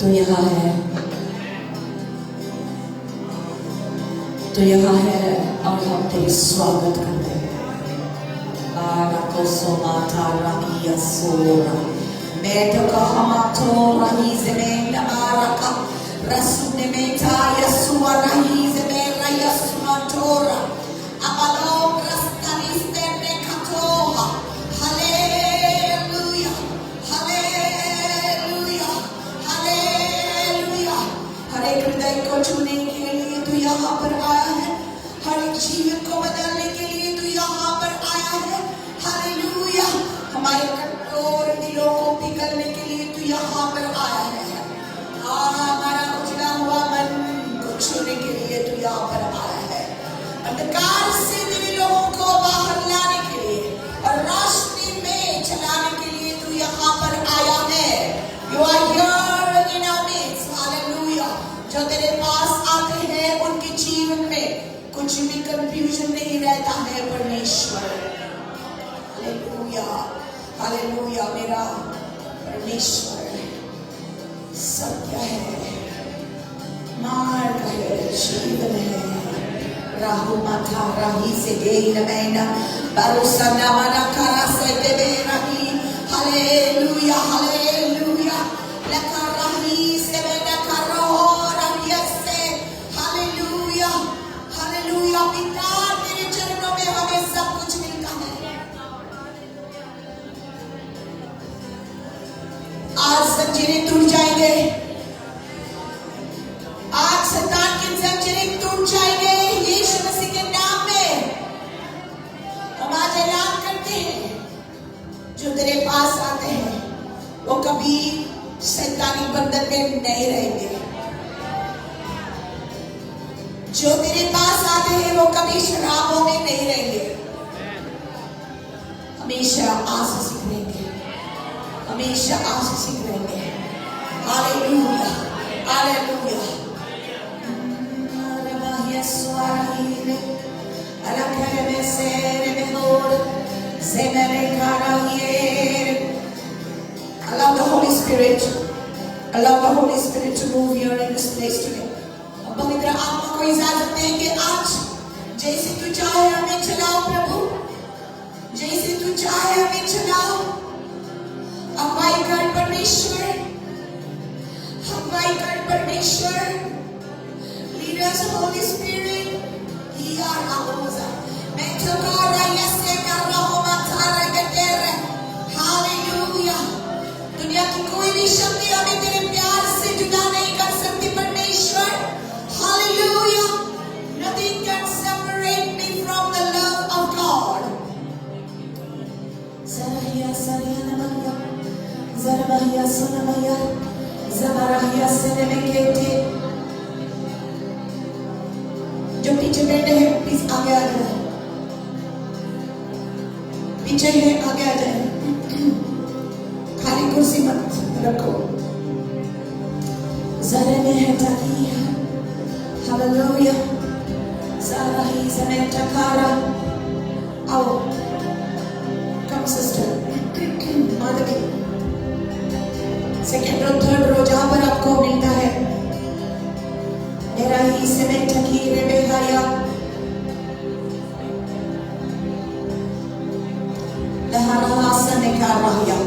तो यहाँ है, तो यहाँ है और हम तेरे स्वागत करते हैं। Arakosomato rakia sora, Medaka hamato rahize me namaraka, Rasune meta yasua rahize me rayasumatora, Amalo rastaniste nekatoha. Hallelujah, Hallelujah, Hallelujah. हर एक हृदय को छूने के लिए तू यहाँ पर आया है, हर एक जीवन को बदलने के लिए तू यहाँ पर आया है। हालेलुया, हमारे कठोर दिलों को पिघलने के लिए तू यहाँ पर आया है। हमारा उजड़ा हुआ मन को छूने के लिए तू यहाँ पर आया है। अंधकार से तेरे लोगों को बाहर लाने के लिए और रोशनी में चलाने के लिए तू यहाँ पर आया है। You are here in our midst. Hallelujah. जो तेरे पास आते हैं उनके जीवन में कुछ भी कंफ्यूजन नहीं रहता है परमेश्वर। Hallelujah, hallelujah. मेरा परमेश्वर सत्य है, मार्ग है, जीवन है। राहु माथा राही से गई नमैना भरोसा नमना करा से देवे रही। Hallelujah, hallelujah. लका राही से बेटा करो रही से। Hallelujah, hallelujah. पिता तेरे चरणों में हमें सब कुछ मिलता है। आज जंजीरें टूट जाएंगे, आज शैतान की जंजीरें टूट जाएंगे यीशु मसीह के नाम में। हम आज ऐलान करते हैं, जो तेरे पास आते हैं वो कभी शैतानी बंधन में नहीं रहेंगे। जो तेरे पास आते हैं वो कभी शराबों में नहीं रहेंगे, हमेशा आशीषित रहेंगे, हमेशा आशीषित रहेंगे। Hallelujah, hallelujah. Allow the Holy Spirit, allow the Holy Spirit to move here in this place today. पवित्र आत्मा को इजाजत दें कि आज जैसे तू चाहे हमें चलाओ प्रभु, जैसे तू चाहे हमें चलाओ। अगुवाई कर परमेश्वर, अगुवाई कर परमेश्वर। Lead us, Holy Spirit. ही आराधोजा मैं ठोकरा यसे कर रहा हूँ माथारा गटेरे। हालेलुया। दुनिया की कोई भी शक्ति हमें तेरे प्यार से जुदा नहीं कर सकती परमेश्वर। Hallelujah. Nothing can separate me from the love of God. Zarahia Sariana Maria, Zarahia Sonamaya, Zarahia Senemekete। जो पीछे बैठे हैं प्लीज आगे आ जाए, पीछे है आगे आ जाए, खाली कुर्सी मत रखो। जरे में है ताकिया। Hallelujah. Zarahi Zanetakara. आओ, come sister. Madhavi, second row third row जहाँ पर आपको मिलता है। मेरा ही सेमेटकी रेबेहाया। लहरा सनेकाराया।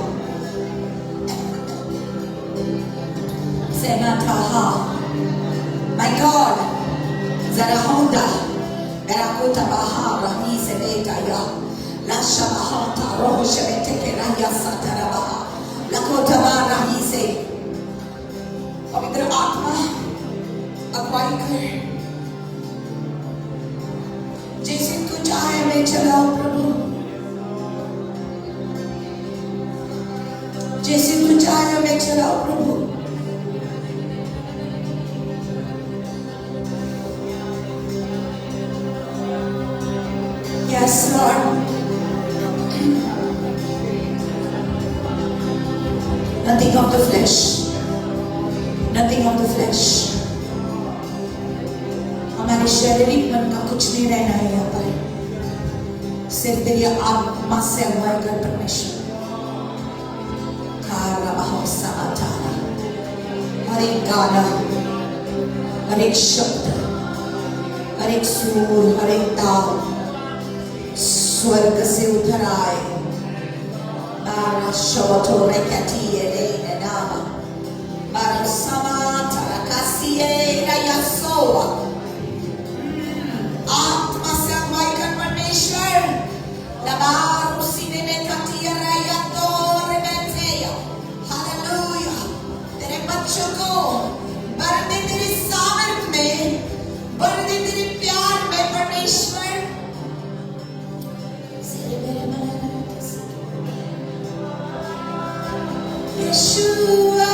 सेनाताहा. My God, Zarahonda, Berakota Baha, Rami Sebetaya, Lasha Bahata, Roho Shebeteke Raya Satarabaha, Lakota Rahi Se. पवित्र आत्मा अगुवाई कर, जैसे तू चाहे मैं चलाओ प्रभु, जैसे तू चाहे मैं चलाओ प्रभु। Yes, Lord. Nothing of the flesh. Nothing of the flesh. हमारे शारीरिक मन का कुछ नहीं रहना है यहाँ पर। सिर्फ तेरी आत्मा से अगुवाई कर परमेश्वर। एक गाना, हर एक शब्द, हर एक सुर, हर एक ताल स्वर्ग से उतर आए। आत्मा से अगुवाई कर परमेश्वर, तेरे बच्चों को भर दे तेरी सामर्थ में, भर दे तेरे प्यार में परमेश्वर। यशुआ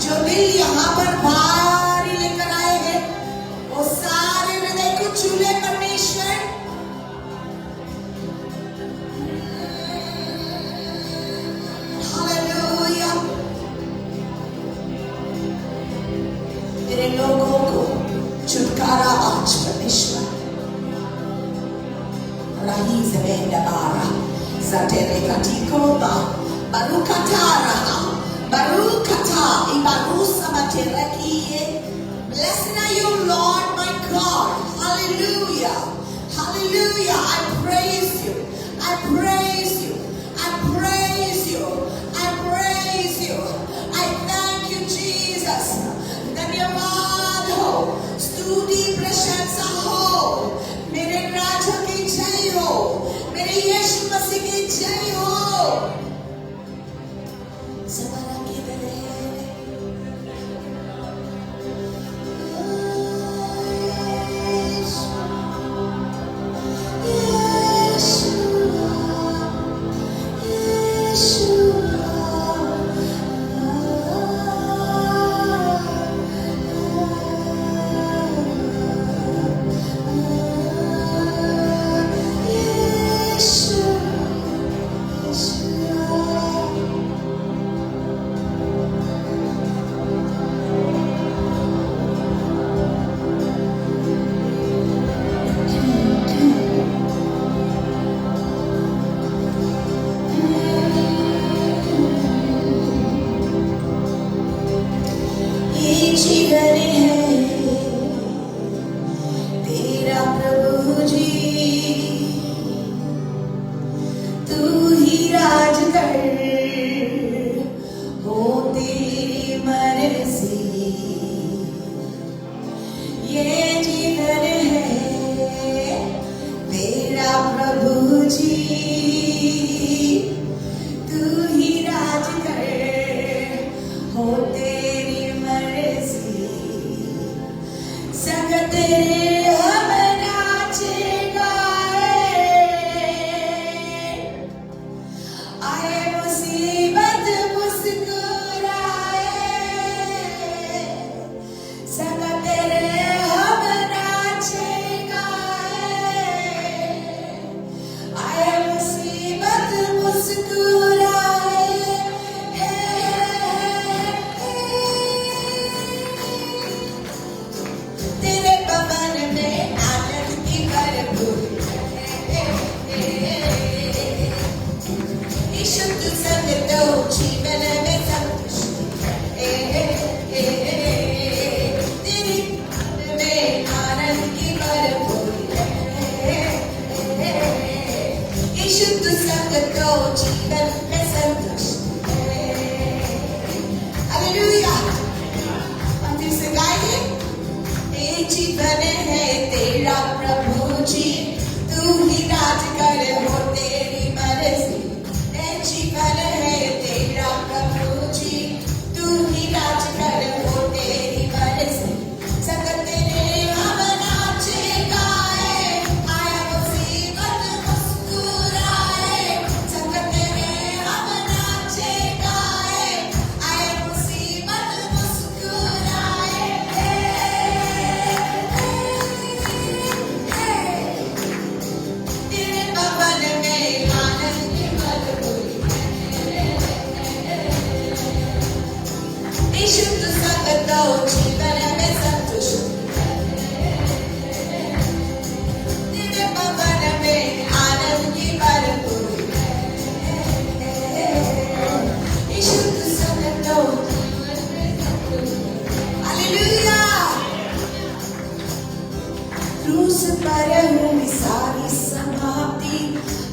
जो दिल यहाँ पर भारी लेकर आए हैं, वो सारे हृदय को छूले परमेश्वर। हालेलुया। तेरे लोगों को छुटकारा आज परमेश्वर। Rahi zebenda bara zatere katikoba barukatara barukata ibarusa materekie. Blessed are you, Lord my God. Hallelujah. Hallelujah. I praise you. I praise you. I praise you. I praise you. I thank you, Jesus. धन्यवाद हो, स्तुति प्रशंसा हो, मेरे राजा की जय हो, मेरे यीशु मसीह की जय हो। सवारा के दरे तेरे पर हुई सारी समाप्ति,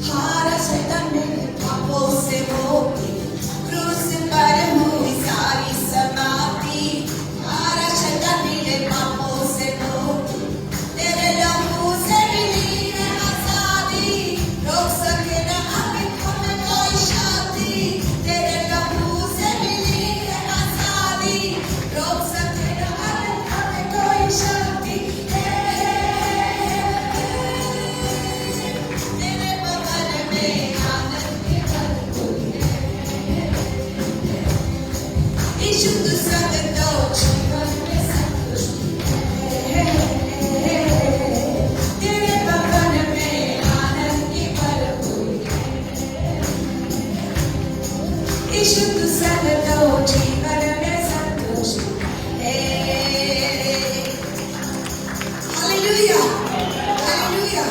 हारा शैतान मेरे पापों से मुक्ति। क्रूस पर हुई सारी समाप्ति, हारा शैतान मेरे पापों से मुक्ति। तेरे लहू से मिली है आजादी, रोक सके न हमें कोई शक्ति। तेरे लहू से मिली है आजादी, रोक सके न हमें कोई शक्ति। तेरे बगल में आनंद के पल है, यीशु तू संग दो जीवन में संतुष्टि है। तेरे बगल में आनंद की पल है, यीशु तू संग दो जीवन में संतुष्टि है। Hallelujah, hallelujah.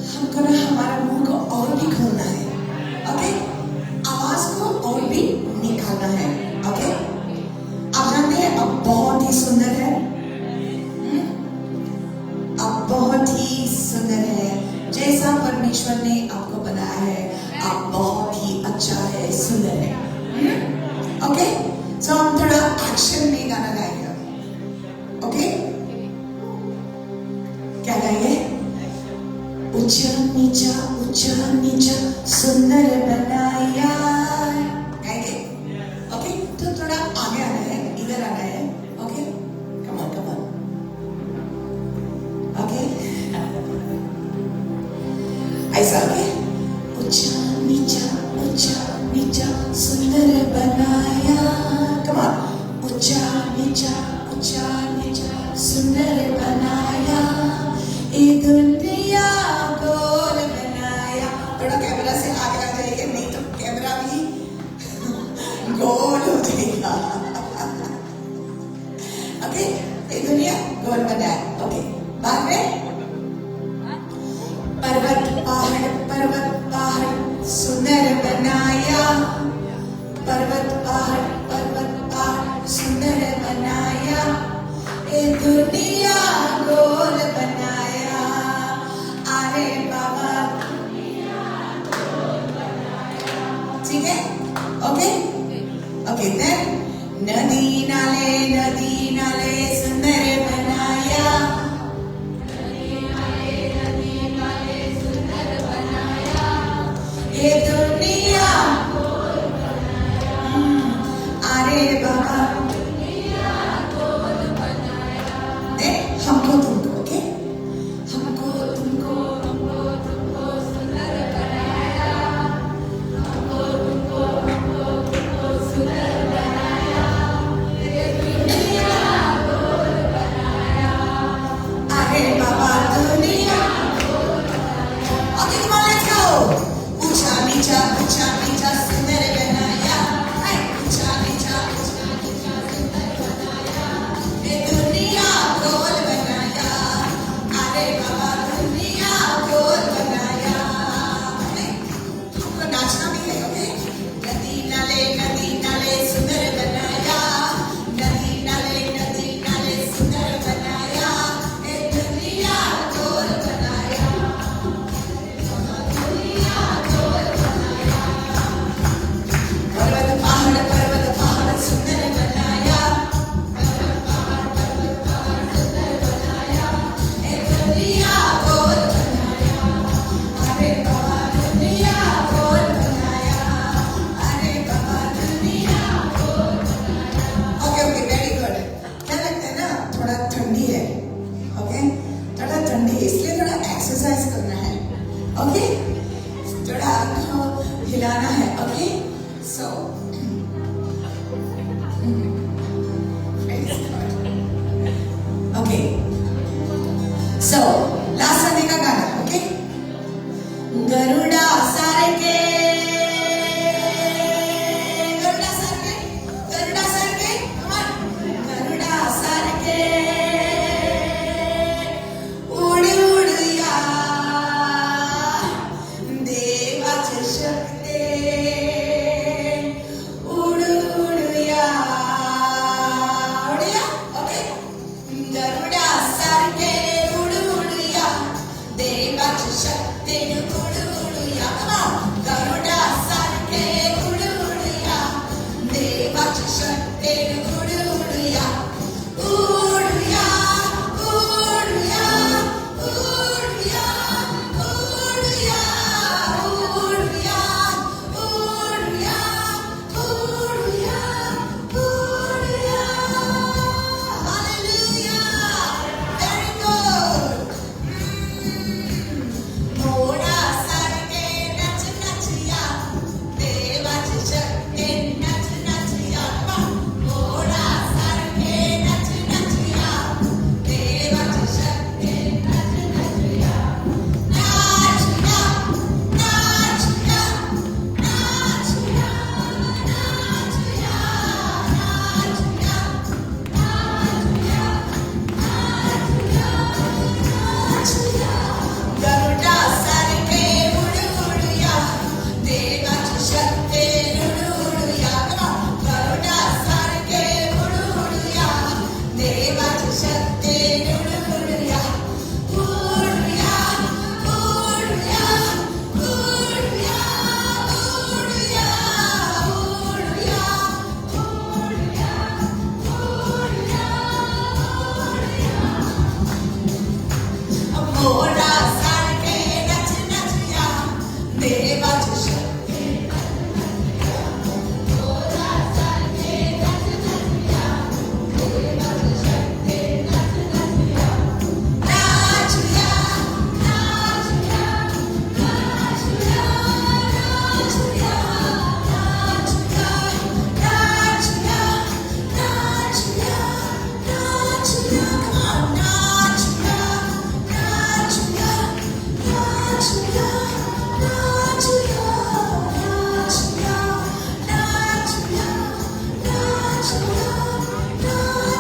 हमको ना हमारा मुंह को और भी खोलना है, ओके? आवाज को और भी निकालना है, ओके? आप जानते हैं अब बहुत ही सुंदर है, अब बहुत ही सुंदर है। जैसा परमेश्वर ने आपको बनाया है, आप बहुत ही अच्छा है, सुंदर है, ओके? सो हम थोड़ा एक्शन में गाना गाएंगे, ओके? क्या गाएंगे? ऊंचा नीचा सुंदर बनाया, गाएंगे? ओके? तो थोड़ा आगे आना है, इधर आना है, ओके? Come on, okay? ऐसा, ओके? ऊंचा नीचा सुंदर बनाया, कम ऑन। ऊंचा नीचा सुंदर बनाया, ये दुनिया गोल बनाया। थोड़ा कैमरा से आगे आ जाइए, नहीं तो कैमरा भी गोल हो जाएगा, ओके? ये दुनिया गोल बनाया, ओके? बाद में पर्वत पहाड़ सुंदर बनाया, पर्वत पहाड़ सुंदर बनाया, ये दुनिया गोल बनाया। अरे बाबा, ठीक है, ओके? ओके, देन नदी नाले सुंदर बनाया, ये दुनिया, अरे बाबा, हमको तुमको, ओके? हमको तुमको सुंदर बनाया, हमको तुमको सुंदर बनाया, ये दुनिया गोल बनाया।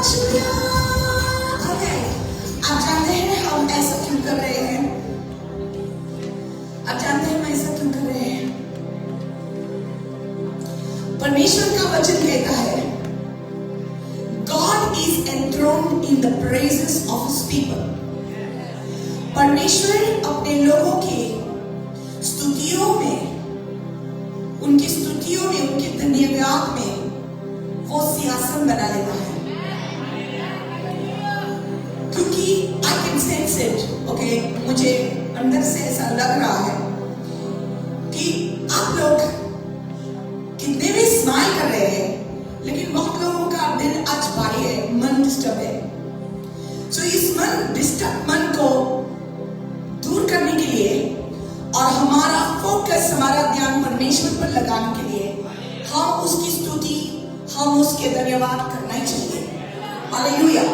Okay. आप जानते हैं हम ऐसा क्यों कर रहे हैं? आप जानते हैं हम ऐसा क्यों कर रहे हैं? परमेश्वर का वचन कहता है God is enthroned in the praises of His people. परमेश्वर अपने लोगों की स्तुतियों में, उनकी स्तुतियों में, उनके धन्यवाद में वो सिंहासन बना लेता है। क्योंकि I can sense it, okay? मुझे अंदर से ऐसा लग रहा है कि आप लोग कितने भी स्माइल कर रहे हैं, लेकिन बहुत लोगों का दिल आज भारी है, मन डिस्टर्ब है। So इस मन को दूर करने के लिए और हमारा फोकस, हमारा ध्यान परमेश्वर पर लगाने के लिए हम उसकी स्तुति, हम उसके धन्यवाद करना ही चाहिए। हालेलुया।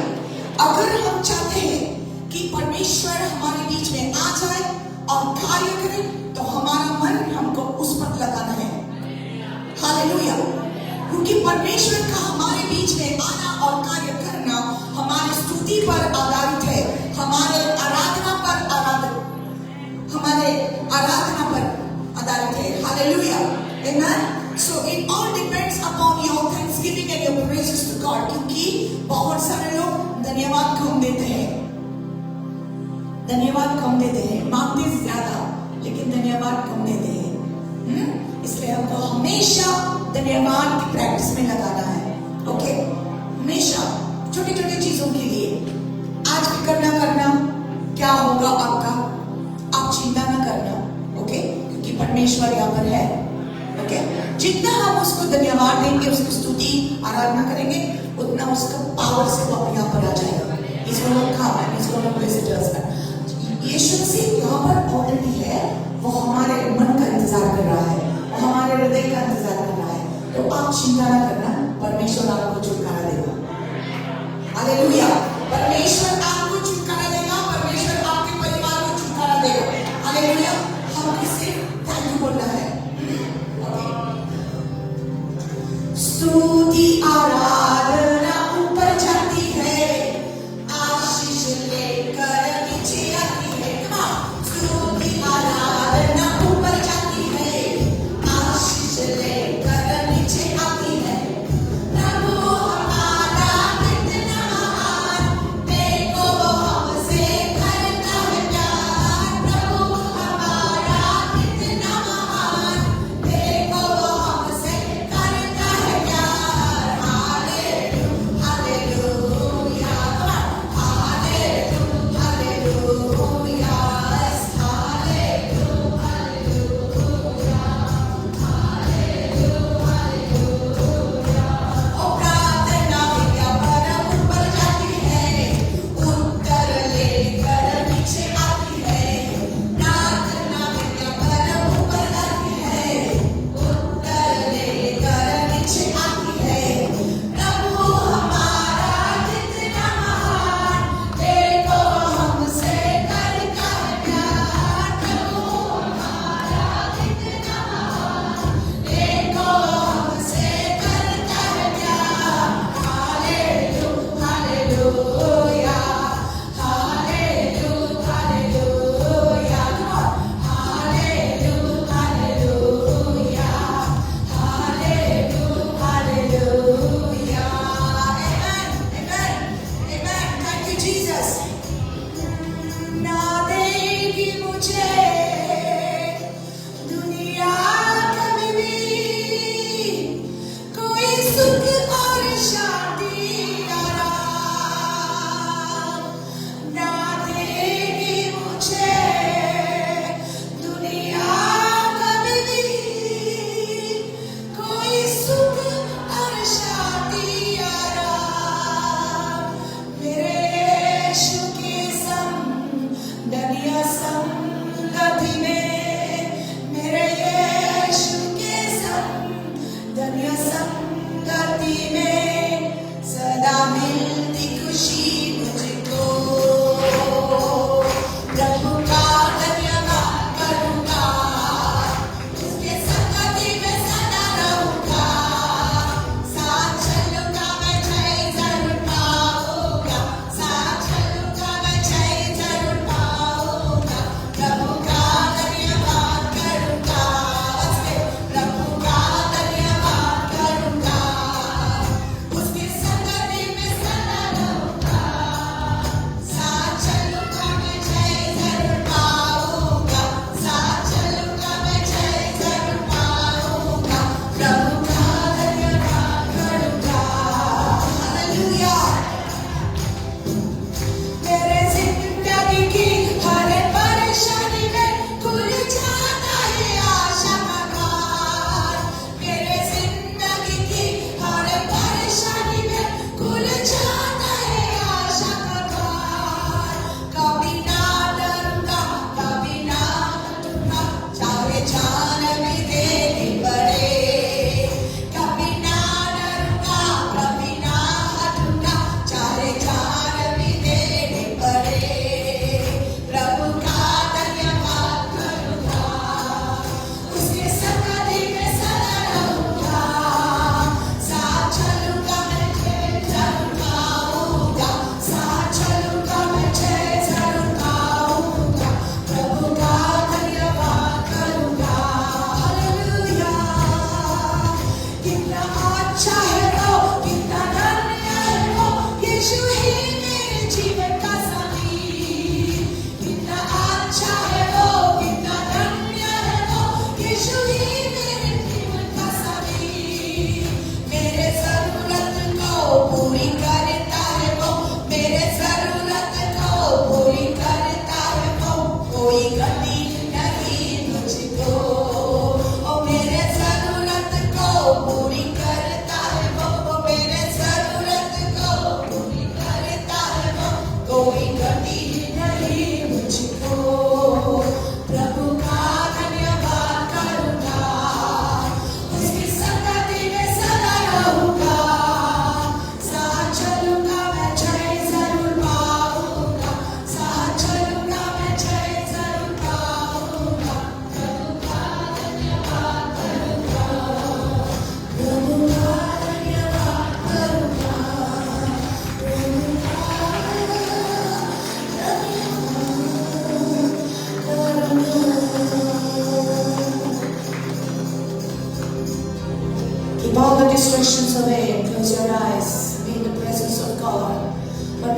अगर हम चाहते हैं कि परमेश्वर हमारे बीच में आ जाए और कार्य करे, तो हमारा मन हमको उस पर लगाना है। हालेलुया। क्योंकि परमेश्वर का हमारे बीच में आना और कार्य करना हमारी स्तुति पर आधारित है, हमारे आराधना पर आधारित है। Hallelujah. Amen. So it all depends upon your thanksgiving and your praises to God. क्योंकि बहुत सारे लोग धन्यवाद कम देते हैं, मांगते ज्यादा लेकिन धन्यवाद कम देते हैं। इसलिए हमको हमेशा धन्यवाद की प्रैक्टिस में लगाना है। ओके, हमेशा छोटी छोटी चीजों के लिए आज भी करना क्या होगा आपका, आप चिंता ना करना। ओके, क्योंकि परमेश्वर यहाँ पर है। ओके, जितना हम उसको धन्यवाद देंगे, उसकी स्तुति आराधना करेंगे, उतना उसका पावर से वो यहाँ पर आ जाएगा। यीशु मसीह यहाँ पर ऑलरेडी है, वो हमारे मन का इंतजार कर रहा है, वो हमारे हृदय का इंतजार कर रहा है। तो आप चिंता ना करना, परमेश्वर आपको छुटकारा देगा। हालेलुया। परमेश्वर आपको छुटकारा देगा, परमेश्वर आपके परिवार को छुटकारा देगा। हालेलुया। हमको सिर्फ थैंक यू बोलना है। स्तुति आराधना ऊपर जाती है, आशीष लेकर नीचे आती है। स्तुति आराधना ऊपर जाती है, आशीष लेकर नीचे आती है। प्रभु हमारा कितना महान, देखो हमसे करता है प्यार। प्रभु हमारा कितना महान, देखो हमसे करता है प्यार। हालेलुया, हालेलुया, हालेलुया, हालेलुया, ओ प्रार्थना विद्या परम ऊपर जाती है, उत्तर लेकर नीचे आती है। प्रार्थना विद्या परम ऊपर जाती है, उत्तर लेकर नीचे आती है। प्रभु हमारा कितना महान, देखो हमसे करता है प्यार। प्रभु हमारा कितना महान, देखो हमसे करता है प्यार। Hallelujah, hallelujah, hallelujah, hallelujah, hallelujah, hallelujah, hallelujah. Amen, amen, amen. Thank you, Jesus. ना देगी मुझे दुनिया कभी भी कोई सुख और शांति आराम, ना देगी मुझे दुनिया कभी भी कोई सुख और शांति आराम। मेरे यीशु के संग दुनिया संग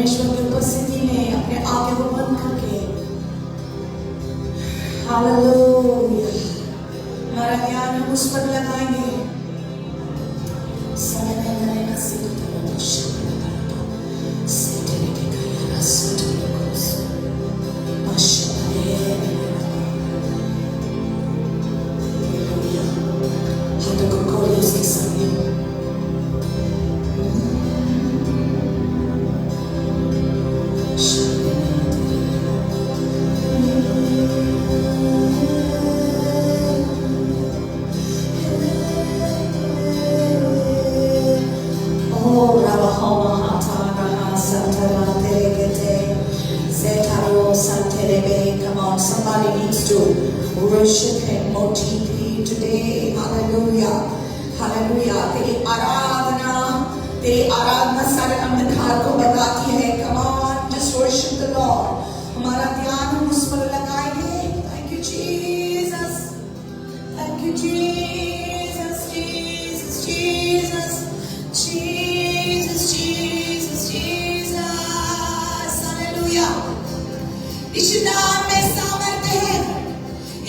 परमेश्वर की उपस्थिति में अपने आंखें को बंद करके हालेलुया हमारा ध्यान हम उस पर लगाएंगे। Come on, somebody needs to worship Him more deeply today. Hallelujah, Hallelujah. तेरी आराधना सारे अंधकार को भगाती है. Come on, just worship the Lord. हमारा ध्यान हम उस पर लगाएंगे. Thank you, Jesus. Thank you, Jesus, Jesus, Jesus, Jesus, Jesus, Jesus. Hallelujah. यीशु नाम में सामर्थ्य है,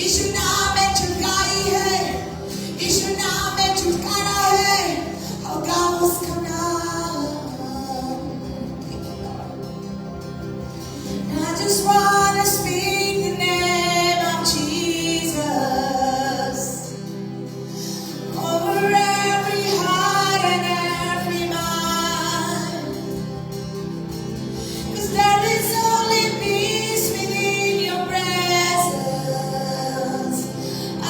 यीशु नाम में छुटकाई है, यीशु नाम में छुटकारा है, होगा उसका नाम. I just want to speak the name of Jesus over every heart and every mind, 'cause there is only peace within your presence. I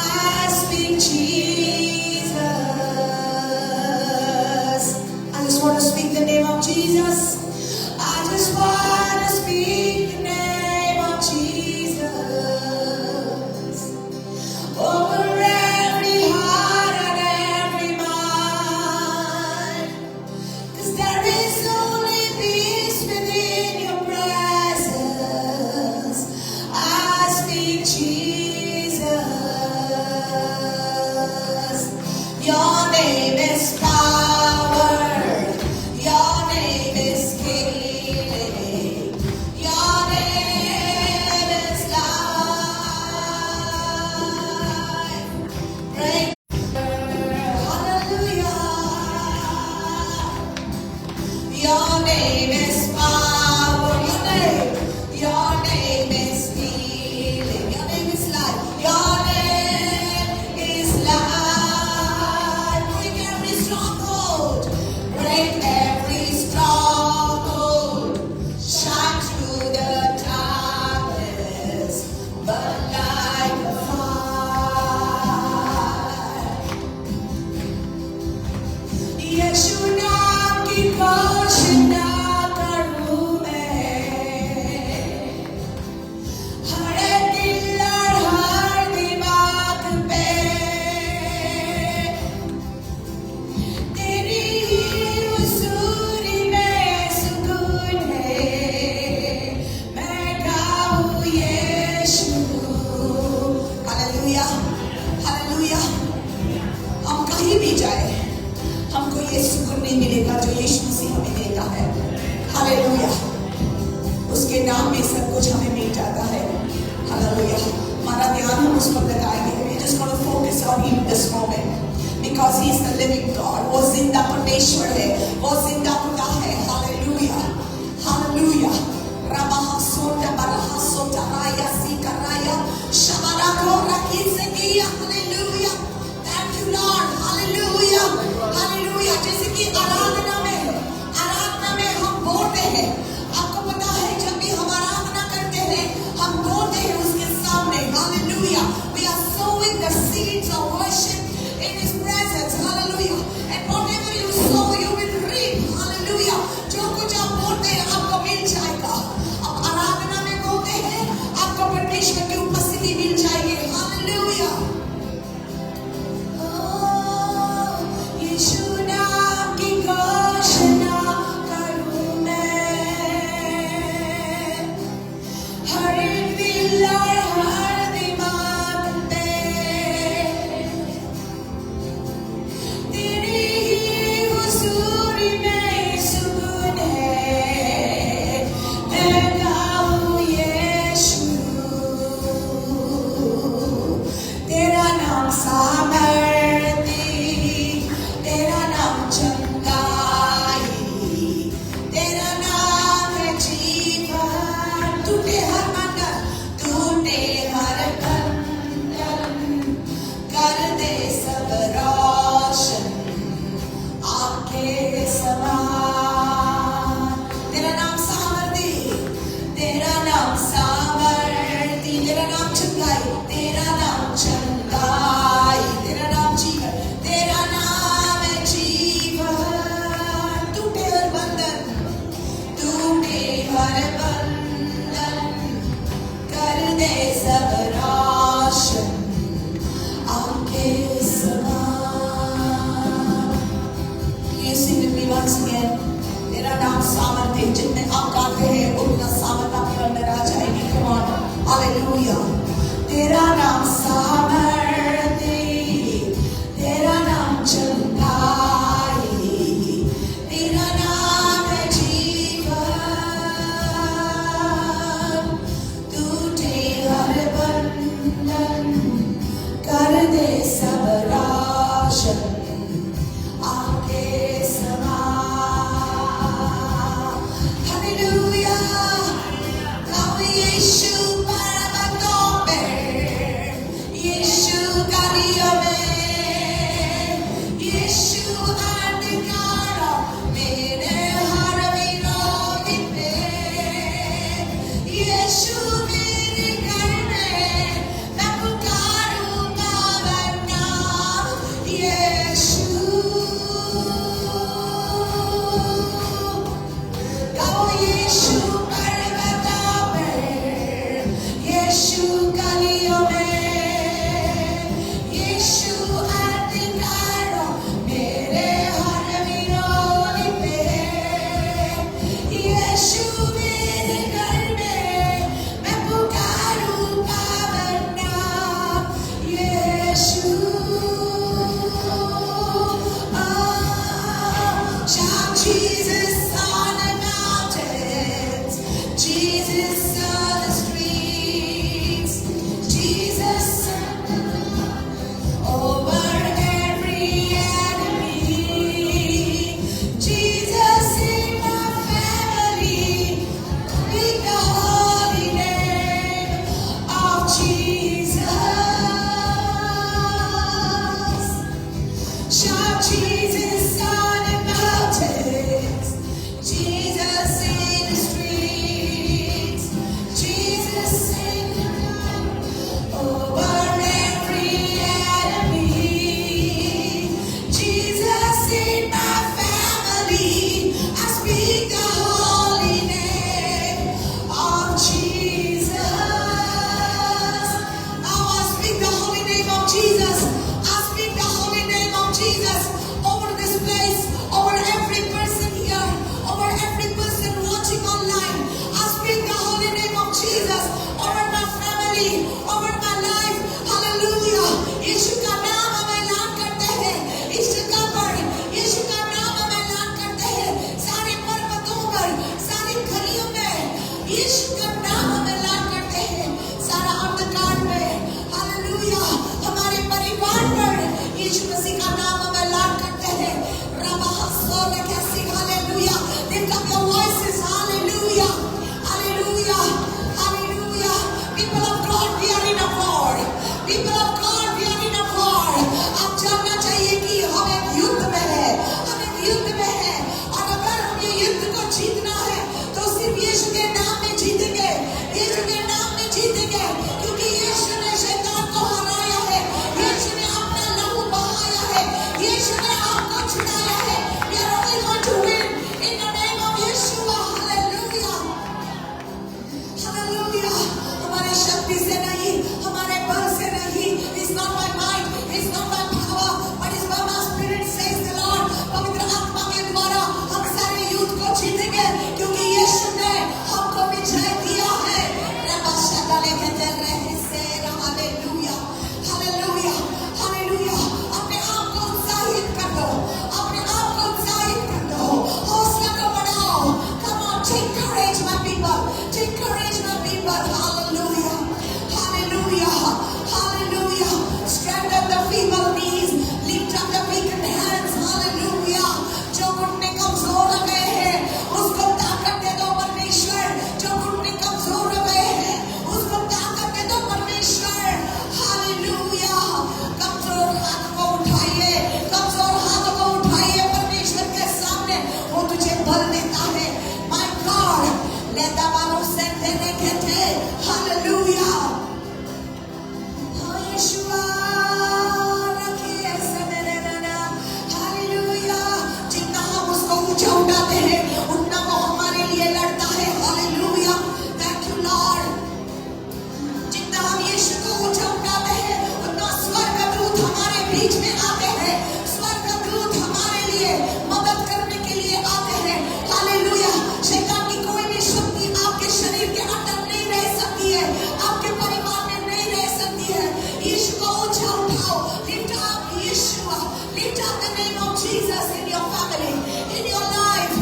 speak Jesus. I just want to speak the name of Jesus. I just want to speak the name of Jesus over every heart and every mind, 'cause there is only peace within your presence. I speak Jesus. Your name is power. Your name is healing. Your name is life. Break. Hallelujah. Your name is power. Your name is healing. Your name is life. Your name is life. Break every stronghold. Break every stronghold. Shine through the darkness, but like a fire. यीशु नाम की घोषणा करूं मैं, हर दिल और हर दिमाग पे तेरी हुजूरी में सुकून है. मैं गाऊं यीशु. Hallelujah, hallelujah. हम कहीं भी जाए हमको ये सुकून नहीं मिलेगा जो यीशु मसीह हमें देता है. हालेलुया. उसके नाम में सब कुछ हमें मिल जाता है. हालेलुया. हमारा ध्यान हम उस पर लगाएंगे. We just want to focus on Him this moment because He is the living God. वो जिंदा परमेश्वर है, वो जिंदा खुदा है. Hallelujah, hallelujah. रबाहा सोटा बराहा सोटा राया सीका राया शबारा को रखी से किया. Hallelujah. Thank you Lord. Hallelujah, hallelujah. जैसे कि आराधना में हम बोलते हैं. आपको पता है जब भी हम आराधना करते हैं हम बोलते हैं उसके सामने. Hallelujah. We are sowing the seeds of worship in His presence. Hallelujah. And whatever you sow you will reap. Hallelujah. जो कुछ आप बोलते हैं आपको मिल जाएगा. आप आराधना में बोलते हैं आपको परमेश्वर की उपस्थिति मिल जाएगी. हालेलुया. यीशु नाम की घोषणा करूं मैं, यीशु का नाम हम ऐलान करते हैं सारा अंधकार में, हालेलुया, हमारे परिवार पर यीशु मसीह का नाम हम ऐलान करते हैं। Hallelujah, lift up your voices, hallelujah, hallelujah, hallelujah. People of God, we are in a war. People of God, we are in a war. आप जानना चाहिए कि हम एक युद्ध में है, हम एक युद्ध में है, और अगर हम ये युद्ध को जीतना है तो सिर्फ यीशु के नाम में जीतेंगे, यीशु के नाम में जीतेंगे, क्योंकि यीशु ने शैतान को हराया है, यीशु ने अपना लहू बहाया है, यीशु ने आपको छुड़ाया है। We are only going to win in the name of Yeshua. Hallelujah, hallelujah. हमारे शक्ति से नहीं, हमारे बल से नहीं, it's not by might, it's not by power, but it's by my spirit, says the Lord. पवित्र आत्मा के द्वारा हम सारे युद्ध को जीतेंगे, क्योंकि यीशु ने हमको विजय दिया है। Hallelujah, hallelujah, hallelujah. अपने आप को उत्साहित कर दो, अपने आप को उत्साहित कर दो, हौसला को बढ़ाओ। Come on, take courage, my people, take courage, my people. Hallelujah, hallelujah, hallelujah. Stand up the feeble knees, lift up the weakened hands. Hallelujah. जो घुटने कमजोर हो गए हैं उसको ताकत दे दो परमेश्वर, जो घुटने कमजोर हो गए हैं उसको ताकत दे दो परमेश्वर। हालेलुया। कमजोर हाथ को उठाइए, कमजोर हाथ को उठाइए परमेश्वर के सामने, वो तुझे बल देता है। My God, let the man से देने के थे। हालेलुया, हाँ यीशुआ, रखिए ऐसे मेरे नाना। हालेलुया। जितना हम उसको ऊंचा उठाते हैं उतना वो हमारे लिए लड़ता है। Hallelujah, thank you Lord. जितना हम यीशु को ऊंचा उठाते हैं उतना स्वर्गदूत हमारे बीच में आते हैं, स्वर्गदूत हमारे लिए मदद करने के लिए आते हैं। हालेलुया। शैतान की कोई भी शक्ति आपके शरीर के अंदर नहीं रह सकती है, आपके परिवार में नहीं रह सकती है। यीशु को ऊंचा उठाओ, lift up Yeshua, lift up the name of Jesus in your family, in your life.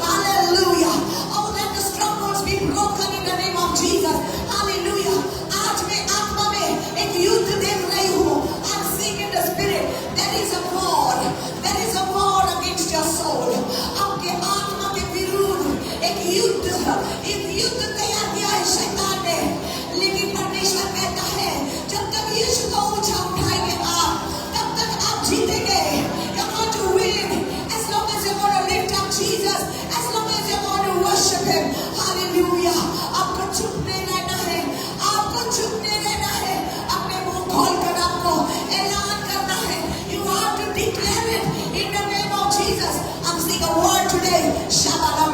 Hallelujah. Oh, let the strongholds be broken in the name of Jesus. Hallelujah. आज मैं आत्मा में एक युद्ध देख रही हूँ। I'm seeing in the spirit there is a war, there is a war against your soul. आपके आत्मा के विरुद्ध एक युद्ध तैयार किया है शैतान ने, लेकिन परमेश्वर कहता है जब तक यीशु को ऊंचा उठाएंगे आप, तब तक आप जीतेंगे। You're going to win as long as you're going to lift up Jesus, as long as you're going to worship him. Hallelujah. आपको चुप नहीं रहना है, आपको चुप नहीं रहना है, अपने मुंह खोलकर आपको ऐलान करना है। You have to declare it in the name of Jesus. I'm seeing a word today. Hallelujah.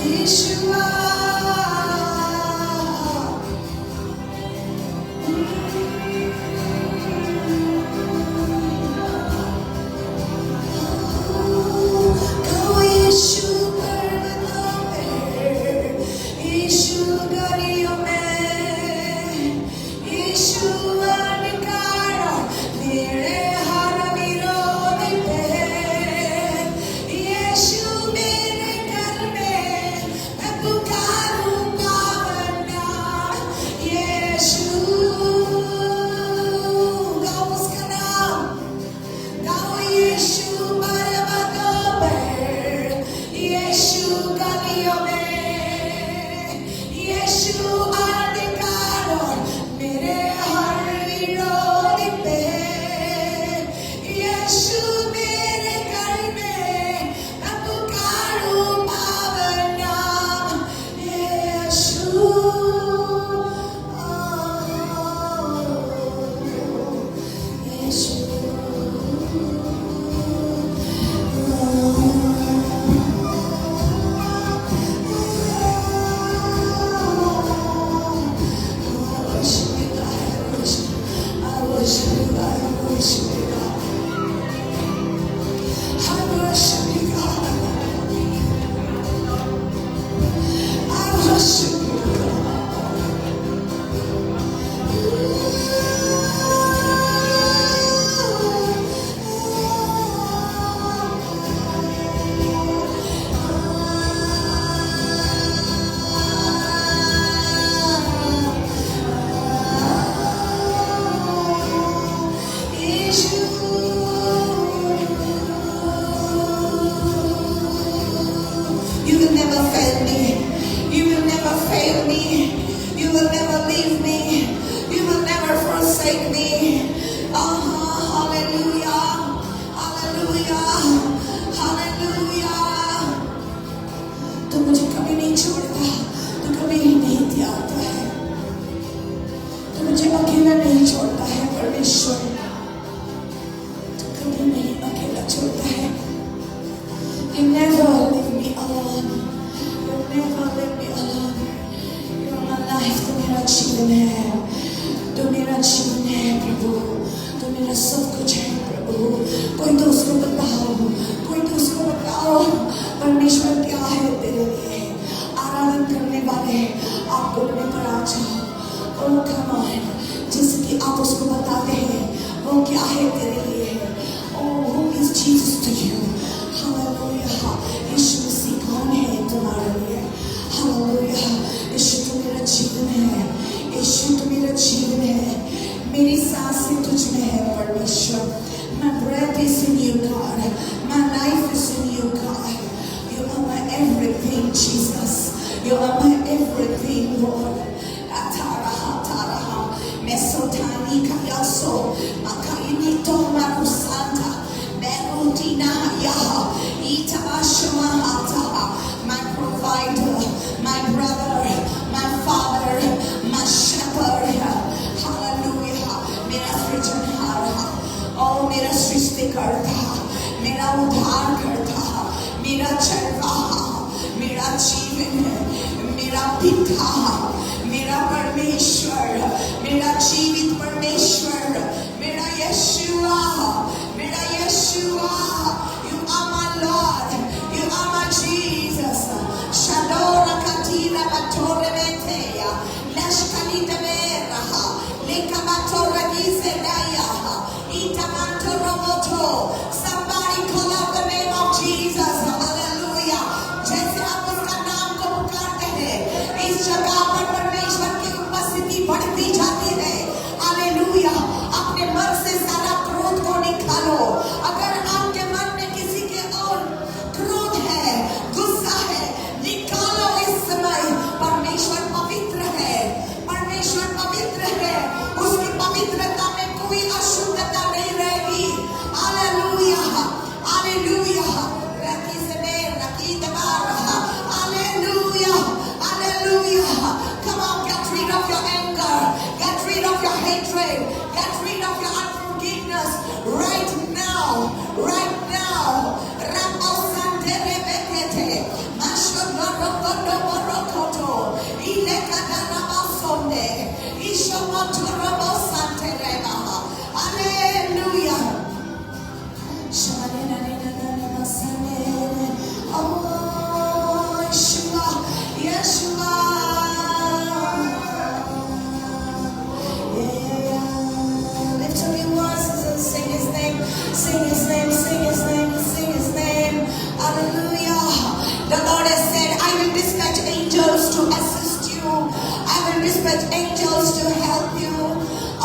Yeshua. Kau Yesu berbeda, Yesu gariyo mein, Yesu adhikar mere har virod pe, Yesu mere घर में मैं पुकारूं पावन नाम, Yesu गाओ उसका नाम, गाओ Yesu Yesu galiyo mein, Yesu adhikar mere har virod pe, Yesu mere घर में मैं पुकारूं पावन नाम, Yesu. You will never fail me. You will never fail me. You will never leave me. You will never forsake me. Hallelujah. Hallelujah. Hallelujah. तू मुझे कभी नहीं छोड़ता, तू कभी नहीं त्यागता है, तू मुझे अकेला नहीं छोड़ता है परमेश्वर, तू कभी नहीं अकेला छोड़ता है. You never leave me alone. You never leave me alone. You're my life. तू मेरा जीवन है, तू मेरा जीवन है प्रभु, तू मेरा सब कुछ है प्रभु. कोई तो उसको बताओ, कोई तो उसको बताओ परमेश्वर क्या है तेरे लिए. आराधन करने वाले आप घुटने पर आ जाओ. Oh come on, जैसे कि आप उसको बताते हैं वो क्या है तेरे लिए. Oh, who is Jesus to you? Hallelujah. यीशु मसीह कौन है तुम्हारे लिए. हालेलुया. यीशु तो मेरा जीवन है, यीशु तो मेरा जीवन है. मेरी सांसें तुझ में है परमेश्वर. My breath is in you God. My life is in you God. You are my everything Jesus. You are my everything Lord. Ataraha mesotani kayaso makaini to marusanta berutina ya itabashmahata. My provider, my brother, my father, my shepherd. Hallelujah. मेरा सृजनहार, oh मेरा सृष्टिकर्ता, मेरा उद्धारकर्ता, मेरा चरवाहा, मेरा जीवन, मेरा पिता, मेरा परमेश्वर, मेरा जीवित परमेश्वर, मेरा यशुआ, मेरा यशुआ. You are my Lord, you are my Jesus. Shadora katina batore meteya, lashkanita meraha, lekabatora gizedaya, itamanto roboto. Somebody call out the name of Jesus. Hallelujah. जैसे आप उसका नाम को पुकारते हैं, इस जगह पर I will dispatch angels to help you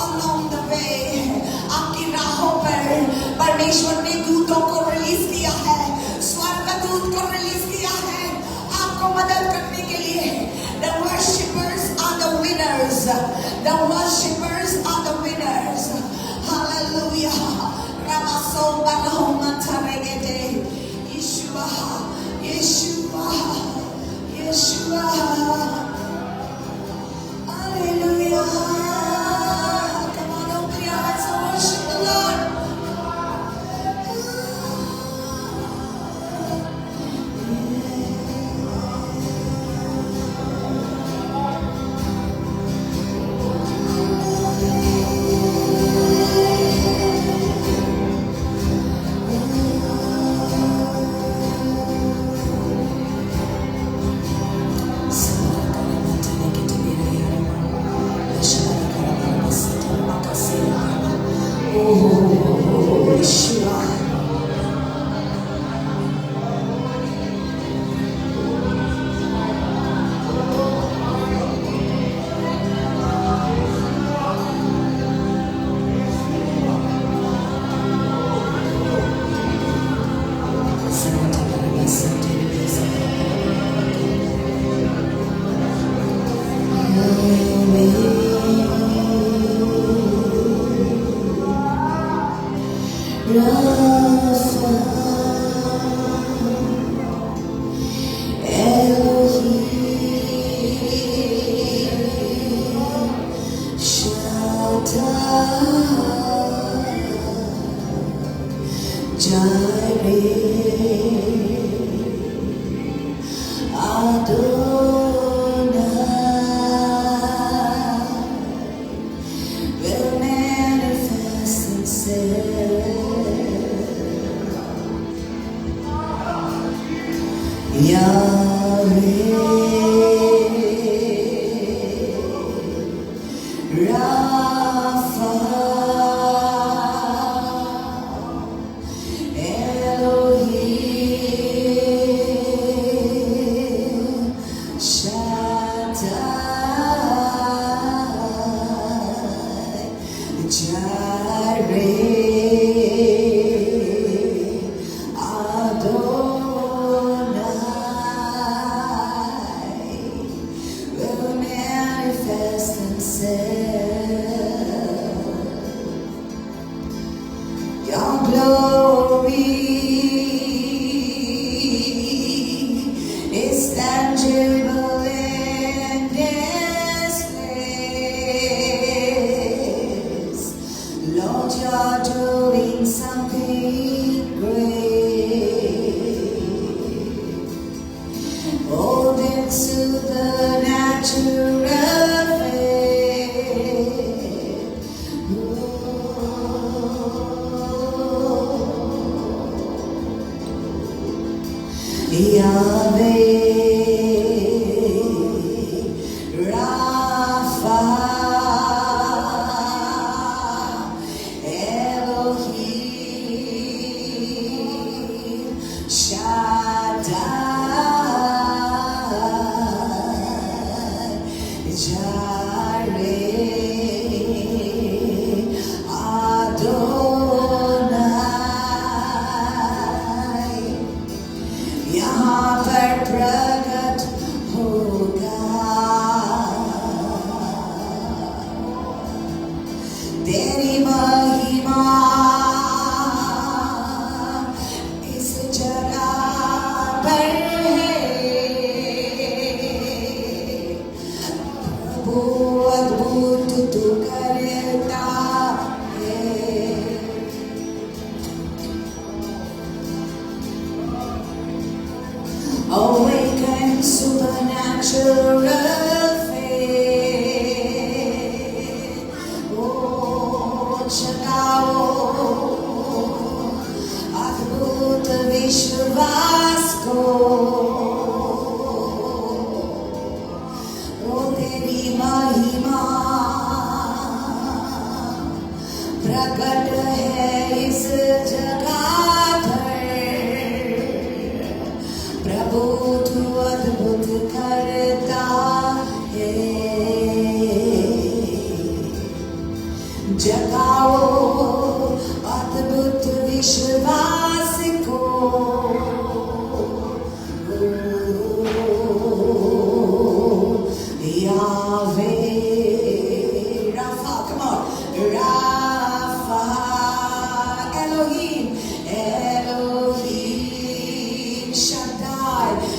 along the way. आपकी राहों पर परमेश्वर ने दूतों को रिलीज किया है, स्वर्गदूत को रिलीज किया है आपको मदद करने के लिए. The worshippers are the winners. The worshippers are the winners. Hallelujah. Ramaso Barahoma Taregete. Yeshua. Yeshua. Yeshua. Hallelujah. Come on, open your hearts and worship the Lord. Oh, Yeshua. प्रकट है इस जगह पर, प्रभु तू अद्भुत करता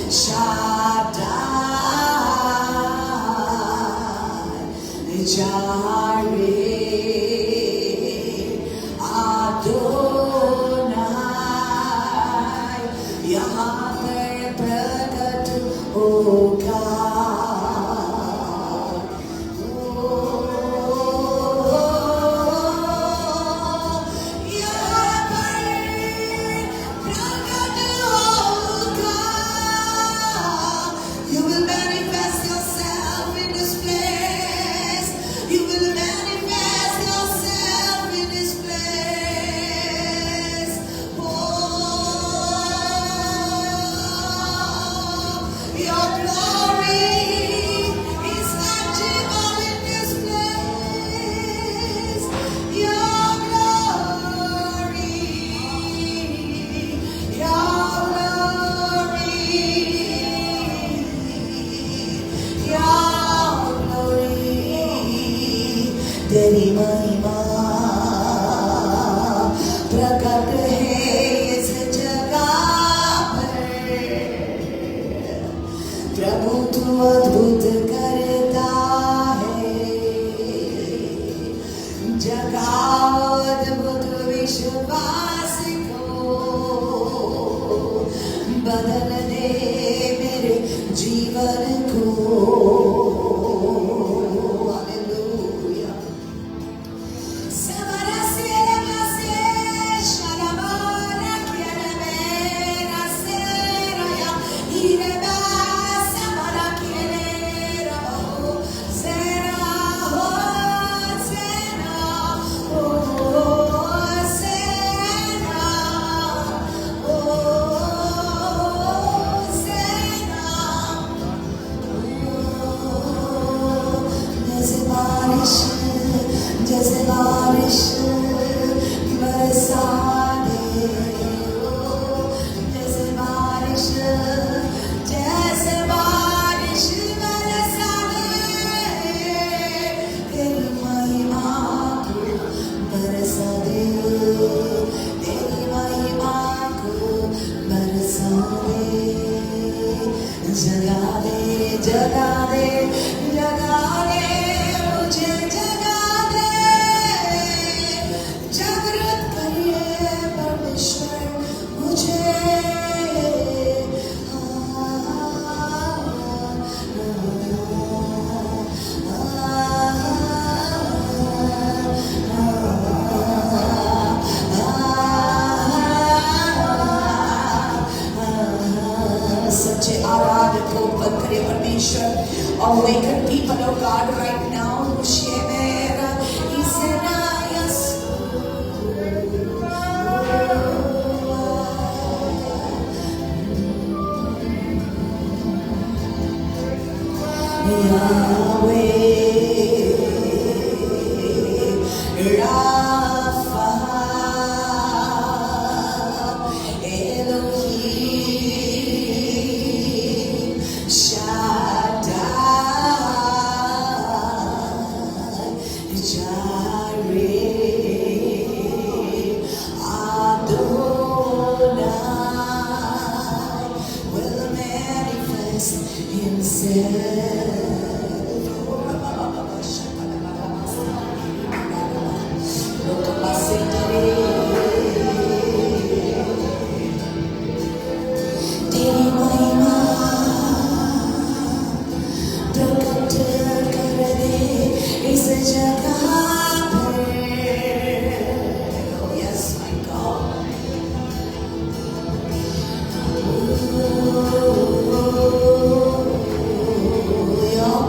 Shaddai, Jireh, Adonai, यहाँ पर प्रकट होगा। You will manifest yourself in this place. You will manifest yourself in this place. Oh, your glory is tangible in this place. Your glory, your glory. तेरी महिमा प्रकट है इस जगह पर। प्रभु तू अद्भुत करता है, जगाओ अद्भुत विश्वास को, बदल दे मेरे जीवन को। जैसे बारिश बरसा दे, जैसे बारिश बरसा दे, तेरी महिमा को बरसा दे, तेरी महिमा को बरसा दे। जगा दे, जगा दे, जगा दे, मुझे जगा दे। जागृत करिए परमेश्वर मुझे। सच्चे आराधक को उत्पन्न करे परमेश्वर। Awaken people of God right now. Shemera Israel. Yahweh Rapha Elohim Shaddai Jireh Adonai will manifest himself. तेरी महिमा प्रकट कर दे इस जगह पर। Yes, my God. Your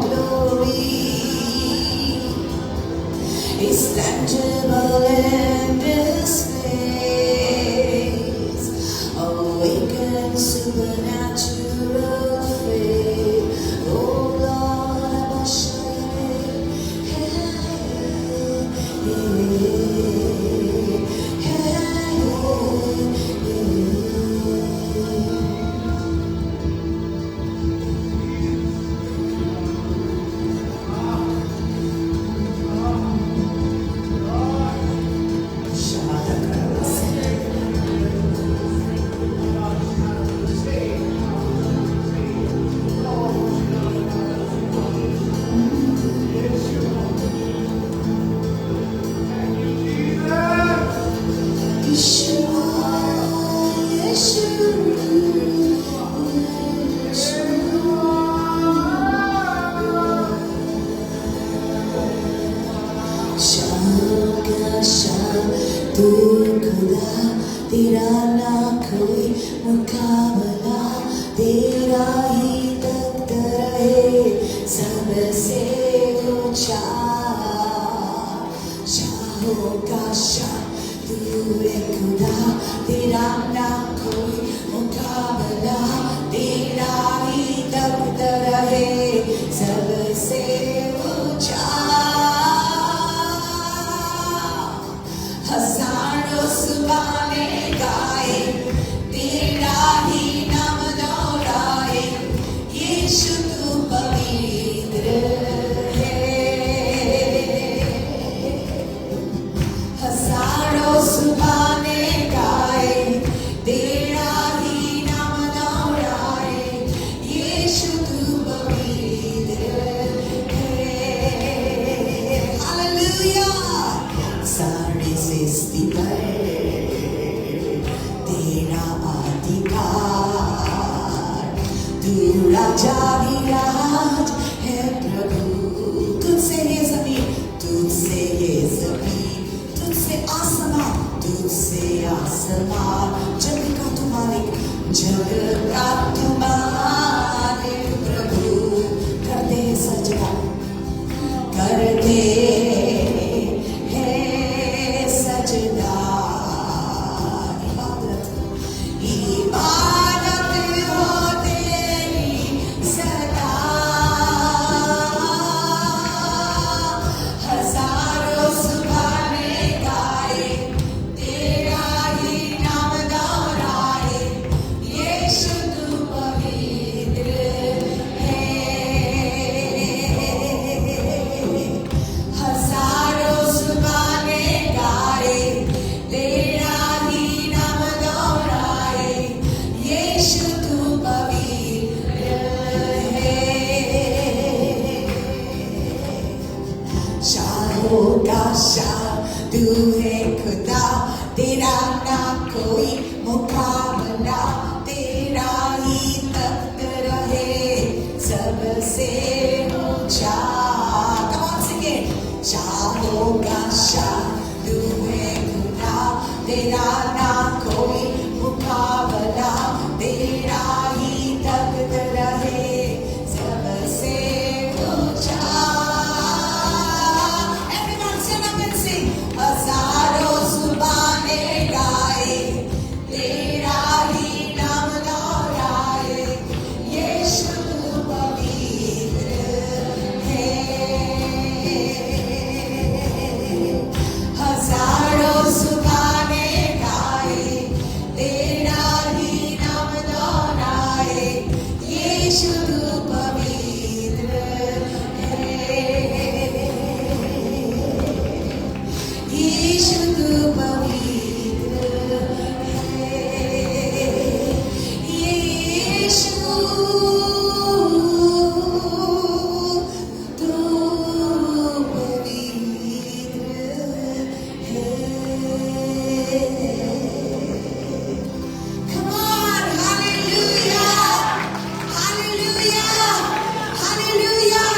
ऊंचा, शाह होगा शाह, तू है खुदा, तेरा ना कोई मुकाबला, तेरा ही तख्त रहे सबसे ऊंचा। हजारों जुबाने गाए, तेरा ही नाम दोहराए, यीशु तू पवित्र है। हजारों जुबाने गाए, तेरा ही नाम दोहराए, यीशु तू पवित्र है। हालेलुया। सारी सृष्टि पर तेरा अधिकार, तू राजा विराज है प्रभु। तुझसे ये जमीन, तुझसे ये जमीन, तुझसे आसमान, तुझसे आसमान, जग का तू मालिक, जग का तू मालिक प्रभु। कर दे सजदा, कर दे है सजदा। इबादत हो तेरी सदा, हजारों जुबाने गाए, तेरा ही नाम दोहराए, यीशु तू पवित्र है। हजारों जुबाने गाए, तेरा ही नाम दोहराए, यीशु तू पवित्र है। शाहों का शाह, तू है खुदा, तेरा ना कोई मुकाबला, तेरा ही तख्त रहे सबसे ऊंचा। Come on, sing it. शाहों का शाह, तू है खुदा, तेरा ना कोई मुकाबला, तेरा ही तख्त रहे सबसे ऊंचा। Everyone stand up and sing. हजारों जुबाने गाए, तेरा ही नाम दोहराए, यीशु तू पवित्र है। हजारों जुबाने गाए, तेरा ही नाम दोहराए, यीशु तू पवित्र है। यीशु तू पवित्र है। यीशु तू पवित्र है। Come on, hallelujah, hallelujah, hallelujah.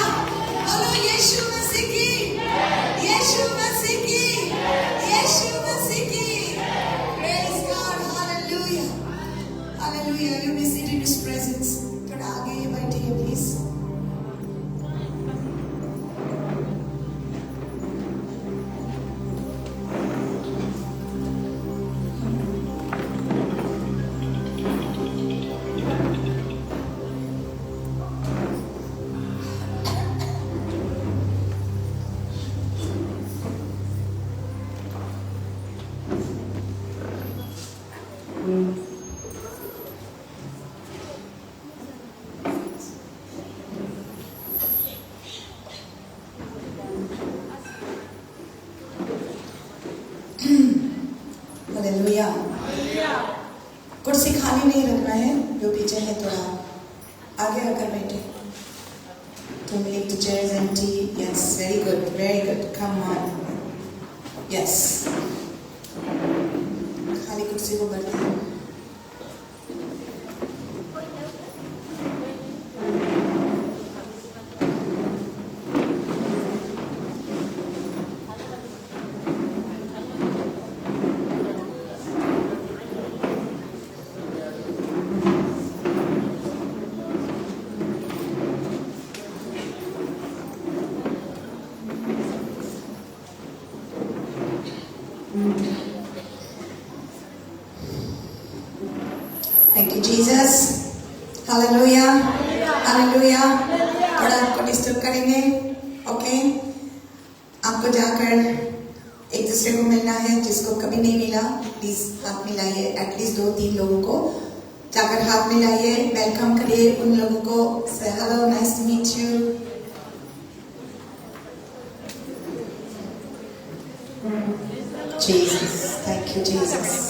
बोलो यीशु मसीह की, यीशु मसीह की, यीशु मसीह की। Praise God, hallelujah, hallelujah. You be seated in His presence. थोड़ा आगे बैठिए please. हालेलुया। कुर्सी खाली नहीं रखना है, जो पीछे है थोड़ा आगे आकर बैठे। Don't leave the chairs empty. Yes, very good, very good. Come on. Yes. खाली कुर्सी को भर दे। Jesus, hallelujah, hallelujah. थोड़ा आपको डिस्टर्ब करेंगे, ओके? आपको जाकर एक दूसरे को मिलना है, जिसको कभी नहीं मिला प्लीज हाथ मिलाइए। एटलीस्ट 2-3 लोगों को जाकर हाथ मिलाइए, वेलकम करिए उन लोगों को। से hello, nice to meet you. Jesus, thank you Jesus.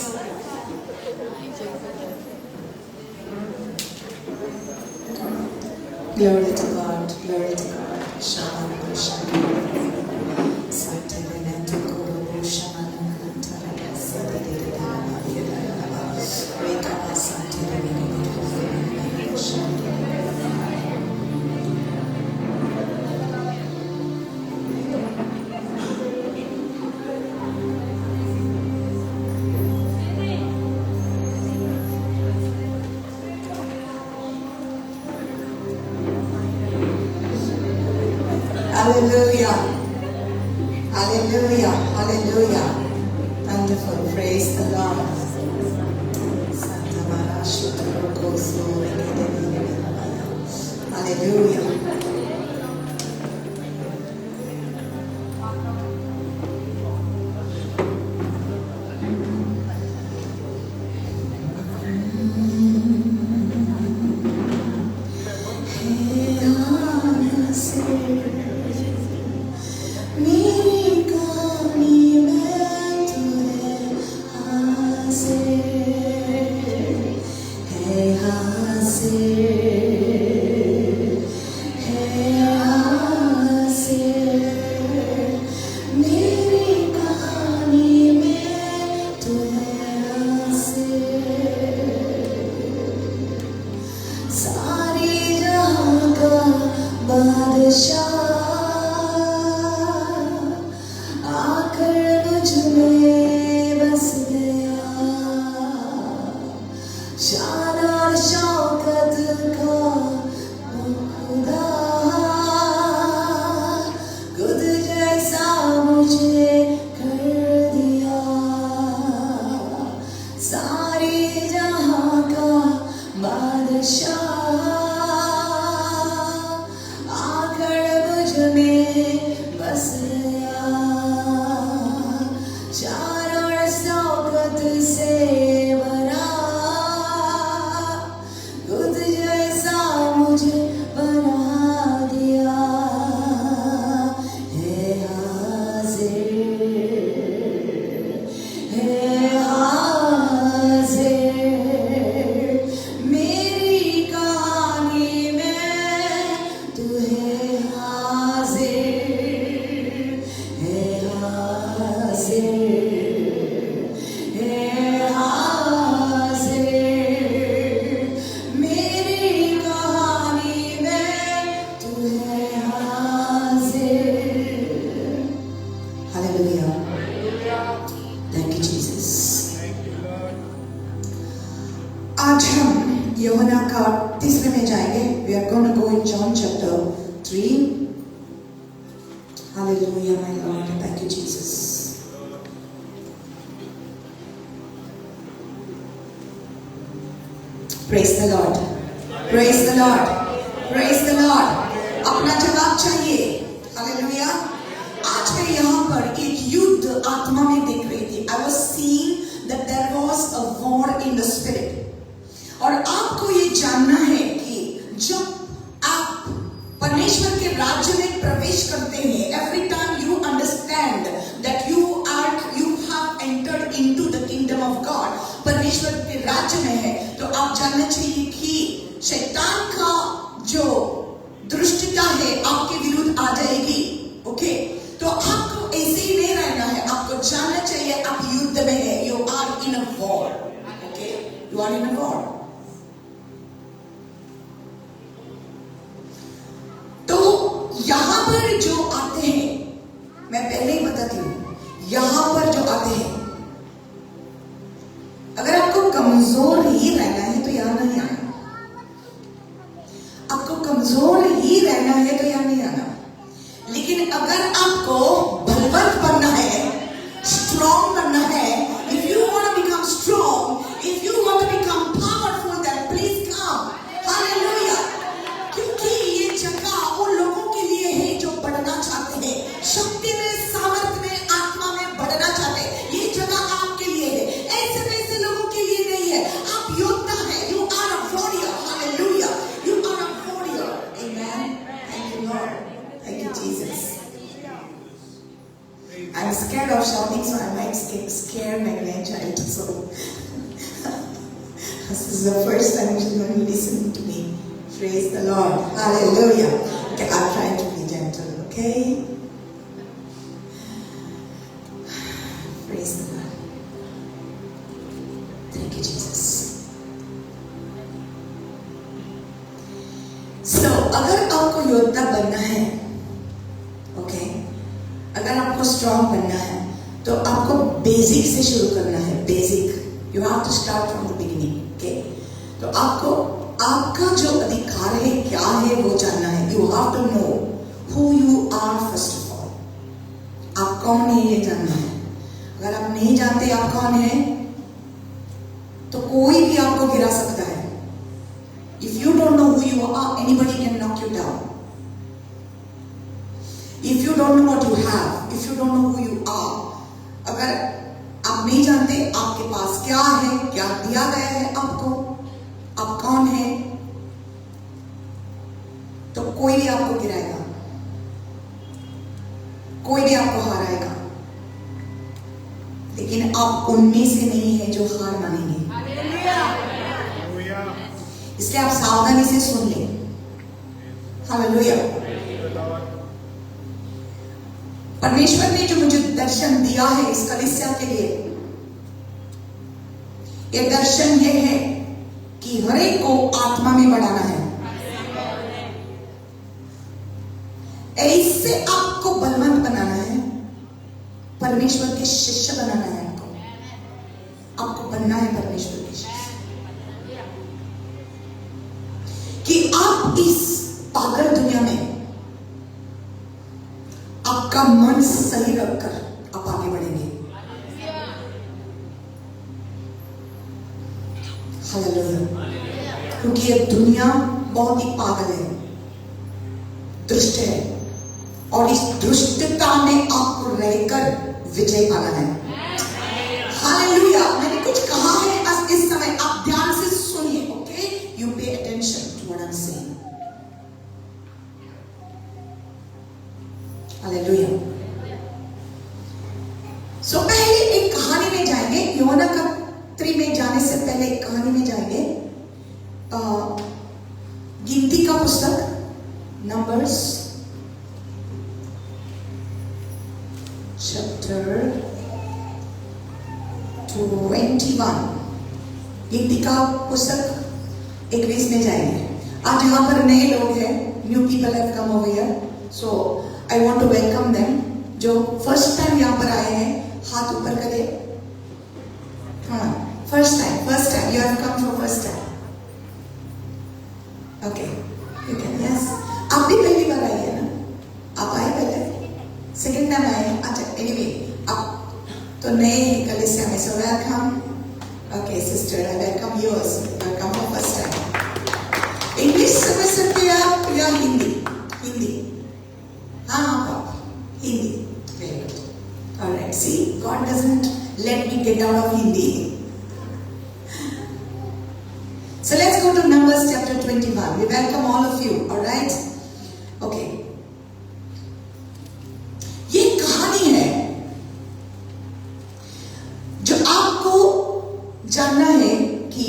Glory to God, glory to God. Shalom, shalom. Hallelujah. Hallelujah. Hallelujah. Wonderful. Praise the Lord. Santa Mara Shutruko Suri. Hallelujah. आज हम यूहन्ना का तीसरे में जाएंगे। We are going to go in John chapter 3. Hallelujah, my Lord. Thank you, Jesus. Praise the Lord. Praise the Lord. Praise the Lord. अपना जवाब चाहिए। Hallelujah. आज मैं यहाँ पर एक युद्ध आत्मा में देख रही थी। I was seeing that there was a war in the spirit. और आपको ये जानना है कि जब आप परमेश्वर के राज्य में प्रवेश करते हैं, every time you understand that you have entered into the kingdom of God, परमेश्वर के राज्य में है, तो आप जानना चाहिए कि शैतान का जो दृष्टिता है आपके विरुद्ध आ जाएगी। ओके, तो आपको ऐसे ही नहीं रहना है, आपको जानना चाहिए आप युद्ध में है। You are in a war. Okay, you are in a war. यहां पर जो आते हैं, मैं पहले ही बताती हूं, यहां पर जो आते हैं, अगर आपको कमजोर ही रहना है तो यहां नहीं आना। आपको कमजोर ही रहना है तो यहां नहीं आना। लेकिन अगर आपको बलवंत बनना है, स्ट्रॉन्ग बनना है, if you want to become strong, if you want to become powerful, then scared of shouting, so I might scare my grandchild. So this is the first time she's going to be listening to me. Praise the Lord. Hallelujah. Okay, I'll try to be gentle, okay? Praise the Lord. Thank you, Jesus. So, अगर आपको योद्धा बनना है, okay? अगर आपको strong बनना है, तो आपको बेसिक से शुरू करना है. Basic. You have to start from the beginning, okay? तो आपको आपका जो अधिकार है क्या है वो जानना है. You have to know who you are first of all. आप कौन है ये जानना है. अगर आप नहीं जानते आप कौन है, तो कोई भी आपको गिरा सकता है. If you don't know who you are, anybody can knock you down. If you don't know what you have, if you don't know who you are, अगर आप नहीं जानते आपके पास क्या है, क्या दिया गया है आपको, आप कौन है, तो कोई भी आपको गिराएगा, कोई भी आपको हराएगा. लेकिन आप उनमें से नहीं है जो हार मानेंगे. इसलिए आप सावधानी से सुन लें. हालेलुया. परमेश्वर ने जो मुझे दर्शन दिया है इस कलीसिया के लिए, ये दर्शन ये है कि हर एक को आत्मा में बढ़ाना है. ऐसे आपको बलवंत बनाना है, परमेश्वर के शिष्य बनाना है. आपको बनना है परमेश्वर के शिष्य, कि आप इस पागल दुनिया में आपका मन सही रखकर आप आगे बढ़ेंगे. हालेलुया. क्योंकि ये दुनिया बहुत ही पागल है, दुष्ट है, और इस दुष्टता में आपको रहकर विजय पाना है. हालेलुया. मैंने कुछ कहा है इस समय, आप ध्यान से सुनिए, okay? You pay attention to what I am saying. Hallelujah. So पहले एक कहानी में जाएंगे. यूहन्ना का 3 में जाने से पहले एक कहानी में जाएंगे. गिनती का पुस्तक, नंबर्स चैप्टर 21. गिनती का पुस्तक 21 में जाएंगे. आज यहाँ पर नए लोग हैं, new people have come over here, so I want to welcome them. जो फर्स्ट टाइम यहाँ पर आए हैं, हाथ ऊपर करें. हाँ, first time you have come for first time. Okay, you can, yes. आप भी पहली बार आए हैं ना? आप आए पहले, सेकेंड टाइम आए हैं. अच्छा, anyway, आप तो नए कलीसिया में, so welcome. Okay, sister, I welcome you also. Welcome for first time. English समझ सकते हैं आप या हिंदी? हिंदी. हाँ, Hindi. Very good. All right. See, God doesn't let me get out of Hindi. So let's go to Numbers chapter 21. We welcome all of you. All right. Okay. ये कहानी है जो आपको जानना है कि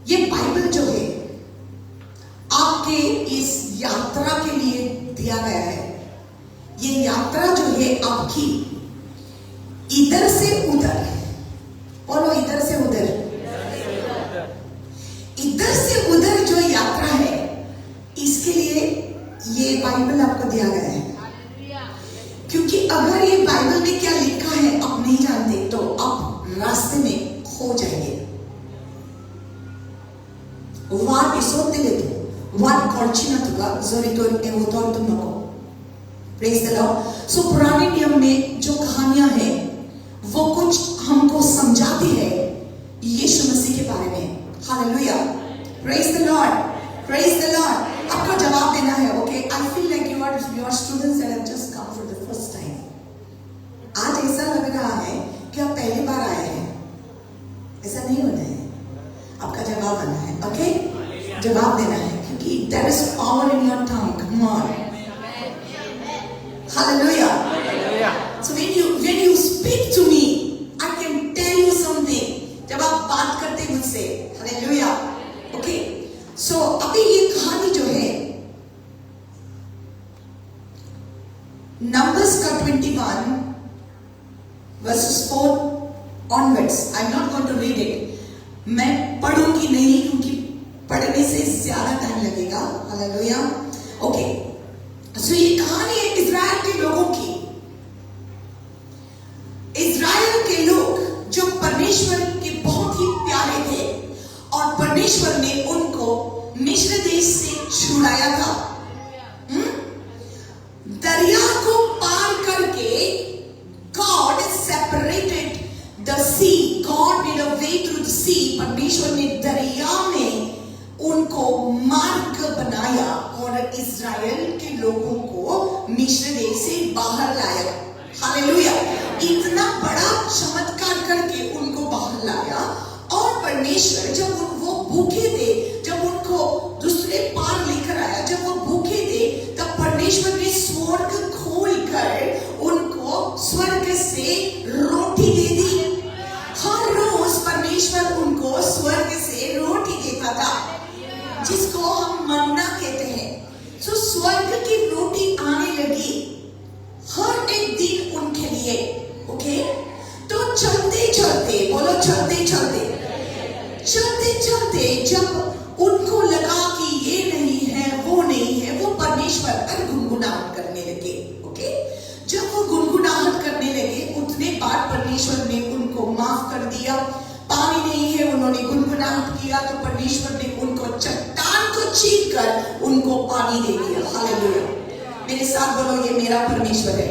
ये बाइबल जो है आपके इस यात्रा के लिए दिया गया है. ये यात्रा जो है आपकी इधर से उधर, बोलो इधर से उधर, इधर से उधर जो यात्रा है, इसके लिए ये बाइबल आपको दिया गया है. क्योंकि अगर ये बाइबल में क्या लिखा है आप नहीं जानते तो आप रास्ते में खो जाएंगे. Vad är så till det? Vad kolchina tuga zoritor evotor तुमको. Praise the Lord. So पुराने नियम में जो कहानियां हैं वो कुछ हमको समझाती है यीशु मसीह के बारे में. Hallelujah. Praise the Lord. Praise the Lord. आपका जवाब देना है. Okay, I feel like you are students that have just come for the first time. आज ऐसा लग रहा है कि आप पहली बार आए हैं. ऐसा नहीं होना है. आपका जवाब आना है. Okay? जवाब देना है क्योंकि there is power in your tongue. Come on. Hallelujah. speak to me, I can tell you something. जब आप बात करते मुझसे, हालेलुया, ओके। सो अभी ये कहानी जो है नंबर्स का 21 verses 4 onwards. I'm not going to read it. मैं पढ़ूंगी नहीं क्योंकि पढ़ने से ज्यादा टाइम लगेगा, हालेलुया, ओके। सो ये कहानी है इजराइल के लोगों की। इजराइल के लोग जो परमेश्वर के बहुत ही प्यारे थे और परमेश्वर ने उनको मिस्र देश से छुड़ाया था। दरिया को पार करके God separated the sea. God made a way through the sea. परमेश्वर ने दरिया में उनको मार्ग बनाया और इजराइल के लोगों को मिस्र देश से बाहर लाया, हालेलुया। इतना बड़ा चमत्कार करके उनको बाहर लाया। और परमेश्वर जब वो भूखे थे, जब उनको दूसरे पार लेकर आया, जब वो भूखे थे, तब परमेश्वर ने स्वर्ग खोलकर उनको स्वर्ग से रोटी दे दी। हर रोज परमेश्वर उनको स्वर्ग से रोटी देता था, जिसको हम मन्ना कहते हैं। सो स्वर्ग की रोटी आने लगी हर एक दिन उनके लिए, ओके। तो चलते चलते, बोलो चलते चलते, चलते चलते जब उनको लगा कि ये नहीं है, वो नहीं है, वो परमेश्वर पर गुनगुनाहट करने लगे, ओके। जब वो गुनगुनाहट करने लगे उतने बार परमेश्वर ने उनको माफ कर दिया। पानी नहीं है, उन्होंने गुनगुनाहट किया तो परमेश्वर ने उनको चट्टान को चीर कर उनको पानी दे दिया, हालेलुया। मेरे साथ बोलो, ये मेरा परमेश्वर है।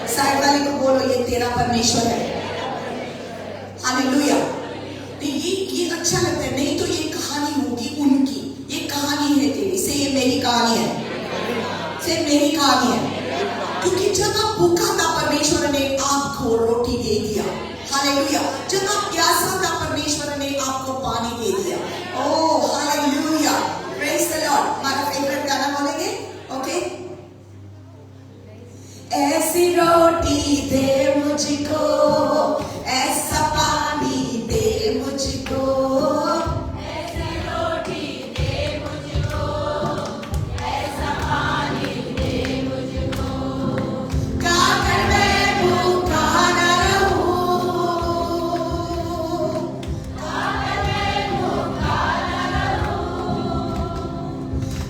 साइड वाले को बोलो, ये तेरा परमेश्वर है, हालेलुया। ये अच्छा लगता है, नहीं तो ये कहानी होगी उनकी, ये कहानी है तेरी, से ये मेरी कहानी है, से मेरी कहानी है। क्योंकि जब आप भूखा था परमेश्वर ने आपको रोटी दे दिया, हालेलुया। जब आप प्यासा था परमेश्वर ने आपको पानी दे दिया। Oh hallelujah, praise the Lord. हमारा फेवरेट गाना बोलेंगे, ओके। ऐसी रोटी दे मुझको, ऐसा पानी दे मुझको, ऐसी रोटी दे मुझको, ऐसा पानी दे मुझको, खाकर मैं भूखा न रहूं, खाकर मैं भूखा न रहूं,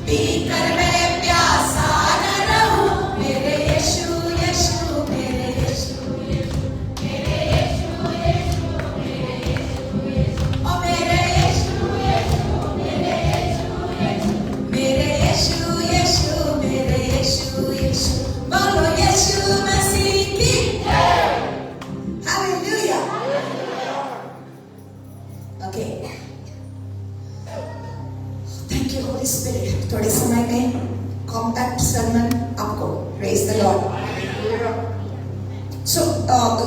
पीकर मैं प्यासा न रहूं। मेरे यीशु यीशु, मेरे यीशु यीशु, मेरे यीशु यीशु, मेरे यीशु यीशु, ओ मेरे यीशु यीशु, मेरे यीशु यीशु, मेरे यीशु यीशु, मेरे यीशु यीशु, बोलो यीशु मसीह की जय, hallelujah, okay. Thank you Holi spirit. थोड़े समय में कॉम्पैक्ट सर्मन आपको, praise the Lord. So,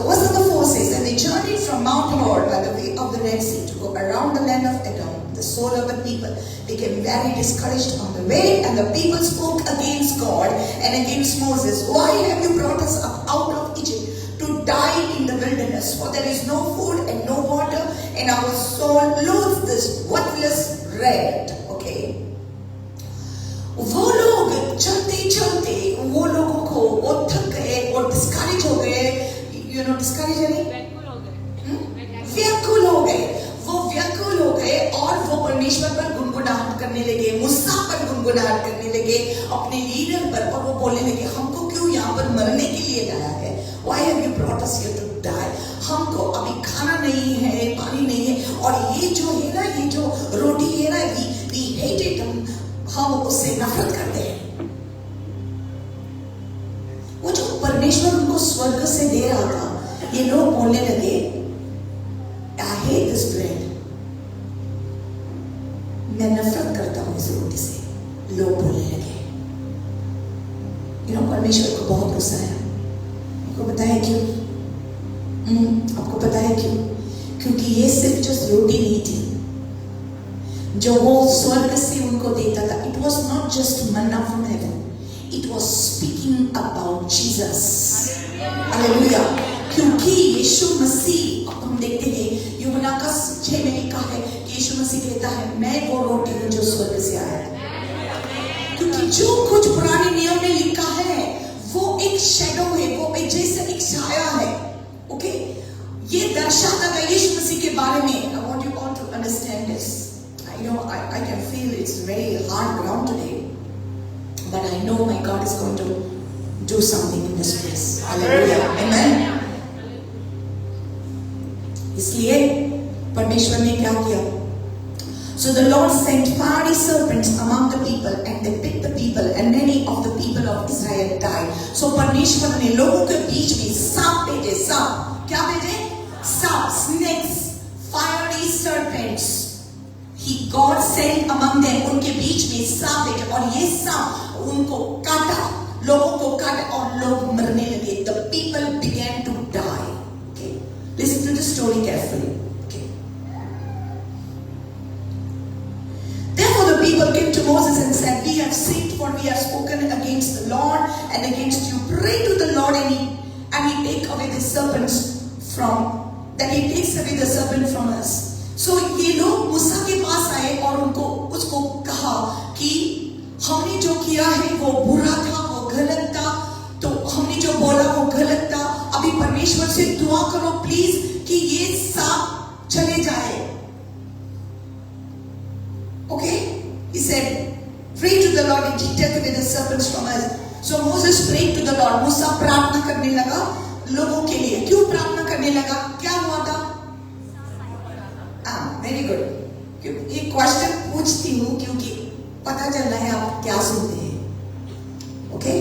verse number 4 says, and they journeyed from Mount Hor by the way of the Red Sea to go around the land of Edom. The soul of the people became very discouraged on the way, and the people spoke against God and against Moses. Why have you brought us up out of Egypt to die in the wilderness? For there is no food and no water, and our soul loathes this worthless bread. Okay. वो लोग चलते चलते वो लोगों को वो थक गए और डिस्करेज हो गए, यू नो डिस्करेज है नहीं, व्याकुल हो गए। वो व्याकुल हो गए और वो परमेश्वर पर गुनगुनाहट करने लगे, मूसा पर गुनगुनाहट करने लगे, अपने लीडर पर, और वो बोलने लगे, हमको क्यों यहाँ पर मरने के लिए लाया है? Why have you brought us here to die? हमको अभी खाना नहीं है, पानी नहीं है, और ये जो है ना, ये जो रोटी है ना, we hate it, हम उससे नफरत करते हैं। वो जो परमेश्वर उनको स्वर्ग से दे रहा था, ये लोग बोलने लगे, I hate this bread, मैं नफरत करता हूँ इस रोटी से, लोग बोलने लगे। परमेश्वर को बहुत गुस्सा है। आपको पता है क्यों? आपको पता है क्यों? क्योंकि ये सिर्फ जस्ट रोटी नहीं थी जो वो स्वर्ग से उनको देता था। It was not just Manna from heaven, it was speaking about Jesus. Hallelujah. क्योंकि यीशु मसीह, अब हम देखते हैं यूहन्ना का 6 में लिखा है कि यीशु मसीह कहता है मैं वो रोटी हूं जो स्वर्ग से आया है। क्योंकि जो कुछ पुराने नियम में लिखा है वो एक शैडो है, वो एक जैसे एक छाया है। ओके, ये दर्शाता है यीशु मसीह के बारे में। I want you all to understand this. I know I can feel it's very hard ground today, but I know my God is going to do something in this place. Hallelujah. Amen. इसलिए परमेश्वर ने क्या किया? So the Lord sent fiery serpents among the people, and they bit the people, and many of the people of Israel died. So परमेश्वर ने लोगों के बीच में सांप भेजे। सांप क्या भेजे? सांप, snakes, fiery serpents. God sent among them, उनके बीच में सांप भेजे, और ये सांप उनको काटा, लोगों को काटा और लोग मरने लगे। The people began to die. Okay, listen to the story carefully. Okay. Therefore the people came to Moses and said, "We have sinned, for we have spoken against the Lord and against you. Pray to the Lord, and he take away the serpents that he takes away the serpent from us." So ये लोग मूसा के पास आए और उसको कहा कि हमने जो किया है वो बुरा था, वो गलत था, तो हमने जो बोला वो गलत था। अभी परमेश्वर से दुआ करो प्लीज कि ये सांप चले जाए। Okay? He said, "Pray to the Lord and he take away the serpents from us." So Moses prayed to the Lord. मूसा प्रार्थना करने लगा लोगों के लिए। क्यों प्रार्थना करने लगा? क्या हुआ था? Very good. ये क्वेश्चन पूछती हूँ क्योंकि पता चल रहा है आप क्या सुनते हैं। ओके,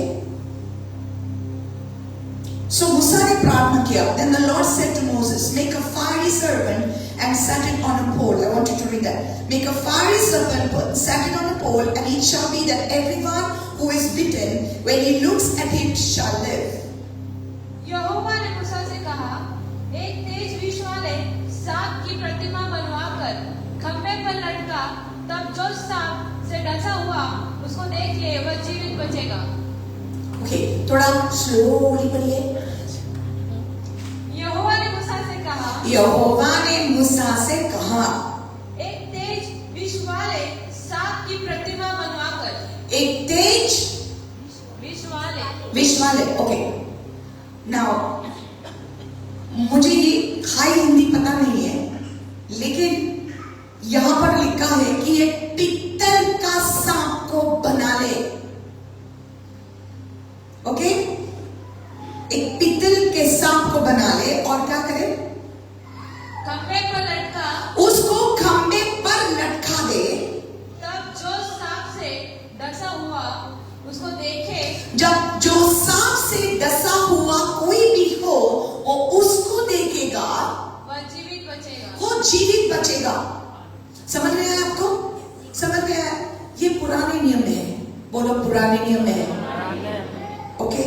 सो मूसा ने प्रार्थना किया। Then the Lord said to Moses, "Make a fiery serpent and set it on a pole." I want you to read that. Make a fiery serpent, set it on a pole, and it shall be that everyone who is bitten, when he looks at it, shall live. यहोवा ने मूसा से कहा, एक तेज विष वाले सांप की प्रतिमा बनवाकर खंभे पर लटका, तब जो सांप से डसा हुआ उसको देख ले वह जीवित बचेगा। ओके, थोड़ा स्लोली पढ़िए। यहोवा ने मूसा से कहा, यहोवा ने मूसा से कहा, एक तेज विष वाले सांप की प्रतिमा बनवाकर, एक तेज विष वाले। ओके, नाउ मुझे ये हाई हिंदी पता नहीं है, लेकिन यहां पर लिखा है कि ये पित्तल का सांप को बना ले। ओके, एक पित्तल के सांप को बना ले और क्या करे? खंभे पर लटका, उसको खंभे पर लटका दे, तब जो सांप से डसा हुआ उसको देखे, जब जो सांप से डसा हुआ कोई भी हो वो उसको देखेगा, वह जीवित बचेगा। वो जीवित बचेगा। समझ में आया आपको? समझ में आया? ये पुराने नियम में है। बोलो पुराने नियम में है। ओके,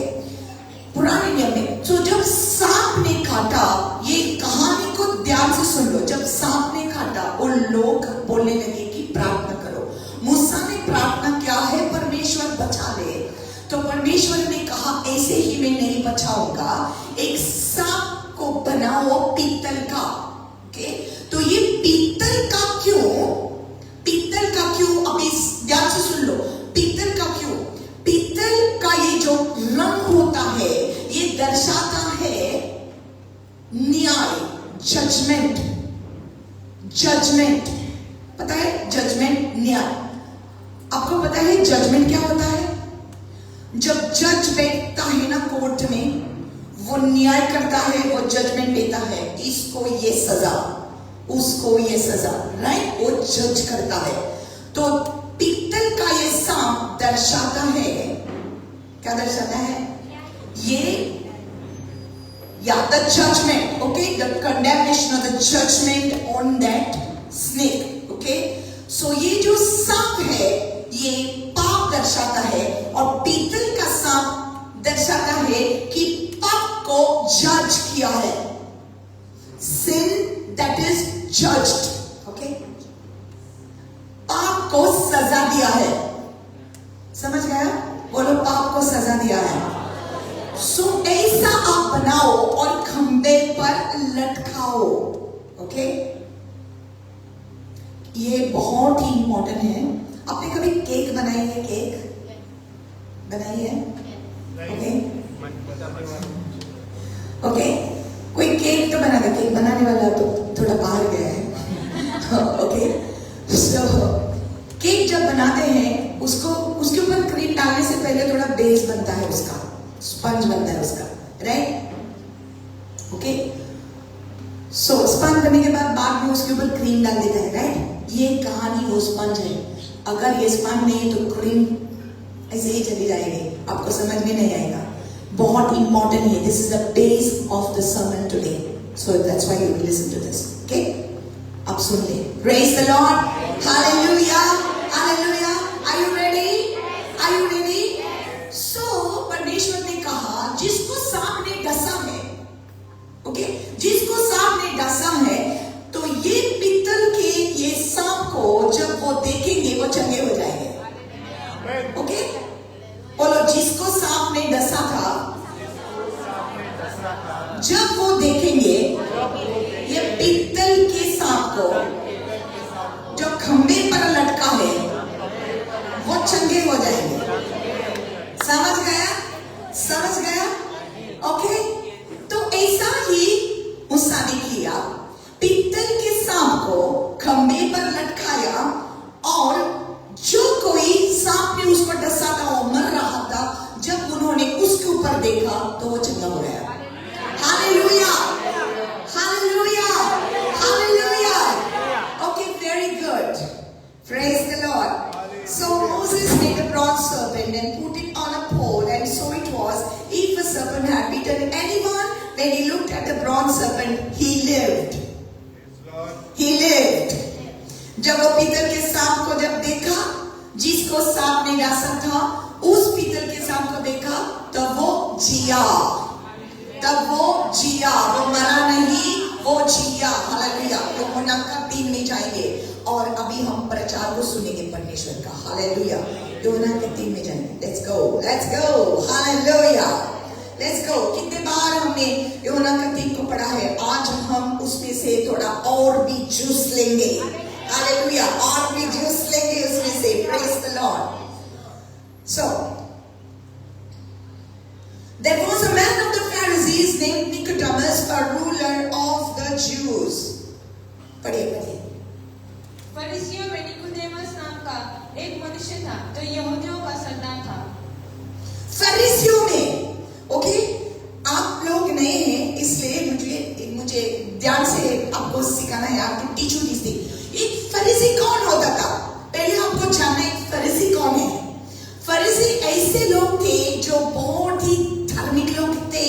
पुराने नियम में। तो जब सांप ने काटा, ये कहानी को ध्यान से सुन लो। जब सांप ने काटा वो लोग बोलने लगे कि प्रार्थना करो। मूसा ने प्रार्थना क्या है? परमेश्वर बचा ले। तो परमेश्वर ने कहा ऐसे ही मैं नहीं बचाऊंगा, एक सांप को बनाओ पीतल का। ओके, तो ये पीतल का क्यों? पीतल का क्यों? अभी ध्यान से सुन लो। पीतल का क्यों? पीतल का ये जो रंग होता है ये दर्शाता है न्याय, जजमेंट। जजमेंट पता है? जजमेंट, न्याय। आपको पता है जजमेंट क्या होता है? जब जज बैठता है ना कोर्ट में, वो न्याय करता है, वो जजमेंट देता है, इसको ये सजा, उसको ये सजा, राइट? वो जज करता है। तो पीतल का ये सांप दर्शाता है, क्या दर्शाता है? ये the judgment, okay, the condemnation or the judgment on that snake, okay? So ये जो सांप है ये पाप दर्शाता है, और पीतल का सांप दर्शाता है कि पाप को जज किया है। Sin that is judged, okay? पाप को सजा दिया है। समझ गया? बोलो पाप को सजा दिया है। सो ऐसा आप बनाओ और खंभे पर लटकाओ। ओके, ये बहुत ही इम्पोर्टेंट है। आपने कभी केक बनाई है? केक बनाई है? ओके ओके, कोई केक तो बना दे। केक बनाने वाला तो थोड़ा बाहर गया है। ओके, सो केक जब बनाते हैं उसको, उसके ऊपर क्रीम डालने से पहले थोड़ा बेस बनता है, उसका स्पंज बनता है उसका, राइट? ओके, सो स्पंज बनने के बाद में उसके ऊपर क्रीम डाल देता है, राइट? ये कहानी वो स्पंज है। अगर ये स्पंज नहीं है तो क्रीम ऐसे ही चली जाएगी, आपको समझ में नहीं आएगा। बहुत इंपॉर्टेंट है। This is the base of the sermon today, so that's why you will listen to this. Okay, आप सुन ले। Praise the lord, hallelujah hallelujah. Are you ready? Are you ready? So परमेश्वर ने कहा जिसको सांप ने डसा है, ओके, जिसको सांप ने डसा है, तो ये पित्तल के ये सांप को जब वो देखेंगे वो चंगे हो जाएंगे। ओके, बोलो, जिसको सांप ने डसा था, जब वो देखेंगे ये पित्तल के सांप को जो खंबे पर लटका है, वो चंगे हो जाएंगे। समझ गया? समझ गया? ओके, तो ऐसा ही मूसा ने किया। पित्तल के सांप को खंबे पर लटकाया, और जो कोई सांप ने उसको डसा था, वो मर रहा था, जब उन्होंने उसके ऊपर देखा तो वो चंगा हो गया। Hallelujah hallelujah hallelujah. Okay, very good, praise the Lord. So Moses made a bronze serpent and put it on a pole, and so it was, if a serpent had bitten anyone, when he looked at the bronze serpent, he lived. He lived. जब वो पीतल के सांप को जब देखा, जिसको सांप ने डसा था, उस पीतल के सांप को देखा, तब वो जिया, तब वो जिया, वो मरा नहीं, वो जिया। हालेलुया। तो मुनाका 3 में जाएंगे और अभी हम प्रचार को सुनेंगे परमेश्वर का। हालेलुया। योना के 3 में जाएंगे। Let's go, let's go, hallelujah, let's go. कितने बार हमने योना का 3 को पढ़ा है, आज हम उसमें से थोड़ा और भी जूस लेंगे। हालेलुया, और भी जूस लेंगे उसमें से। Praise the Lord. So there was a man of the Pharisees named Nicodemus, a ruler of the Jews. पढ़िए पढ़िए। फरीसियों में निकोदेमस नाम का एक मनुष्य था जो यहूदियों का सरदार था। फरीसियों में, ओके, आप लोग नए हैं इसलिए मुझे ध्यान से आपको सिखाना है, आपको टीच दिस थिंग। एक फरीसी कौन होता था? पहले आपको जानना है फरीसी कौन है। फरीसी ऐसे लोग थे जो बहुत ही धार्मिक लोग थे,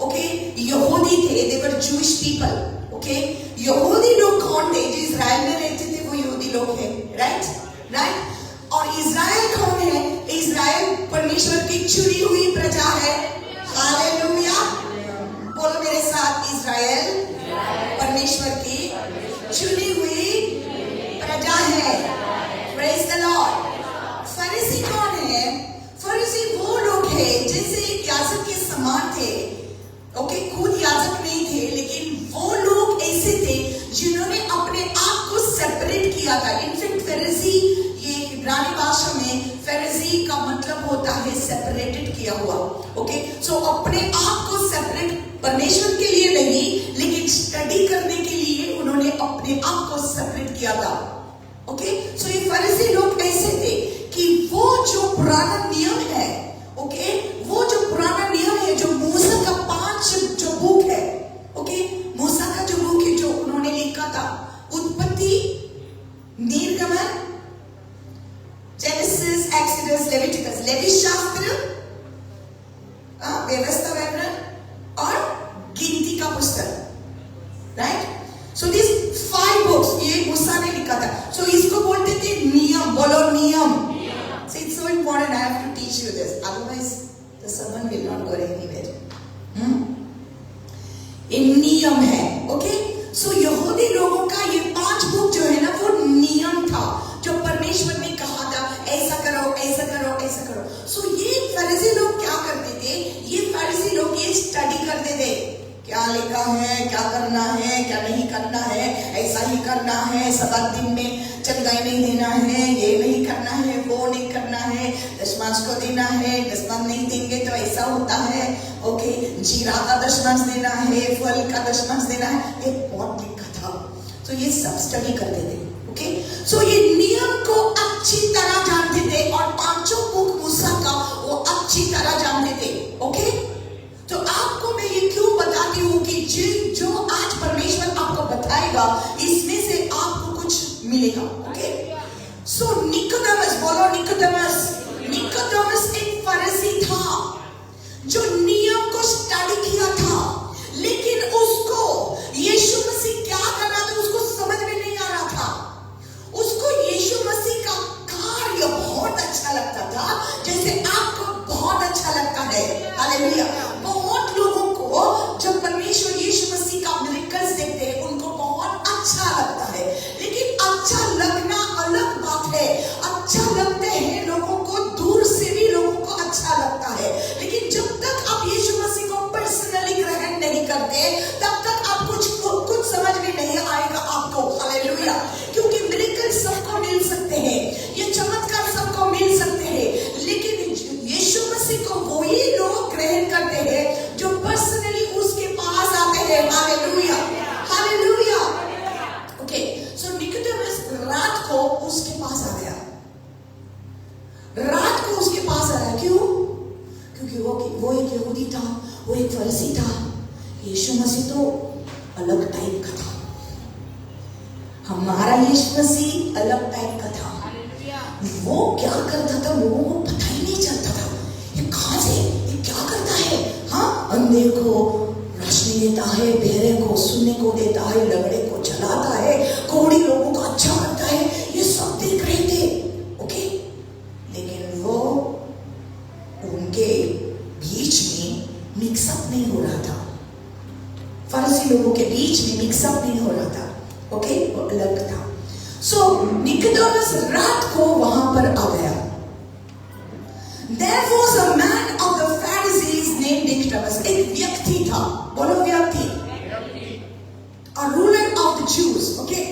ओके, यहूदी थे, दे वर जूइश पीपल, ओके। यहूदी लोग कौन थे? जो इजराइल में रहते थे वो यहूदी लोग हैं, राइट राइट। और इजराइल कौन है? इजराइल परमेश्वर की चुनी हुई प्रजा है। हालेलुया, बोलो मेरे साथ, इजराइल परमेश्वर की चुनी हुई प्रजा है। Praise the Lord. फरीसी कौन है? फरीसी वो लोग हैं जैसे याजक के समान थे, ओके, खुद याजक नहीं थे, लेकिन वो लोग ऐसे थे जिन्होंने अपने आप को सेपरेट किया था। इनफैक्ट फरीसी, ये इब्रानी भाषा में फरीसी का मतलब होता है सेपरेटेड किया हुआ, ओके। सो अपने आप को सेपरेट परमेश्वर के लिए नहीं, लेकिन स्टडी करने के लिए उन्होंने अपने आप को सेपरेट किया था, ओके। सो ये फरीसी लोग ऐसे थे कि वो जो पुराना नियम है, ओके, वो जो पुराना नियम है, जो मूसा का 5 जो बुक है, ओके, मूसा का जो बुक है जो उन्होंने लिखा था, उत्पत्ति, निर्गमन, जेनेसिस, एक्सोडस, लेविटिकस, लेवी शास्त्र, व्यवस्था विवरण और गिनती का पुस्तक, राइट। सो दिस 5 बुक्स ये मूसा ने लिखा था। सो इसको बोलते थे नियम। बोलो नियम। So it's so important, I have to teach you this, otherwise the sermon will not go anywhere. ये नियम है, ओके। सो यहूदी लोगों का ये 5 बुक जो है ना, वो नियम था जो परमेश्वर ने कहा था ऐसा करो ऐसा करो ऐसा करो। सो ये फरीसी लोग क्या करते थे? ये फरीसी लोग ये स्टडी करते थे, क्या लिखा है नहीं करना है, ऐसा ही करना है, 7 दिन में चंगाई नहीं देना है, ये नहीं करना है, वो नहीं करना है, दशमांश को देना है, दशमांश नहीं देंगे तो ऐसा होता है, ओके, जीरा का दशमांश देना है, फल का दशमांश देना है, एक बहुत लिखा था। तो ये सब स्टडी करते थे, ओके। सो ये नियम को अच्छी तरह जानते थे और 5 बुक मूसा का वो अच्छी तरह जानते थे, ओके। तो आपको मैं ये क्यों बताती हूँ कि जो आज परमेश्वर आपको बताएगा इसमें से आपको कुछ मिलेगा, ओके। सो निकोदेमस, बोलो निकोदेमस। निकोदेमस एक फरीसी था जो नियम को स्टडी किया था, लेकिन उसको यीशु मसीह क्या करना था उसको समझ में नहीं आ रहा था। उसको यीशु मसीह का कार्य बहुत अच्छा लगता था, जैसे आपको बहुत अच्छा लगता है, हालेलुया। बहुत लोगों को जब परमेश्वर यीशु मसीह का मिरेकल्स देखते हैं उनको बहुत अच्छा लगता है, लेकिन अच्छा लगना अलग बात है। अच्छा लगते हैं लोगों को, दूर से भी लोगों को अच्छा लगता है, लेकिन जब तक आप यीशु मसीह को पर्सनली ग्रहण नहीं करते तब तक आप कुछ समझ में नहीं आएगा आपको, हालेलुया। क्योंकि मिरेकल सबको मिल सकते हैं, ये चमत्कार सबको मिल सकते हैं, लेकिन यीशु मसीह को वही लोग ग्रहण करते हैं जो पर्सनली उसके पास आते हैं, हालेलुया, हालेलुया। ओके, सो निकोदेमस रात को उसके पास आ गया, रात को उसके पास आया। क्यों? क्योंकि वो एक यहूदी था, वो एक फरीसी था। यीशु मसीह तो अलग टाइप का था, हमारा यीशु मसीह अलग टाइप का था। वो क्या करता था लोगों को पता ही नहीं चलता था, ये कहां से, ये क्या करता है। हाँ, अंधे को रोशनी देता है, बहरे को सुनने को देता है, लंगड़े को चलाता है, कोढ़ी लोगों को अच्छा करता है, ये सब देख रहे थे, ओके। लेकिन वो उनके बीच में मिक्सअप नहीं हो रहा था, फरीसी लोगों के बीच में मिक्सअप नहीं हो रहा था, ओके, वो अलग था। सो निकोदेमस रात को वहां पर आ गया। There was a man of the Pharisees named Nicodemus, एक व्यक्ति था, बोलो व्यक्ति, a ruler of the Jews, okay.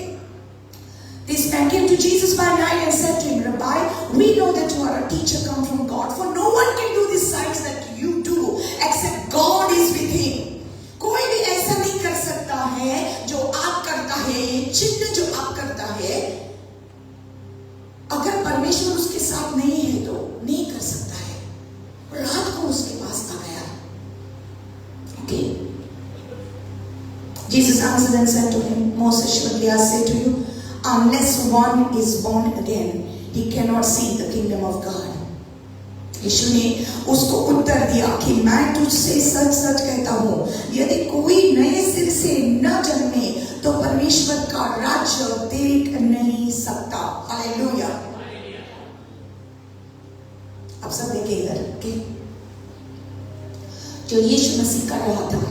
This man came to Jesus by night and said to him, Rabbi, we know that you are a teacher come from God, for no one can do these signs that you do except God is with him. कोई भी ऐसा नहीं कर सकता है जो आप करता है, ये चिन्ह जो आप करता है, अगर परमेश्वर उसके साथ नहीं है तो नहीं कर सकता है। रात को उसके पास आ गया, okay. Jesus answered and said to him, Most assuredly I say to you, unless one is born again, he cannot see the kingdom of God. यीशु ने उसको उत्तर दिया कि मैं तुझसे सच सच कहता हूँ, यदि कोई नए सिर से न जन्मे तो परमेश्वर का राज्य देख नहीं सकता, हालेलुया। अब सब देखिए इधर, ओके। जो यीशु मसीह कर रहा था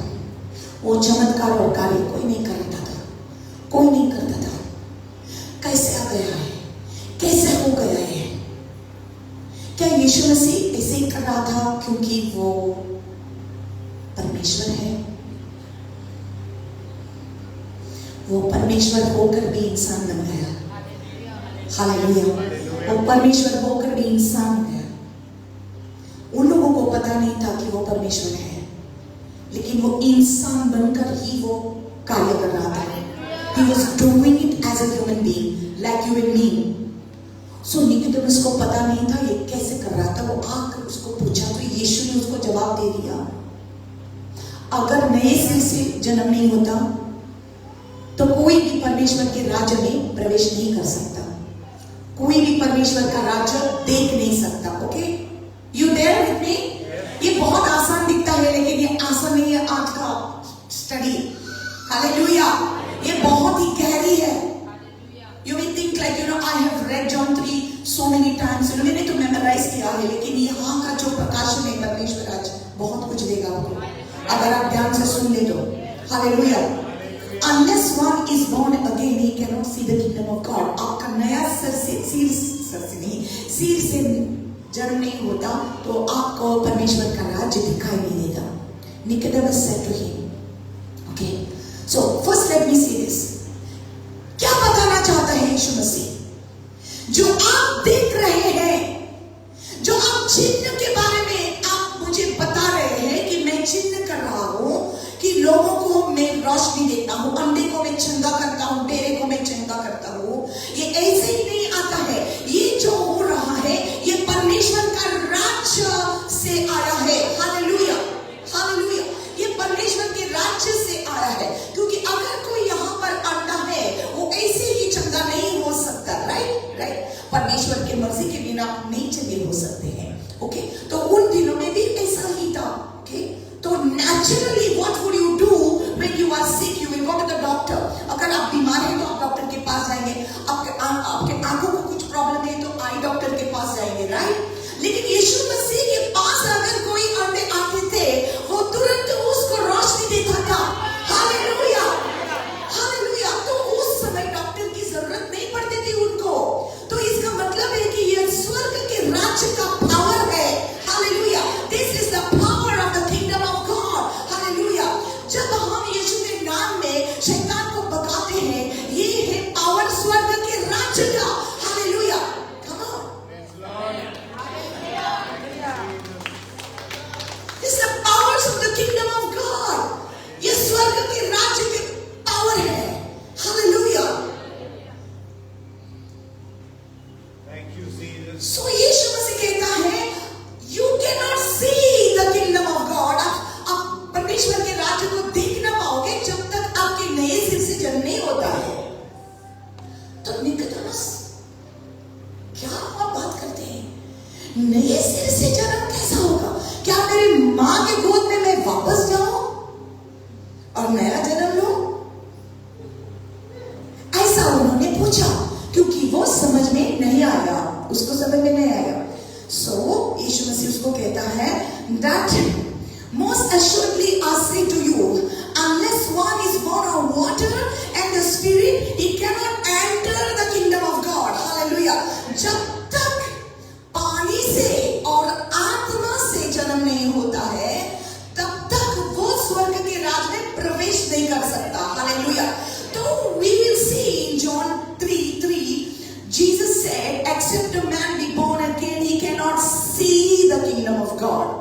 वो चमत्कार और कार्य कोई नहीं करता था, कोई नहीं करता था। कैसे आ गया है, कैसे हो गया है? क्या यीशु मसीह ऐसे ही कर रहा था क्योंकि वो परमेश्वर है? वो परमेश्वर होकर भी इंसान बन गया, हालेलुया। वो परमेश्वर होकर भी इंसान बन गया। उन लोगों को पता नहीं था कि वो परमेश्वर है, लेकिन वो इंसान बनकर ही वो कार्य कर रहा था। He was doing it as a human being, like you and me. So Nicodemus को पता नहीं था ये कैसे कर रहा था। वो आकर उसको पूछा तो यीशु ने उसको जवाब दे दिया, अगर नए सिर से जन्म नहीं होता तो कोई भी परमेश्वर के राज्य में प्रवेश नहीं कर सकता, कोई भी परमेश्वर का राज्य देख नहीं सकता, okay. You there with me? ये बहुत आसान दिखता है, लेकिन ये आसान नहीं है आज का स्टडी, हालेलुया। ये बहुत ही गहरी है। You may think like, I have read John 3 so many times. मैंने तो मेमोराइज किया है, लेकिन यहाँ का जो प्रकाशन है परमेश्वर आज बहुत कुछ देगा आपको, अगर आप ध्यान से सुन ले तो, hallelujah. Unless one is born again, he cannot see the kingdom of God. आपका नया सिर से जन्म नहीं होता तो आपको परमेश्वर का राज्य दिखाई नहीं देता। Nicodemus said to him, okay. So first let me see okay, तो उन दिनों में भी ऐसा ही था। ओके, तो naturally what would you do when you are sick? You will go to the doctor. अगर आप बीमार हैं तो आप डॉक्टर के पास जाएंगे। आपके आंखों को कुछ प्रॉब्लम है तो आई डॉक्टर के पास जाएंगे, राइट? लेकिन यीशु मसीह के पास अगर कोई अंधे आते थे, वो तुरंत उसको रोशनी देता था। Hallelujah, hallelujah. तो उस समय डॉक्टर की जरूरत नहीं पड़ती थी उनको। तो इसका मतलब है कि यह स्वर्ग के राज्य का पावर है। Hallelujah, this is the power of the kingdom of God. Hallelujah. जब हम यीशु के नाम में शैतान को भगाते हैं, ये है पावर स्वर्ग के राज्य का। Hallelujah, come on, this is the powers of the kingdom of God. ये स्वर्ग के राज्य के पावर है। हालेलुया। So यीशु मसीह कहता है, you cannot see the kingdom of God. आप परमेश्वर के राज्य को देख ना पाओगे जब तक आपके नए सिर से जन्म नहीं होता है। तो निकोदेमस, क्या आप बात करते हैं? नए सिर से जन्म कैसा होगा? क्या मेरी माँ के गोद में मैं वापस जाऊं और नया जन्म लूं? ऐसा उन्होंने पूछा क्योंकि वो समझ में नहीं आया, उसको समझ में नहीं आया। सो यीशु मसीह उसको कहता है, that most assuredly I say to you, unless one is born of water and the spirit, he cannot enter the kingdom of God. Hallelujah. जब तक पानी से और आत्मा से जन्म नहीं होता है, तब तक वो स्वर्ग के राज में प्रवेश नहीं कर सकता। हालेलुया। तो we will see in John 3:3, Jesus said, except a man be born again, he cannot see the kingdom of God.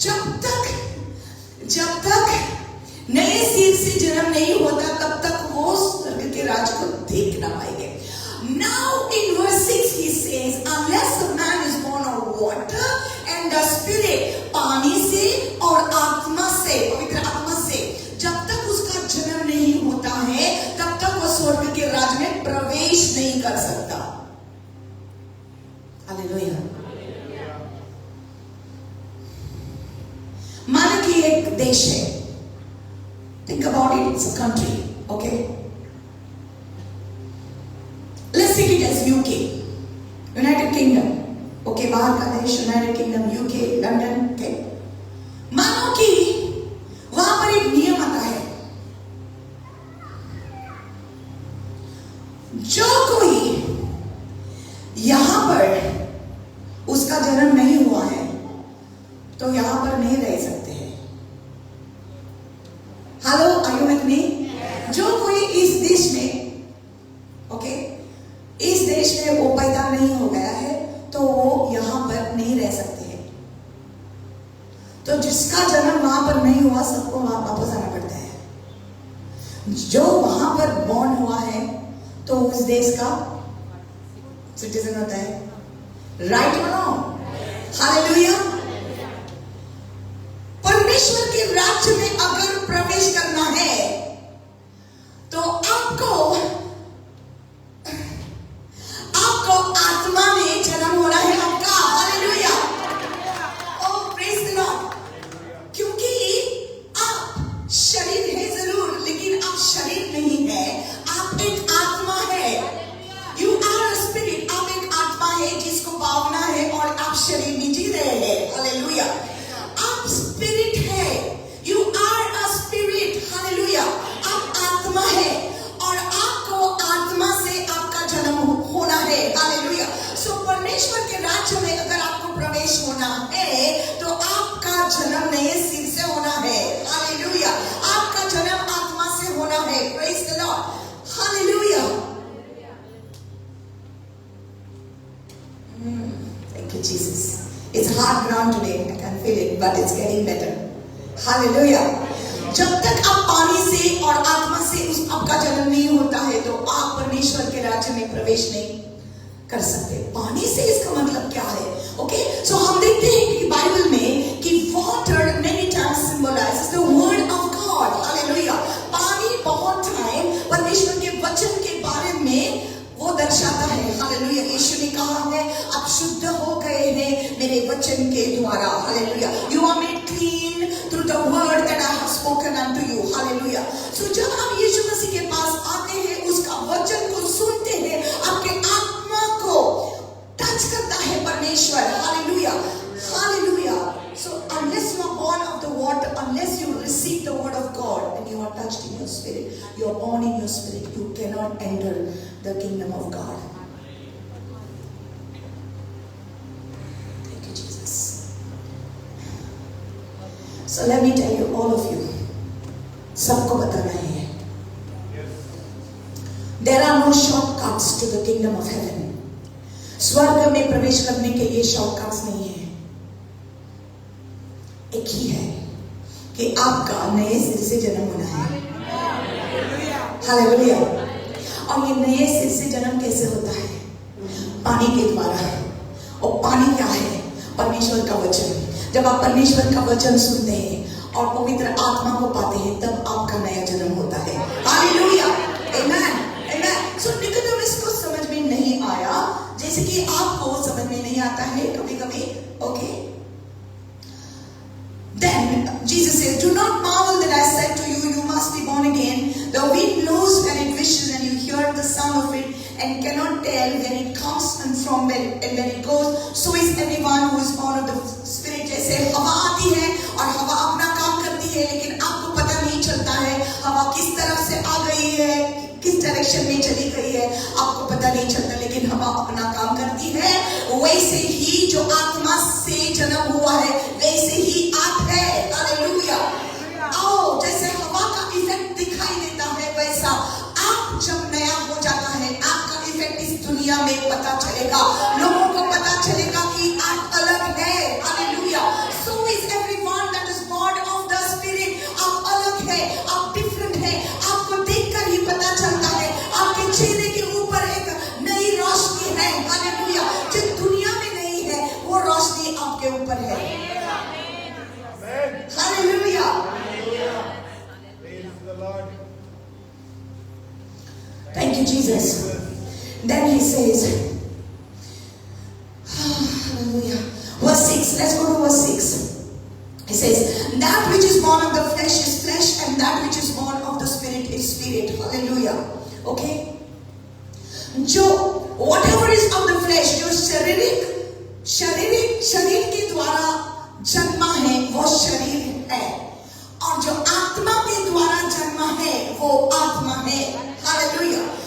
जब तक नए सिर से जन्म नहीं होता, तब तक वो स्वर्ग के राज को देख ना पाएंगे। Now in verse 6 he says, unless a man is born of water and the spirit, पानी से और आत्मा से, पवित्र आत्मा से, जब तक उसका जन्म नहीं होता है, तब तक वो स्वर्ग के राज में प्रवेश नहीं कर सकता। हालेलुया। मान कि एक देश है, think about it, it's a country, okay? Let's take it as UK, United Kingdom, okay? बाहर का देश, United Kingdom, UK, London, okay? मानो कि वहां पर एक नियम आता है, जो कोई यहां पर उसका जन्म नहीं हुआ है तो यहां पर नहीं रह सकते हैं। Hello, are you with me? जो कोई इस देश में, ओके, इस देश में वो पैदा नहीं हो गया है तो वो यहां पर नहीं रह सकते हैं। तो जिसका जन्म वहां पर नहीं हुआ, सबको वहां वापस आना पड़ता है। जो वहां पर बॉर्न हुआ है तो उस देश का सिटीजन होता है। राइट और रॉन्ग? हालेलुया। परमेश्वर के राज्य में अगर प्रवेश करना है तो आपको आत्मा में जन्म होना है आपका। Hallelujah. Oh praise the Lord. क्योंकि आप शरीर है जरूर, लेकिन आप शरीर नहीं है, आप एक आत्मा है। You are a spirit. आप एक आत्मा है जिसको भावना है और आप शरीर में जी रहे हैं। हालेलुया। आप स्पिरिट है। You are a spirit. Hallelujah. आप आत्मा है और आपको आत्मा से आपका जन्म होना है। हालेलुया। सो परमेश्वर के राज्य में अगर आपको प्रवेश होना है तो आपका जन्म नए सिर से होना है। हालेलुया। आपका जन्म आत्मा से होना है। Praise the lord. Hallelujah. Thank you, Jesus. It's hard ground today. I can feel it, but it's getting better. Hallelujah. जब तक आप पानी से और आत्मा से आपका जन्म नहीं होता है तो आप परमेश्वर के राज्य में प्रवेश नहीं कर सकते। पानी से इसका मतलब क्या है? ओके, सो हम देखते हैं कि बाइबल में कि water many times symbolizes the word of God. Hallelujah. पानी बहुत टाइम परमेश्वर के वचन के बारे में वो दर्शाता है। हालेलुया। यीशु ने कहा है आप शुद्ध हो गए हैं वचन के द्वारा, hallelujah. You are made clean through the word that I have spoken unto you, hallelujah. So जब आप यीशु मसीह के पास आते हैं, उसका वचन को सुनते हैं, आपके आत्मा को टच करता है परमेश्वर, hallelujah, hallelujah. So unless you are born of the water, unless you receive the word of God and you are touched in your spirit, you are born in your spirit, you cannot enter the kingdom of God. Thank you, Jesus. So let me tell you, all of you, सबको बताना है, there are no shortcuts to the kingdom of heaven. स्वर्ग में प्रवेश करने के लिए shortcuts नहीं है। एक ही है कि आपका नए सिर से जन्म होना है, हालेलुया। और ये नए सिर से जन्म कैसे होता है? पानी के द्वारा। और पानी क्या है? परमेश्वर का वचन। जब आप परमेश्वर का वचन सुनते हैं और पवित्र आत्मा को पाते हैं, तब आपका नया जन्म होता है, हालेलुया, आमेन, आमेन। सो निकोदेमुस को समझ में नहीं आया, जैसे कि आपको समझ में नहीं आता है कभी-कभी, okay. Then Jesus says, "Do not marvel that I said to you, you must be born again. The wind blows when it wishes, and you hear the sound of it, and cannot tell when it comes and from when it goes. So is everyone who is born of the Spirit." जैसे हवा आती है और हवा अपना काम करती है, लेकिन आपको पता नहीं चलता है हवा किस तरफ से आ गई है, किस डायरेक्शन में चली गई है, आपको पता नहीं चलता, लेकिन हवा अपना काम करती है। वैसे ही जो आत्मा से जन्म हुआ है, वैसे ही आप है, हालेलुया। आओ, जैसे हवा का इफेक्ट दिखाई देता है, वैसा आप जब नया हो जाता है, आपका इफेक्ट इस दुनिया में पता चलेगा, लोगों को पता चलेगा कि आप अलग है, hallelujah. So is everyone that is born of the Spirit. आप अलग है, आप डिफरेंट है, आपको देखकर ही पता चलता है। आपके चेहरे के ऊपर एक नई रोशनी है, हालेलुया। जो दुनिया में नहीं है, वो रोशनी आपके ऊपर है, hallelujah. Thank you, Jesus. Then he says, hallelujah. Verse 6, let's go to verse 6. He says, "That which is born of the flesh is flesh, and that which is born of the Spirit is spirit." Hallelujah. Okay? जो whatever is of the flesh, जो शरीर के द्वारा जन्मा है, वो शरीर है, और जो आत्मा के द्वारा जन्मा है, वो आत्मा है, hallelujah.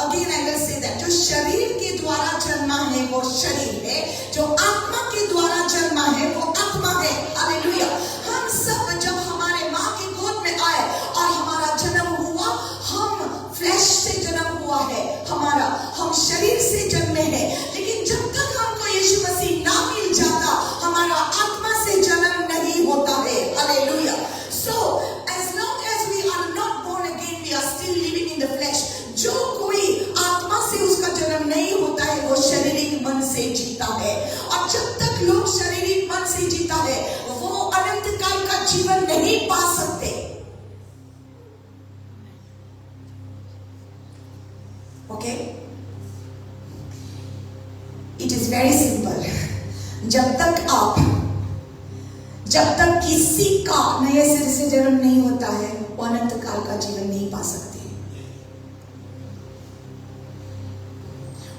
Again I will say that जो शरीर के द्वारा जन्मा है, वो शरीर है, जो आत्मा के द्वारा जन्मा है, वो आत्मा है, हालेलुया। हम सब जब हमारे माँ की गोद में आए और हमारा जन्म हुआ, हम फ्लैश से जन्म हुआ है, हम शरीर से जन्मे हैं, लेकिन जब तक हमको यीशु मसीह ना मिल जाता, हमारा आत्मा से जन्म नहीं होता है, hallelujah. So as long as we are not born again, we are still living in the flesh. जो कोई आत्मा से उसका जन्म नहीं होता है, वो शारीरिक मन से जीता है, और जब तक लोग शारीरिक मन से जीता है, वो अनंत काल का जीवन नहीं पा सकते। Okay, it is very simple. जब तक किसी का नए सिर से जन्म नहीं होता है, वो अनंत काल का जीवन नहीं पा सकते।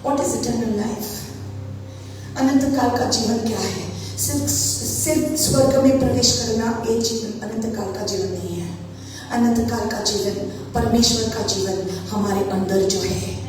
What is eternal life? अनंत काल का जीवन क्या है? सिर्फ स्वर्ग में प्रवेश करना एक जीवन, अनंत काल का जीवन नहीं है। अनंत काल का जीवन, परमेश्वर का जीवन हमारे अंदर जो है,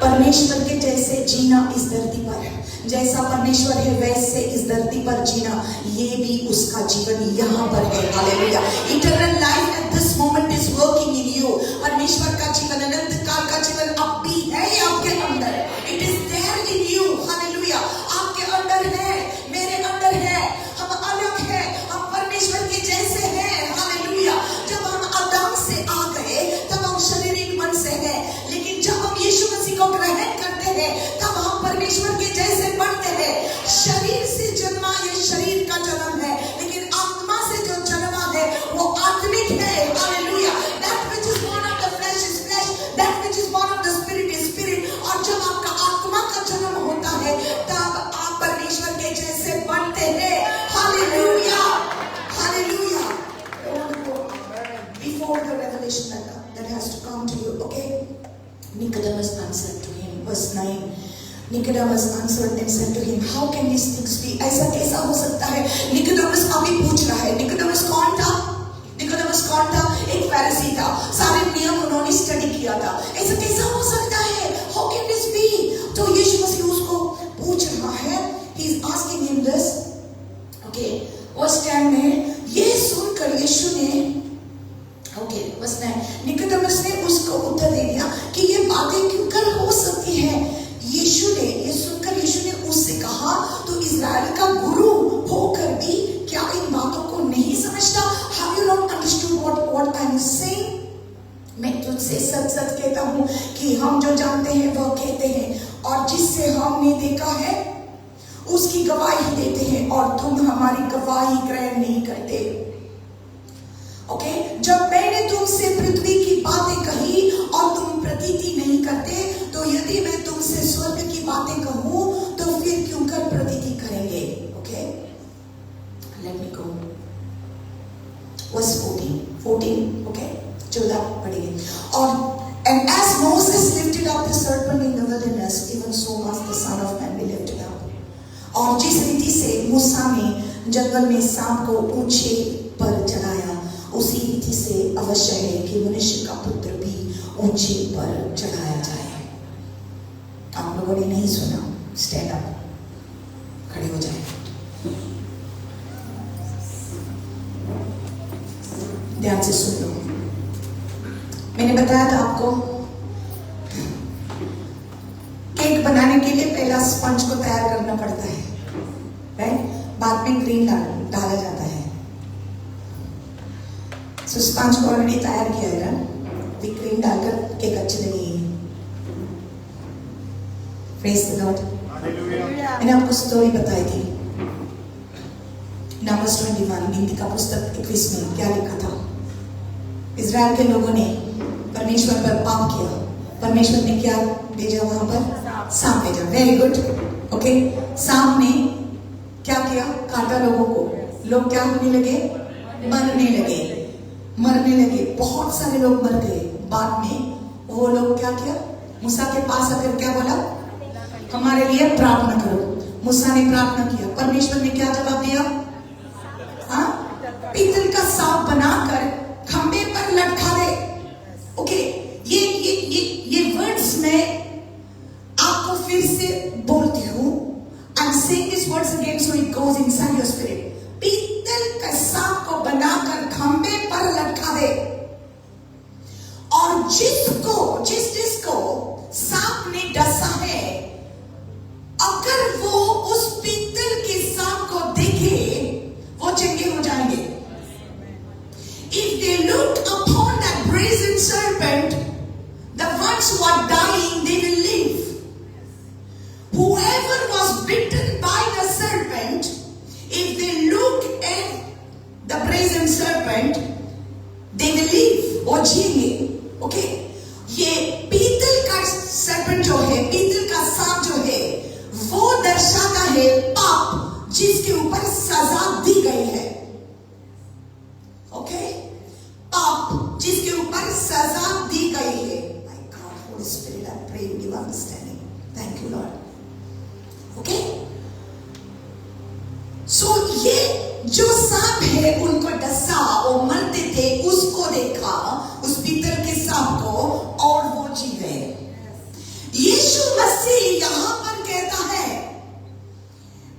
परमेश्वर के जैसे जीना इस धरती पर, जैसा परमेश्वर है वैसे इस धरती पर जीना, ये भी उसका जीवन यहाँ पर है, hallelujah. Eternal life at this moment is working in you. परमेश्वर का जीवन, अनंत काल का जीवन अब भी है आपके अंदर। It is there in you, hallelujah. आपके अंदर है, मेरे अंदर है, हम अलग है, हम परमेश्वर के जैसे हैं, हालेलुया। जब हम आदम से आ गए, तब हम शारीरिक मन से हैं, लेकिन जब हम यीशु मसीह को ग्रहण करते हैं, तब हम परमेश्वर के जैसे बनते हैं। शरीर से जन्मा ये शरीर का जन्म है, लेकिन आत्मा से जो जन्मा है वो आत्मिक है, hallelujah. That which is born of the flesh is flesh, Nicodemus answered and said to him, how can these things be? ऐसा कैसा हो सकता है? निकोदेमस अभी पूछ रहा है। निकोदेमस कौन था? निकोदेमस कौन था? एक फरीसी था। सारे नियम उन्होंने स्टडी किया था। ऐसा कैसा हो सकता है? How can this be? तो यीशु मसीह उसको पूछ रहा है। He is asking him this. Okay, उस टाइम में ये सुनकर यीशु ने बस नहीं, निकोदेमस ने उसको उत्तर दे दिया कि ये बातें क्यों कर हो सकती है। यीशु ने ये सुनकर यीशु ने उससे कहा, तो इज़राइल का गुरु होकर भी क्या इन बातों को नहीं समझता? Have you not understood what I am saying? मैं तुझसे सच सच कहता हूँ कि हम जो जानते हैं वह कहते हैं, और जिससे हमने देखा है उसकी गवाही देते हैं, और तुम हमारी गवाही ग्रहण नहीं करते। ओके, जब मैंने तुमसे पृथ्वी की बातें कही और तुम प्रतीति नहीं करते, तो यदि मैं तुमसे स्वर्ग की बातें कहूं तो फिर क्यों कर प्रतीति करेंगे? ओके, लेट मी गो वर्स 14, ओके, 14 पढ़िए। और and as Moses lifted up the serpent in the wilderness, even so must the Son of Man be lifted up. और जिस रीति से मूसा ने जंगल में सांप को ऊंचे पर चढ़ाया, उसी रीति से अवश्य है कि मनुष्य का पुत्र भी ऊंचे पर चढ़ाया जाए। आप लोगों ने नहीं सुना? स्टैंड अप, खड़े हो जाए, ध्यान से सुन लो। मैंने बताया था आपको, केक बनाने के लिए पहला स्पंज को तैयार करना पड़ता है, राइट? बाद में क्रीम डाला जाता है। सो स्पंज को ऑलरेडी तैयार किया है ना, भी क्रीम डालकर केक अच्छी लगेगी। Praise the Lord. मैंने आपको स्टोरी बताई थी, नंबर्स 21 गिनती का पुस्तक 21 में क्या लिखा था? इज़राइल के लोगों ने परमेश्वर पर पाप किया, परमेश्वर ने क्या भेजा वहां पर? सांप भेजा। Very good, okay. सांप ने क्या किया? काटा लोगों को। लोग क्या होने लगे? मरने लगे। बहुत सारे लोग मर गए। बाद में वो लोग क्या किया? मूसा के पास आकर क्या बोला? हमारे लिए प्रार्थना करो। मूसा ने प्रार्थना किया, परमेश्वर ने क्या जवाब दिया? पीतल का सांप बनाकर खंबे पर लटका दे। ओके, ये वर्ड्स में आपको फिर से बोलती हूँ। I'm saying these words again so it goes inside your spirit. पीतल का सांप को बनाकर खंबे पर लटका दे, और जिसको सांप ने डसा है, अगर वो उस पीतल के सांप को देखे, वो चंगे हो जाएंगे। If they looked upon that brazen serpent, the ones who are dying, they will live. Whoever was bitten by the serpent, if they look at the brazen serpent, they will live. वो जिएंगे। Okay, ये पीतल का serpent जो है, पीतल का सांप जो है, वो दर्शाता है पाप जिसके ऊपर सजा दी गई है। ओके, पाप जिसके ऊपर सजा दी गई है। My God, Holy Spirit, I pray you give understanding. Thank you, Lord. Okay, so ये जो सांप है उनको डसा, वो मरते थे, उसको देखा, उस पीतल के सांप को, और वो जी गए। यीशु मसीह यहां पर कहता है,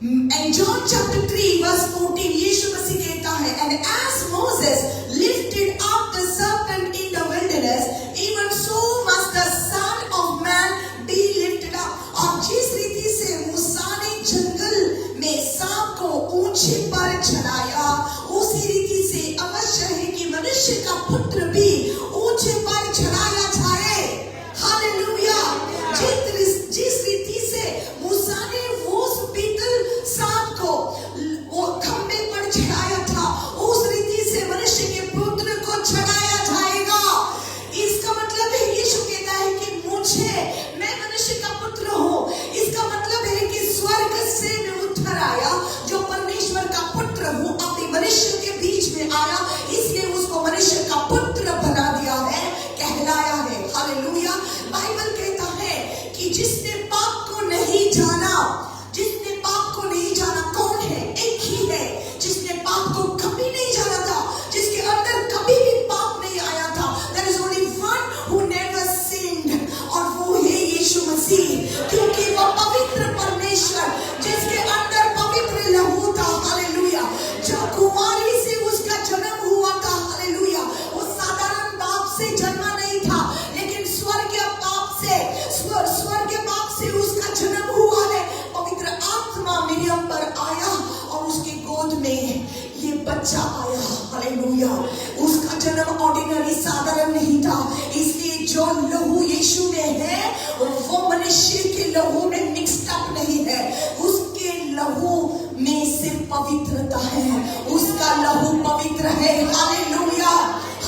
in John chapter 3 verse 14, यीशु मसीह कहता है, and as Moses lifted up the serpent in the wilderness, even so must the Son of Man be lifted up. और जिस रीति से मूसा ने जंगल में सांप को ऊंचे पर चढ़ाया, उसी रीति से अवश्य है कि मनुष्य का पुत्र भी ऊंचे पर चढ़ाया जाए। हालेलुया। जिस रीति से मूसा ने वो पीतल सांप को वो खंबे पर चढ़ाया था, उस रीति से मनुष्य बच्चा आया, हालेलुया। उसका जन्म ऑर्डिनरी साधारण नहीं था, इसलिए जो लहू यीशु में है वो मनुष्य के लहू में मिक्स्ड अप नहीं है। उसके लहू में सिर्फ पवित्रता है, उसका लहू पवित्र है, हालेलुया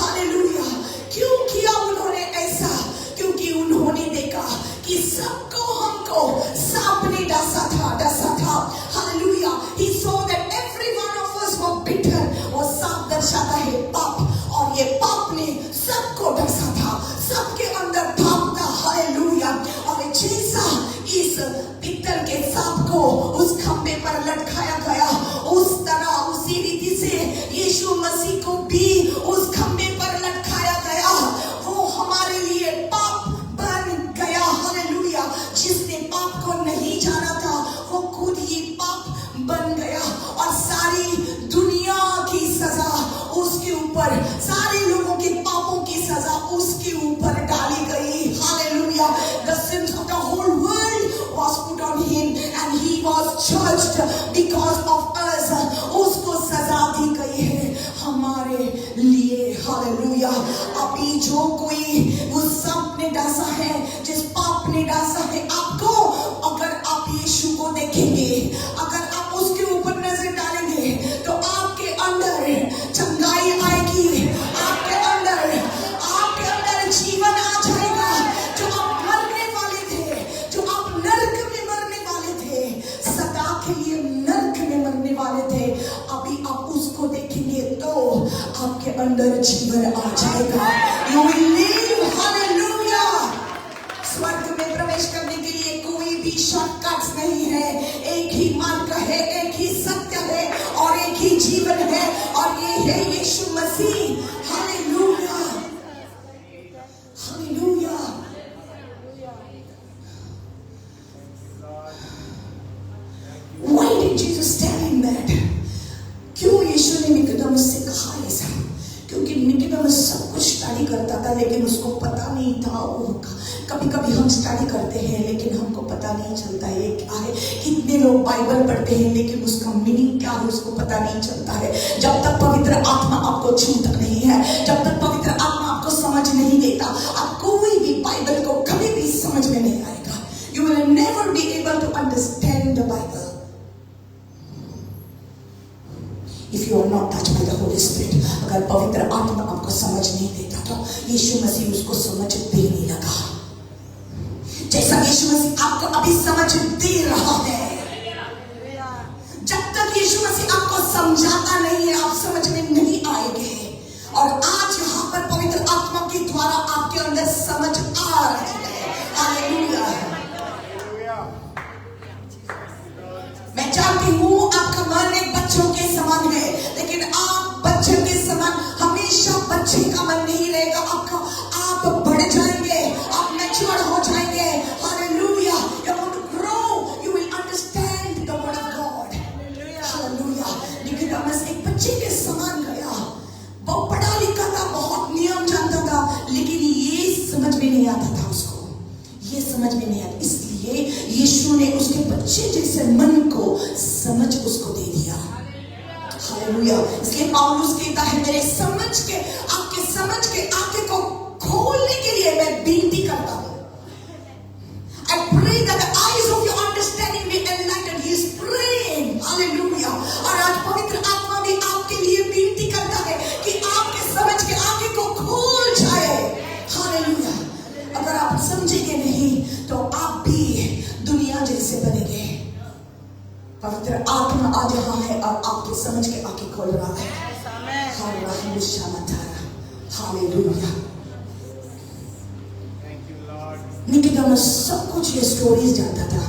हालेलुया। क्यों किया उन्होंने ऐसा? क्योंकि उन्होंने देखा कि सबको हमको सांप ने डसा था hallelujah. He saw that every one of us were bitter। वो सांप दर्शाता है पाप, और ये पाप ने सबको डसा था, सबके अंदर पाप था, हालेलुया। और जैसा इस पित्तल के सांप को उस खंबे पर लटकाया गया, उस तरह उसी रीति से यीशु मसीह को भी उस खंबे पर लटकाया गया। वो हमारे लिए पाप बन गया, हालेलुया। जिसने पाप को नहीं जाना था वो खुद ही पाप बन गया, और सारी दुनिया की सजा उसके ऊपर, सारे लोगों के पापों की सजा उसके ऊपर डाली गई, hallelujah. The sins of the whole world was put on him and he was judged because of us। उसको सजा दी गई है हमारे लिए, हालेलुया। अभी जो कोई उस सांप ने डासा है, जिस पाप ने डासा है आपको, अगर आप यीशु को देखेंगे, अगर आप उसके ऊपर नजर डालेंगे, तो आपके अंदर चंगाई आएगी, आपके अंदर जीवन आ जाएगा। जो आप मरने वाले थे, जो आप नरक में मरने वाले थे, सदा के लिए नरक में मरने वाले थे, अभी आप उसको देखेंगे तो आपके अंदर जीवन आ जाएगा। You will live, hallelujah. स्वर्ग में प्रवेश करने के लिए कोई भी शॉर्टकट्स नहीं है, एक ही मार्ग है, एक ही सत्य है, और एक ही जीवन है, और ये है यीशु मसीह, hallelujah hallelujah. Why did Jesus tell him that? क्यों यीशु ने निकोदेमुस से कहा ऐसा? क्योंकि निकोदेमुस सब कुछ स्टडी करता था, लेकिन उसको पता नहीं था। कभी कभी हम स्टडी करते हैं लेकिन हमको पता नहीं चलता है क्या है। कितने लोग बाइबल पढ़ते हैं लेकिन उसका मीनिंग क्या है उसको पता नहीं चलता है। जब तक पवित्र आत्मा आपको छूता नहीं है, जब तक पवित्र आत्मा आपको समझ नहीं देता, आप कोई भी बाइबल को कभी भी समझ में नहीं आएगा। You will never be able to understand the Bible if you are not touched by the Holy Spirit। अगर पवित्र आत्मा आपको समझ नहीं देता तो यीशु मसीह उसको समझ देने लगा, जैसा यीशु मसीह आपको अभी समझ दे रहा है। जब तक यीशु मसीह आपको समझाता नहीं है, आप समझ में नहीं आएंगे। और आज यहाँ पर पवित्र आत्मा के द्वारा आपके अंदर समझ आ रही है, हालेलुया। मैं जानती हूँ आपका मन एक बच्चों के समान है, लेकिन आप बच्चे के समान हमेशा बच्चे का मन नहीं रहेगा आपका। आप बढ़ जाएंगे, आप मैच्योर हो जाएंगे, hallelujah. You want to grow, you will understand the word of God, hallelujah. Nicodemus एक बच्चे के समान गया, बहुत पढ़ा लिखा था, बहुत नियम जानता था, लेकिन ये समझ में नहीं आता था उसको, ये समझ में नहीं आता। इसलिए यीशु ने उसके बच्चे जैसे मन को समझ उसको दे दिया, हालेलुया। इसलिए पौलुस कहता है, मेरे समझ के, आपके समझ के आंखें को खोलने के लिए मैं विनती करता हूँ। I pray that the eyes of your understanding be enlightened। He is praying, hallelujah। और आज पवित्र आत्मा भी आपके लिए विनती करता है कि आपके समझ के आंखें को खोल जाए, हालेलुया। अगर आप समझेंगे नहीं तो आप भी दुनिया जैसे बनेंगे। पवित्र आत्मा आज यहाँ है और आपके समझ के आंखें खोल रहा है, हालेलुया। निकोदेमुस सब कुछ ये स्टोरीज जानता था,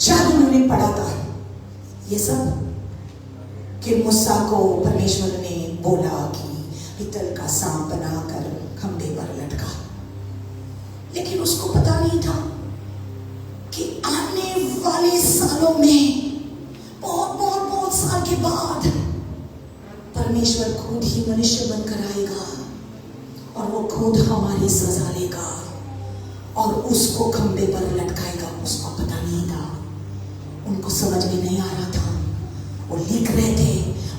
शायद उन्होंने पढ़ा था ये सब कि मूसा को परमेश्वर ने बोला कि पित्तल का सांप बनाकर खंबे पर लटका, लेकिन उसको पता नहीं था कि आने वाले सालों में बहुत साल के बाद परमेश्वर खुद ही मनुष्य बनकर आएगा और वो खुद हमारी सजा लेगा और उसको खंबे पर लटकाएगा। उसको पता नहीं था, उनको समझ में नहीं आ रहा था। वो लिख रहे थे,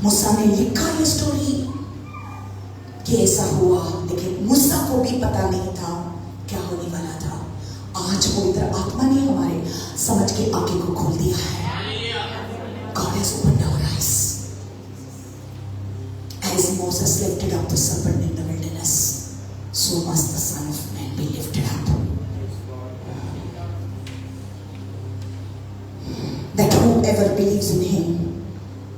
मूसा ने लिखा ये स्टोरी कि ऐसा हुआ, लेकिन मूसा को भी पता नहीं था क्या होने वाला था। आज पवित्र आत्मा ने हमारे समझ के आंखें को खोल दिया है। God has opened our eyes. As Moses lifted up the serpent in the wilderness, so must the Son of Man be lifted up, that whoever believes in him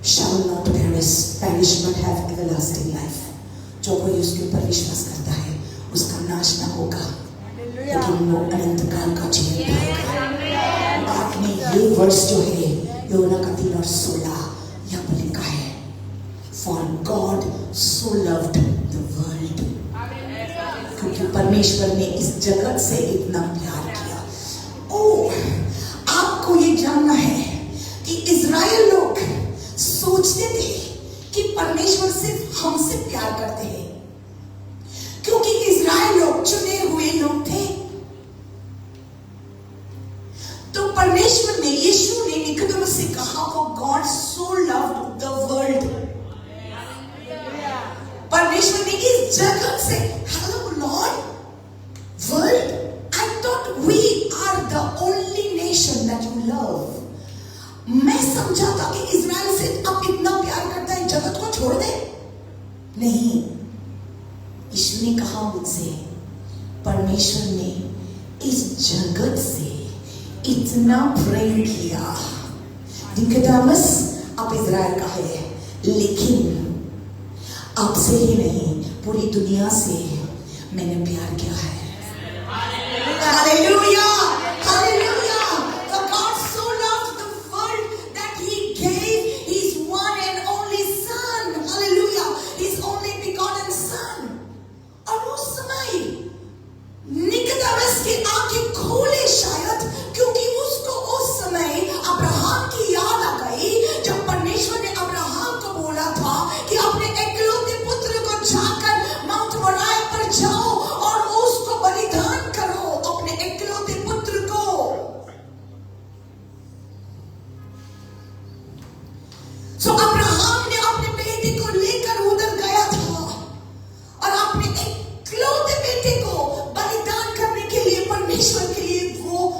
shall not perish but have everlasting life. जो कोई उसके ऊपर विश्वास करता है उसका नाश न होगा, लेकिन वो अनंत काल का जीवन पाएगा। आपने ये वर्ष जो है योना का 3 और 16 यहाँ पर लिखा है, For God so loved the world, क्योंकि परमेश्वर ने इस जगत से इतना प्यार किया। ओ, आपको ये जानना है कि इज़राइल लोग सोचते थे कि परमेश्वर सिर्फ हमसे प्यार करते हैं, क्योंकि इज़राइल लोग चुने हुए लोग थे। तो परमेश्वर ने, यीशु ने निकोदेमस से कहा, For God so loved the world, परमेश्वर ने इस जगत से, hello Lord, world, I thought we are the only nation that you love. मैं समझा था कि इज़राइल से अब इतना प्यार करता है, जगत को छोड़ दे। नहीं, यीशु ने कहा मुझसे, परमेश्वर ने इस जगत से इतना प्रेम किया। निकोदेमस, आप इज़राइल का है, लेकिन आपसे ही नहीं, पूरी दुनिया से मैंने प्यार किया है। Hallelujah, hallelujah. For God so loved the world that he gave his one and only son. Hallelujah, his only begotten son. और उस समय निकोदेमस की आंखें खोले शायद, क्योंकि उसको उस समय अब्राहम की याद आ गई, जब परमेश्वर ने अब्राहम को बोला था कि अपने एकलौते पुत्र को जाकर माउंट मोरिया पर जाओ और उसको बलिदान करो, अपने एकलौते पुत्र को। सो अब्राहम ने अपने बेटे को लेकर उधर गया था और अपने एकलौते बेटे को बलिदान करने के लिए परमेश्वर के लिए वो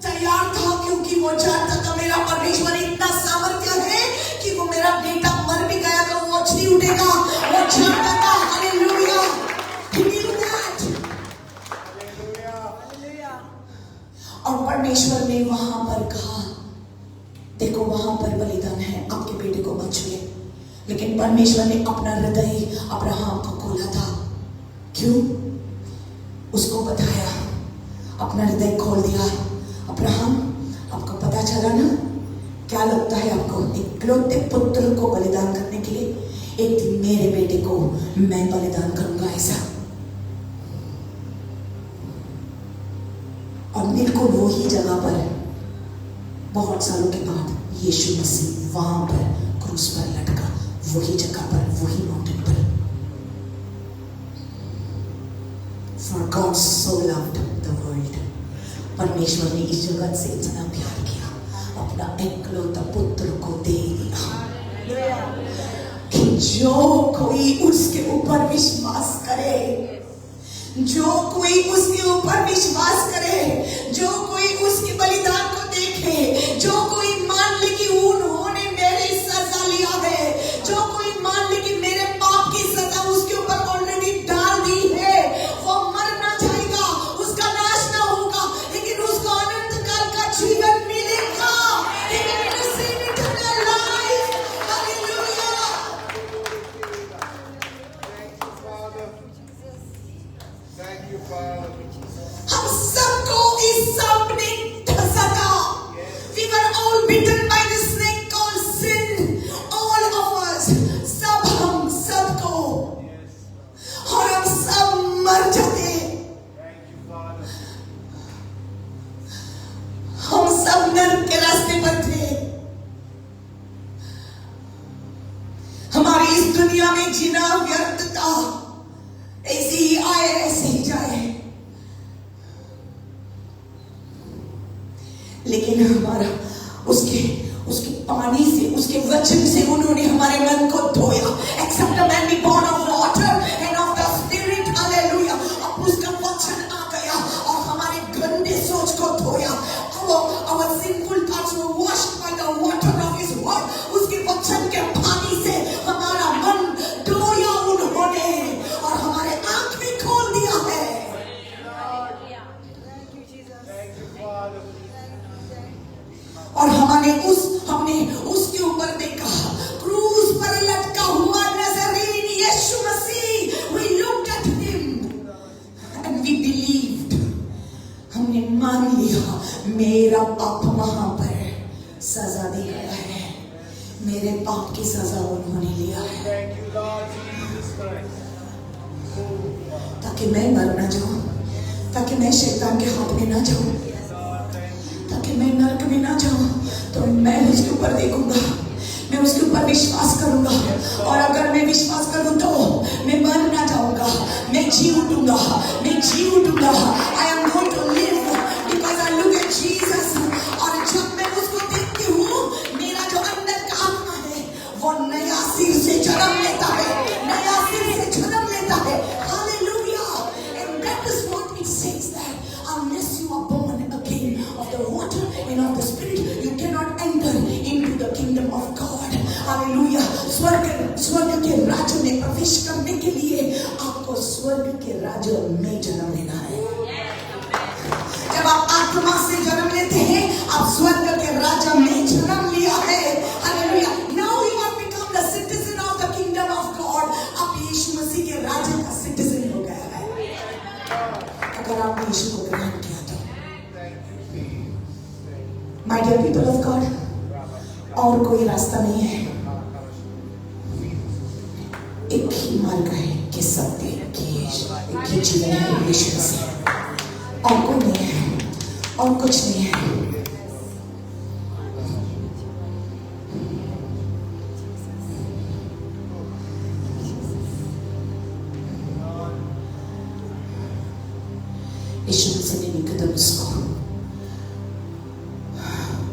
तैयार था, क्योंकि वो जानता था मेरा परमेश्वर इतना सामर्थ्य है कि वो मेरा बेटा मर भी गया तो वो नहीं उठेगा। वो जानता था। Hallelujah, he knew that. और परमेश्वर ने वहां पर कहा, देखो वहां पर बलिदान है, आपके बेटे को मत छुए। लेकिन परमेश्वर ने अपना हृदय अब्राहम को खोला था। क्यों? उसको बताया, अपना हृदय खोल दिया। अब्राहम, आपको पता चला ना, क्या लगता है आपको, इकलौते पुत्र को बलिदान करने के लिए एक दिन मेरे बेटे को मैं बलिदान करूंगा ऐसा। और बिल्कुल वही जगह पर बहुत सालों के बाद यीशु मसीह वहां पर क्रूस पर लटका, वही जगह पर, वही माउंटेन पर। For God so loved the world, परमेश्वर ने इस जगत से इतना प्यार किया, अपना एकलौता पुत्र को दे दिया कि जो कोई उसके ऊपर विश्वास करे, जो कोई उसके ऊपर विश्वास करे, जो कोई उसके बलिदान को देखे, जो कोई मान ले कि उन्होंने मेरी सजा लिया है, जो कोई मान ले कि मेरे पाप की सजा उसके ऊपर ऑलरेडी डाल दी है, वो मर ना जाएगा, उसका नाश ना होगा, लेकिन उसको अनंत काल का जीवन मिलेगा। He will receive eternal life. Hallelujah. Thank you, Father. हम सबको इस सांप ने डसा था। We were all bitten by the snake called sin. All of us, सब हम सबको, और हम सब मर जाते। Thank you, Father. हम सब नरक के रास्ते पर थे। हमारी इस दुनिया में जीना व्यर्थ था, ऐसे ही आए ऐसे ही जाए। लेकिन हमारा उसके पानी से, उसके वचन से सजा दे गया है। मेरे पाप की सजा उन्होंने लिया है Thank you, Lord Jesus Christ. ताकि मैं मर ना जाऊं, ताकि मैं शैतान के हाथ में ना जाऊं, ताकि मैं नरक में ना जाऊं। तो मैं उसके ऊपर देखूंगा, मैं उसके ऊपर विश्वास करूंगा, और अगर मैं विश्वास करूं तो मैं मर ना जाऊंगा, मैं जी उठूंगा, मैं जी उठूंगा। I am going to live because I look at Jesus. और जब मैं उसको देखती हूँ, मेरा जो अंदर का आत्मा है वो नया सिर से जन्म लेता है, नया सिर से जन्म लेता है। Hallelujah. And that is what it says, that unless you are born again of the water and of the spirit, you cannot enter into the kingdom of God. Hallelujah. स्वर्ग के राज्य में प्रवेश करने के लिए आपको स्वर्ग के राज्य में जन्म लेना है। जब आप आत्मा से जन्म लेते हैं, आप स्वर्ग के राज्य में जन्म लिया है। Hallelujah. Now you have become the citizen of the kingdom of God. आप यीशु मसीह के राज्य का सिटीजन हो गया है अगर आपने यीशु को ग्रहण किया तो। My dear people of God, और कोई रास्ता नहीं है, एक ही मार्ग है कि सत्य एक ही जीवन है, यीशु मसीह। और कोई नहीं है, और कुछ नहीं है। यीशु मसीह ने निकोदेमुस को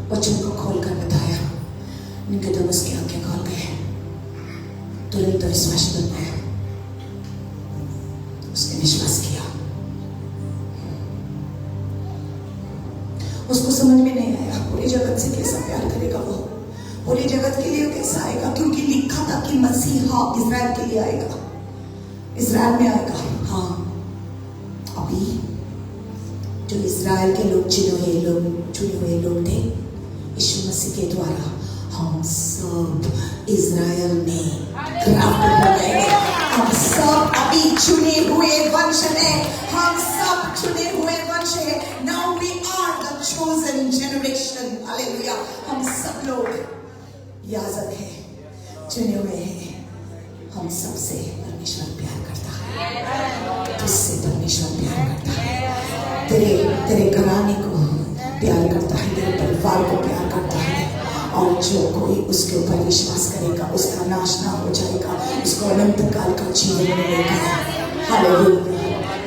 वचन को खोलकर बताया। निकोदेमुस की आंखें खोल गए, तुरंत विश्वास बन गया, उसने विश्वास किया। उसको समझ में नहीं आया पूरी जगत से कैसा प्यार करेगा वो, पूरी जगत के लिए कैसा आएगा, क्योंकि लिखा था कि मसीहा इजराइल के लिए आएगा, इजराइल में आएगा। हाँ, अभी जो इजराइल के लोग चुने हुए लोग थे, यीशु मसीह के द्वारा हम सब इजराइल में ग्राफ्टेड हो गए। हम सब अभी चुने हुए वंश हैं, हम सब चुने हुए वंश हैं। Now we are the chosen generation. Hallelujah. हम सब लोग याजक हैं, चुने हुए हैं। हम सबसे परमेश्वर प्यार करता है, तुझसे परमेश्वर प्यार करता है, तेरे घराने को प्यार करता है, तेरे परिवार को प्यार करता है। और जो कोई उसके ऊपर विश्वास करेगा उसका नाश ना हो जाएगा, उसको अनंत काल का जीवन मिलेगा। Hallelujah,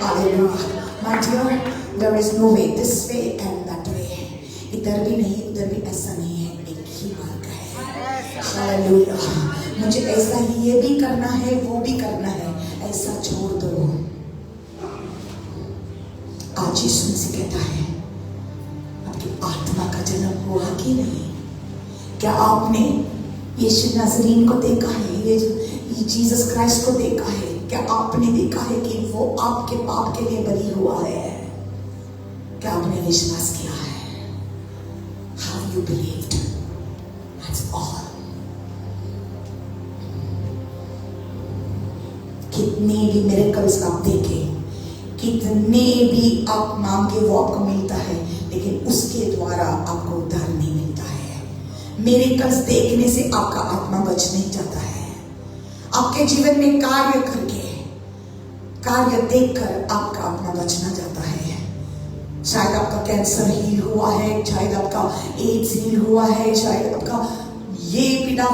hallelujah. My dear, there is no way this way and that way. इधर भी नहीं उधर भी ऐसा नहीं है, एक ही मार्ग है। हालेलुया। मुझे ऐसा ही ये भी करना है, वो भी करना है, ऐसा छोड़ दो। आज यीशु मसीह कहता है, आपकी आत्मा का जन्म हुआ कि नहीं? क्या आपने यीशु नाज़रीन को देखा है, ये जीसस क्राइस्ट को देखा है? क्या आपने देखा है कि वो आपके पाप के लिए बलि हुआ है? क्या आपने विश्वास किया है? Have you believed? That's all. कितने भी मिरेकल्स आप देखें, कितने भी आप मांगे वो आपको मिलता है, लेकिन उसके द्वारा आपको उद्धार नहीं मिलता है। मिरेकल्स देखने से आपका आत्मा बच नहीं जाता है। आपके जीवन में कार्य करके, कार्य देखकर आपका आत्मा बचना जाता है। शायद आपका कैंसर हील हुआ है, शायद आपका एड्स हील हुआ है, शायद आपका ये पीड़ा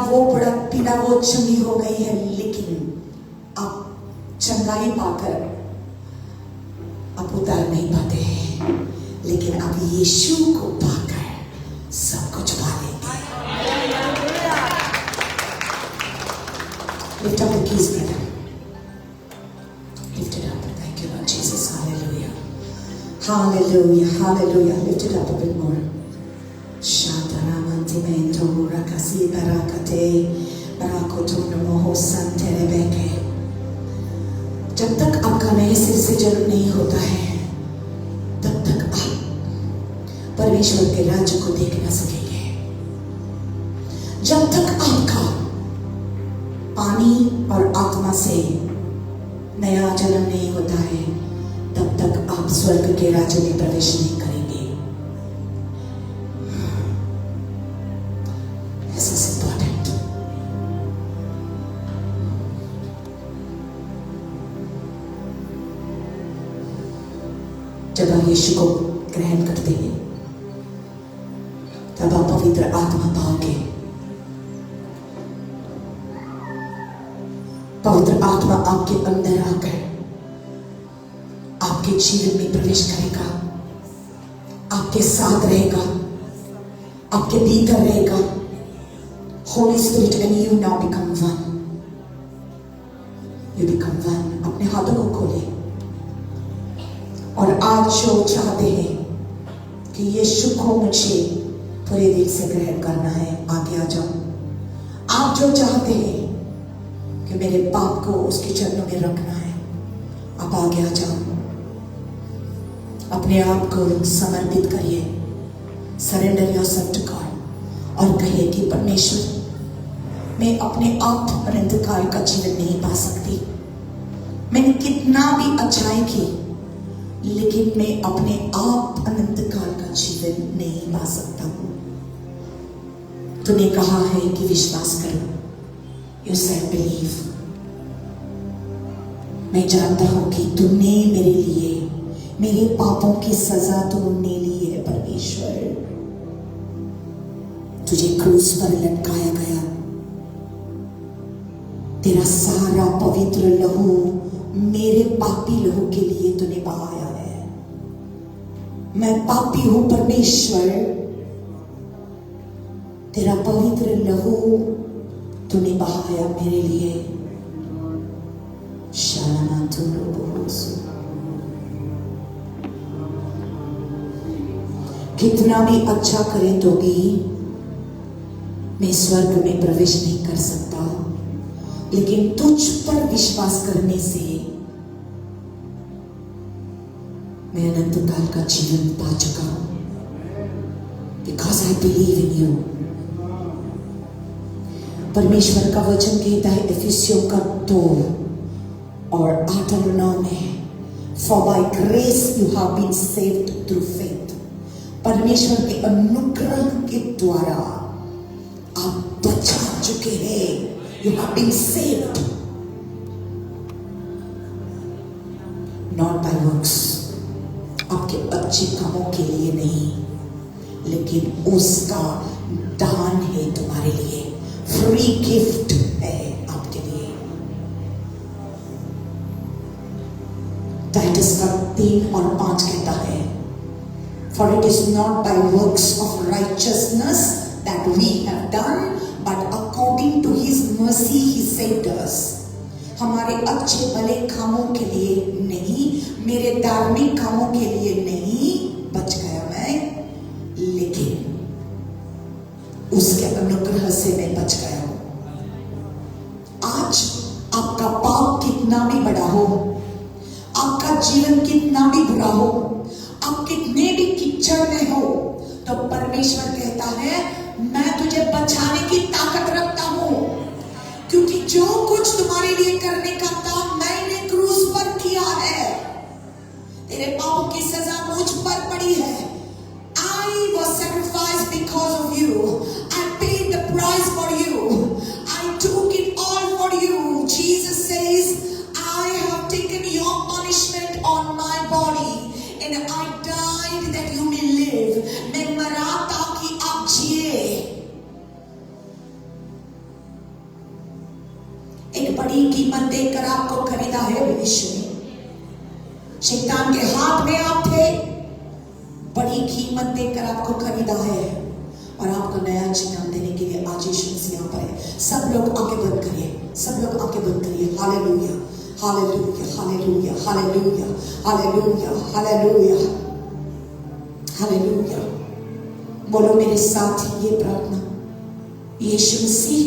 वो चंगी हो गई है, लेकिन आप चंगाई पाकर आप उतार नहीं पाते हैं। लेकिन आप यीशु को पाकर सब कुछ पा लेंगे। Lift up the keys, brother. Lift it up. Thank you, Lord Jesus. Hallelujah. Hallelujah. Hallelujah. Lift it up a bit more. Shataramantimento rakasi barakate barakotono moho santerebeke. जब तक आपका नए सिर से जन्म नहीं होता है, तब तक आप परमेश्वर के राज्य को देख ना सकेंगे। जब तक आपका पानी और आत्मा से नया जन्म नहीं होता है, तब तक आप स्वर्ग के राज्य में प्रवेश नहीं करेंगे। यीशु को ग्रहण करते हैं, तब आप पवित्र आत्मा पाओगे। पवित्र आत्मा आपके अंदर आकर आपके जीवन में प्रवेश करेगा, आपके साथ रहेगा, आपके भीतर रहेगा। Holy Spirit and you now become one. You become one. अपने हाथों को खोले और आज जो चाहते हैं कि यीशु को मुझे पूरे दिल से ग्रहण करना है, आगे आ जाओ। आप जो चाहते हैं कि मेरे पाप को उसके चरणों में रखना है, आप आगे आ जाओ। अपने आप को समर्पित करिए, सरेंडर योरसेल्फ टू गॉड और कहिए कि परमेश्वर, मैं अपने आप अनंत काल का जीवन नहीं पा सकती। मैंने कितना भी अच्छाई की, लेकिन मैं अपने आप अनंत काल का जीवन नहीं पा सकता हूं। तूने कहा है कि विश्वास करो, यू सेड बिलीव। मैं जानता हूं कि तुमने मेरे लिए मेरे पापों की सजा तुमने ली है परमेश्वर। तुझे क्रूस पर लटकाया गया, तेरा सारा पवित्र लहू मेरे पापी लहू के लिए तूने बहाया है। मैं पापी हूं परमेश्वर, तेरा पवित्र लहू तूने बहाया मेरे लिए। शाना कितना भी अच्छा करे तो भी मैं स्वर्ग में प्रवेश नहीं कर सकता, लेकिन तुझ पर विश्वास करने से मैं अनंत काल का जीवन पा चुका हूं, because I believe in you. परमेश्वर का वचन कहता है इफिसियों का 2 और 8 और 9 में, for by grace you have been saved through faith. परमेश्वर के अनुग्रह के द्वारा आप बचा चुके हैं। You have been saved not by works, आपके अच्छे कामों के लिए नहीं, लेकिन उसका दान है तुम्हारे लिए, फ्री गिफ्ट है आपके लिए। टाइटस का 3 और 5 कहता है, for it is not by works of righteousness that we have done, but according to his mercy he saved us. हमारे अच्छे भले कामों के लिए नहीं, मेरे धार्मिक कामों के लिए नहीं बच गया मैं, लेकिन उसके अनुग्रह से मैं बच गया हूं। आज आपका पाप कितना भी बड़ा हो, आपका जीवन कितना भी बुरा हो, आप कितने भी कीचड़ में हो, तो परमेश्वर कहता है मैं तुझे बचाने की ताकत रखता हूं, क्योंकि जो कुछ तुम्हारे लिए करने का काम मैंने क्रूस पर किया है, तेरे पापों की सजा मुझ पर पड़ी है। I was sacrificed because of you. I paid the price for you. I took it all for you. Jesus says, I have taken your punishment on my body and I died that you may live. मैं मरा ताकि आप जिए। एक बड़ी कीमत देकर आपको खरीदा है यीशु ने। शैतान के हाथ में आप थे, बड़ी कीमत देकर आपको खरीदा है और आपको नया जीवन देने के लिए आज यीशु मसीह यहाँ पर है। सब लोग आंखें बंद करिए, सब लोग आंखें बंद करिए। Hallelujah, hallelujah, hallelujah, hallelujah, hallelujah, hallelujah, hallelujah. बोलो मेरे साथ ये प्रार्थना, यीशु मसीह,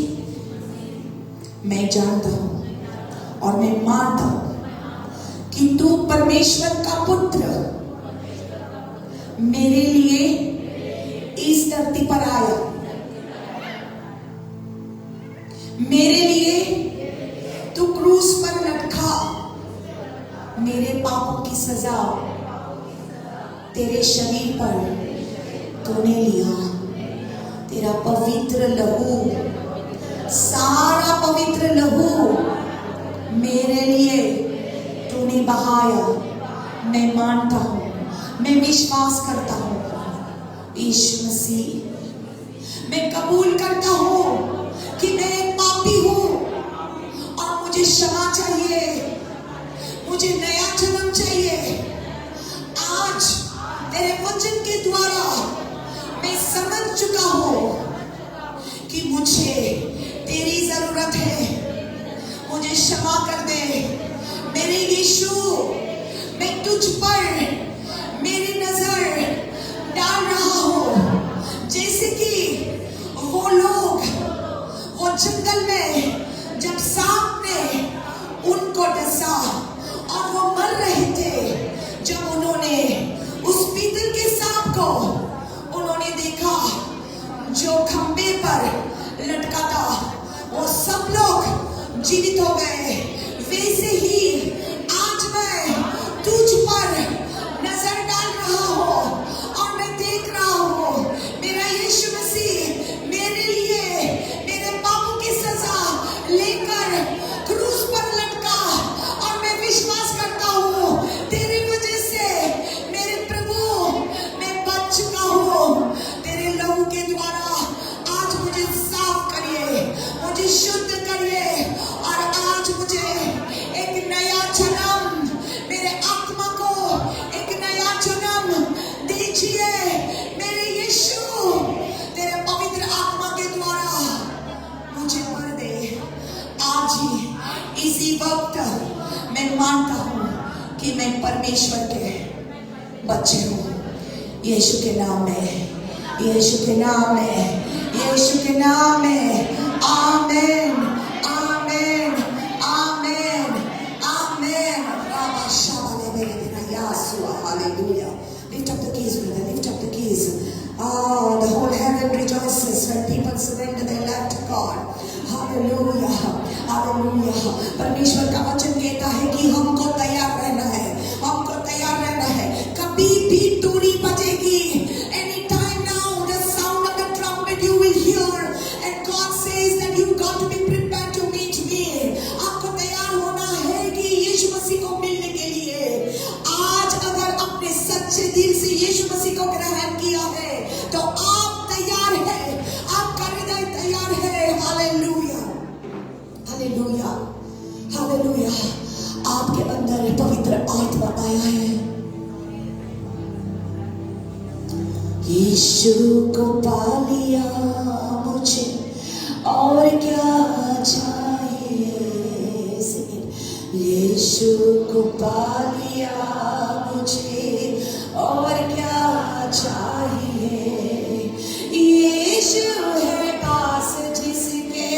मैं जानता हूं और मैं मानता हूं कि तू परमेश्वर का पुत्र मेरे लिए इस धरती पर आया, मेरे लिए तू क्रूस पर लटका, मेरे पापों की सजा तेरे शरीर पर तूने लिया। तेरा पवित्र लहू, सारा पवित्र लहू मेरे लिए तूने बहाया। मैं मानता हूं मैं विश्वास करता हूँ यीशु मसीह, मैं कबूल करता हूँ कि मैं एक पापी हूँ और मुझे क्षमा चाहिए, मुझे नया जन्म चाहिए। आज तेरे वचन के द्वारा मैं समझ चुका हूँ कि मुझे तेरी जरूरत है, मुझे क्षमा कर दे मेरे यीशु। मैं तुझ पर मेरी नजर डाल रहा हूँ, जैसे कि वो लोग वो जंगल में जब सांप ने उनको डसा और वो मर रहे थे, जब उन्होंने उस पीतल के सांप को उन्होंने देखा जो खंबे पर लटका था, वो सब लोग जीवित हो गए। वैसे ही आज मैं तुझ पर नजर डाल रहा हूँ और मैं देख रहा हूँ मेरा यीशु मसीह मेरे लिए मेरे पापों की सजा लेकर क्रूस पर लटका, और मैं विश्वास करता हूँ तेरी वजह से मेरे प्रभु मैं बच चुका हूँ। तेरे लहू के द्वारा आज मुझे साफ करिए, मुझे शुद्ध करिए, और आज मुझे एक नया जन्म, मेरे आत्मा को एक नया जन्म दीजिए मेरे यीशु। तेरे पवित्र आत्मा के द्वारा मुझे भर दे आज ही, इसी वक्त मैं मानता हूँ कि मैं परमेश्वर के बच्चे हूँ। यीशु के नाम में, यीशु के नाम में, यीशु के नाम में, आमेन, आमेन, आमेन, आमेन। Hallelujah. Lift up the keys, brother. Lift up the keys. Oh, the whole heaven rejoices when people surrender their life to God. Hallelujah. Hallelujah. परमेश्वर का वचन कहता है कि हमको तैयार रहना है, हमको तैयार रहना है। कभी भी तुड़ी बजेगी। Anytime now, the sound of the trumpet you will hear, and God says that you got to be prepared to meet me. आपको तैयार होना है कि यीशु मसीह को मिलने के लिए। आज अगर अपने सच्चे दिल से यीशु मसीह को ग्रहण किया है तो आप तैयार है, आपका हृदय तैयार है। Hallelujah, hallelujah, hallelujah. आपके अंदर पवित्र आत्मा आया है। यीशु को पा लिया मुझे और क्या चाहिए। यीशु को पा लिया मुझे और क्या चाहिए। यीशु है पास जिसके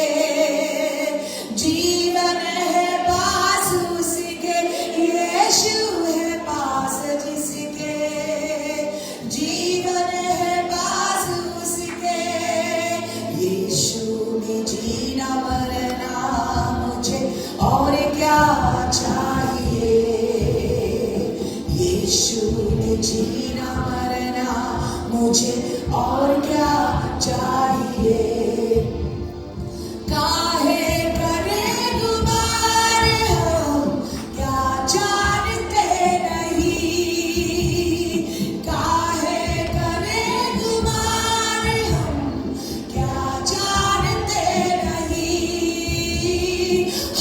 जीवन है पास उसके। यीशु है पास जिसके जीवन है पास उसके। यीशु में जीना मरना मुझे और क्या चाहिए। यीशु में जीना मरना मुझे और क्या चाहिए। काहे करे गुमार हम क्या जानते नहीं। काहे करे गुमार हम क्या जानते नहीं।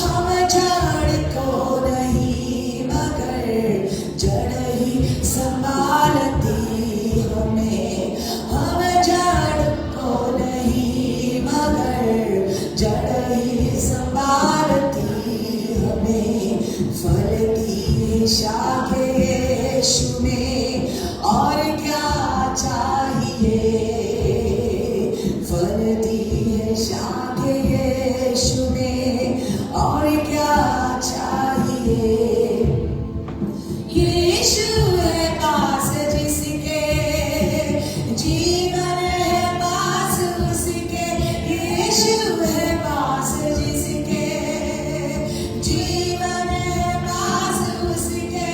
हम जड़ को नहीं मगर जड़ ही संभालती हमें। हम जड़ को नहीं मगर जड़ ही संभालती हमें। फलती शाखे यीशु में और क्या चाहिए। फलती शाखे यीशु में और क्या चाहिए। यीशु है पास जिसके जीवन है पास उसके। यीशु है पास जिसके जीवन है पास उसके।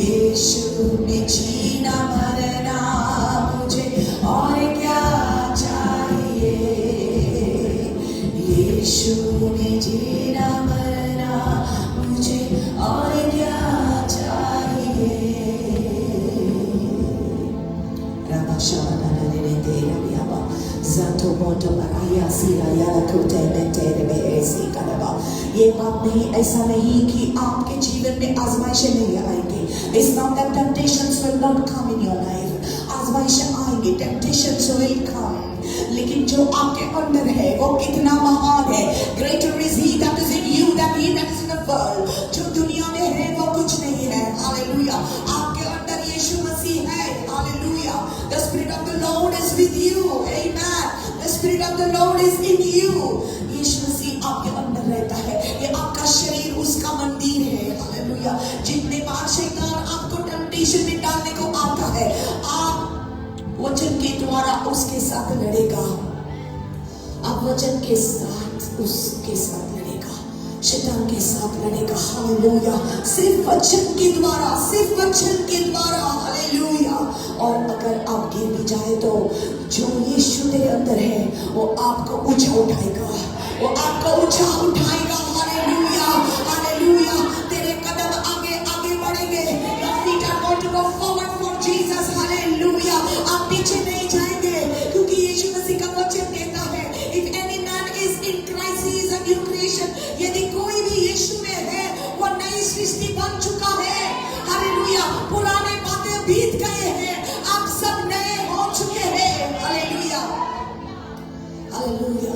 यीशु में जीना मरना मुझे और क्या चाहिए। यीशु में जीना मरना मुझे ये बात नहीं, ऐसा नहीं कि आपके जीवन में आजमाइशें नहीं आएंगे. It's not that temptations will not come in your life. आजमाइशें आएंगे, temptations will come. लेकिन जो आपके अंदर है वो कितना महान है. Greater is he that is in you than he that is in the world. जो दुनिया में है वो कुछ नहीं है. Hallelujah. आपके अंदर यीशु मसीह है. Hallelujah. The Spirit of the Lord is with you. Amen. The Spirit of the Lord is in you. यीशु मसीह आपके अंदर रहता है. ये आपका शरीर उसका मंदिर है. Hallelujah. जितने बार शैतान आपको टेम्पटेशन में डालने को आता है, आप वचन के द्वारा उसके साथ लड़ेगा. आप वचन के साथ उसके साथ लड़ेगा, शैतान के साथ लड़ेगा. हालेलुया. सिर्फ वचन के द्वारा, सिर्फ वचन के द्वारा. हालेलुया. और अगर आप गिर भी जाए तो जो यीशु तेरे अंदर है वो आपको ऊंचा उठाएगा, वो आपको ऊंचा उठाएगा. हालेलुया. हालेलुया. तेरे कदम आगे आगे बढ़ेंगे. Your feet are going to go forward for Jesus. Hallelujah. आप पीछे नहीं जाएंगे, क्योंकि यीशु मसीह का वचन कहता है, if any man is in Christ he is a new creation. यदि कोई भी यीशु में है वो नई सृष्टि बन चुका है. हालेलुया. पुराने बातें बीत गए हैं, आप सब नए हो चुके हैं. हालेलुया. हालेलुया.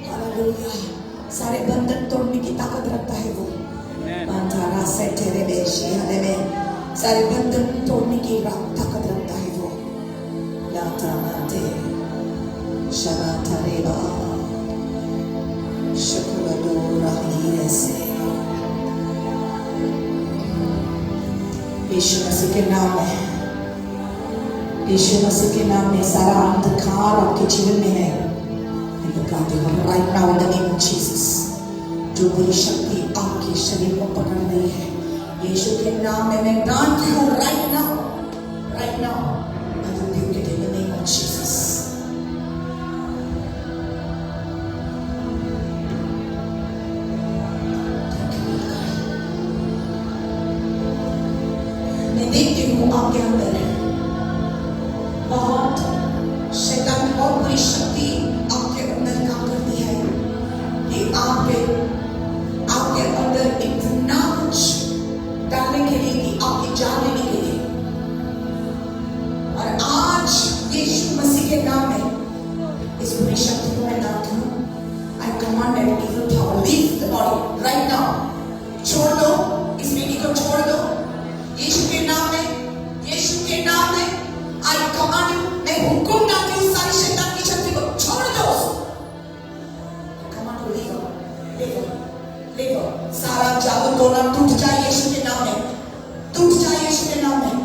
हालेलुया. सारे बंधन तोड़ने की ताकत रखता है वो. अंधारा से तेरे बेशी हले में सारे बंधन तोड़ने की ताकत रखता है वो. लाता माते शबाता रेबा शुक्र राही से. यीशु मसीह के नाम में, यीशु मसीह के नाम में सारा अंधकार आपके जीवन में है. Right now in the name of Jesus, जो बुरी शक्ति आपके शरीर को पकड़ रही है, यीशु के नाम में मैं डांटती हूँ. Right now, right now, I rebuke it in the name of Jesus. मैं देखती हूँ आपके अंदर बहुत शैतान की बहुत बुरी शक्ति आपके अंदर काम करती है कि आपके अंदर इतना कुछ डालने के लिए, कि आपकी जान लेने के लिए. और आज यीशु मसीह के नाम में इस बुरी शक्ति को मैं डालती हूँ. I command every evil power leave the body right now. छोड़ दो, इस बेटी को छोड़ दो यीशु के नाम में. यीशु के नाम में I command you. मैं हुक्म डालती हूँ सारी शैतान की शक्ति को छोड़ दो. command you leave her, leave her, leave her. सारा जादू टोना टूट जाए यीशु के नाम में, टूट जाए यीशु के नाम में.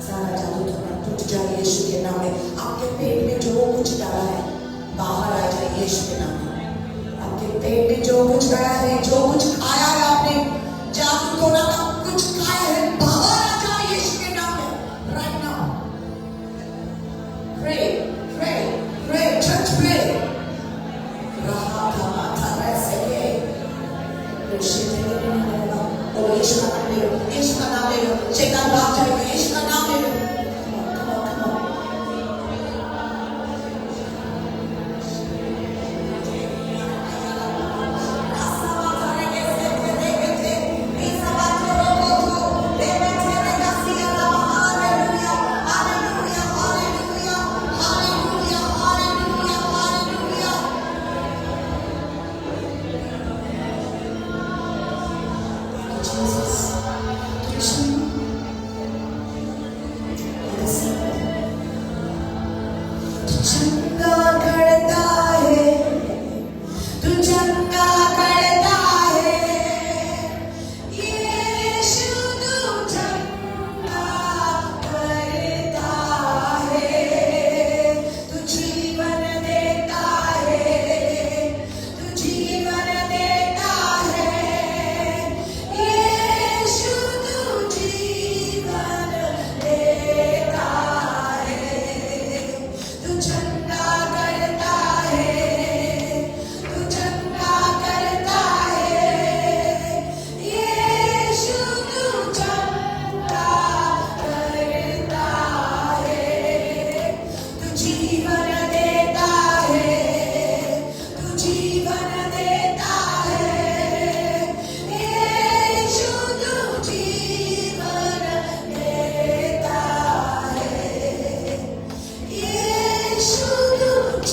सारा जादू टोना टूट जाए यीशु के नाम में. आपके पेट में जो कुछ डाला है बाहर आ जाए यीशु के नाम में. आपके पेट में जो कुछ गया है, जो कुछ खाया है आपने, जादू टोना का कुछ खाया है, बाहर आ जाए यीशु के नाम में. Right now, pray, pray, pray, church pray. यीशु का नाम ले लो, यीशु का नाम ले लो. शैतान भाग जाएगा. यीशु का नाम ले लो.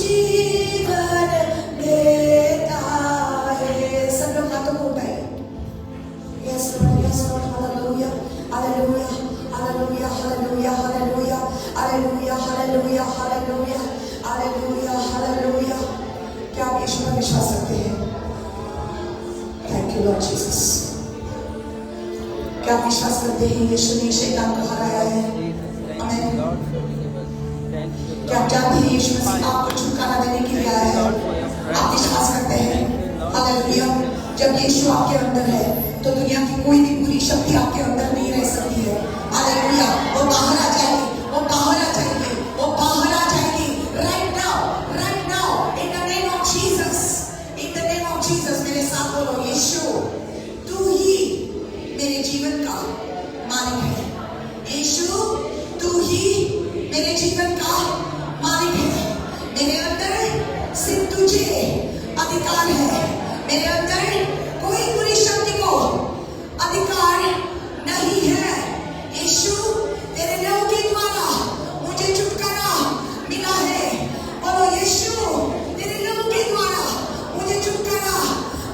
जीवन देता है। सब लोग हाथों को उठाइए। Yes Lord, hallelujah, hallelujah, hallelujah, hallelujah, hallelujah, hallelujah, hallelujah, hallelujah, hallelujah, hallelujah। क्या आप यीशु पर विश्वास रखते हैं? Thank you Lord Jesus। क्या आप विश्वास करते हैं यीशु ने शैतान को हराया है? आमीन। क्या आप जानते हैं यीशु मसीह आपको छुटकारा देने के लिए आया है? आप विश्वास करते हैं? हालेलुया। जब यीशु आपके अंदर है तो दुनिया की कोई भी बुरी शक्ति आपके अंदर नहीं रह सकती है। हालेलुया। वो बाहर आ जाएगी, वो बाहर आ जाएगी, वो बाहर आ जाएगी। Right now, in the name of Jesus, in the name of Jesus। मेरे साथ बोलो, यीशु तू ही मेरे जीवन का मालिक है। यीशु तू ही मेरे जीवन का मालिक है। मेरे अंदर सिर्फ तुझे अधिकार है। मेरे अंदर कोई बुरी शक्ति को अधिकार नहीं है। यीशु तेरे लहू के द्वारा मुझे छुटकारा मिला है। बोलो यीशु तेरे लहू के द्वारा मुझे छुटकारा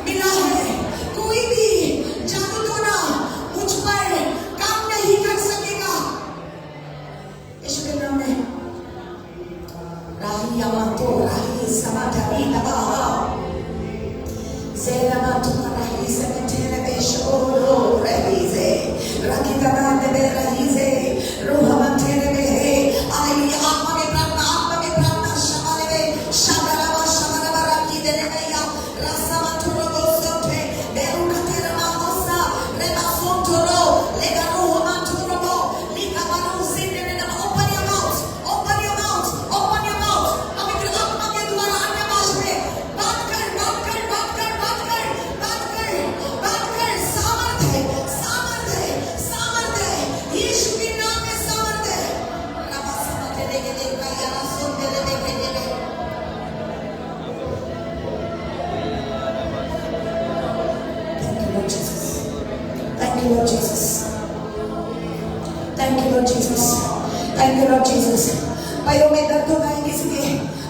मिला है। कोई भी जादू टोना मुझ पर काम नहीं कर सकेगा। यीशु के नाम में राही यामातो राही समाधानी नबाहा Selama Tuhan rahize mentele beshoro rahize rakita bande rahize roha mentele behe haleluya। आत्मा में प्रार्थना शमाले में शाबरा राखी देने में या रसा मतुरो बोसोते बेरु कतेरा माहोसा रेमा सोतरो लेगा रोहा मतुरो लिखा बानु सिने ने open your mouth, open your mouth, open your mouth। पवित्र आत्मा के द्वारा अन्य भाषा में बात कर सामर्थ्य यीशु के नाम में सामर्थ्य। रबा समझ लेके देखा यारा सुन दे देखे दे। Thank you Lord Jesus, thank you Lord Jesus, thank you Lord Jesus। पैरों में दर्द हो रहा है किसी के,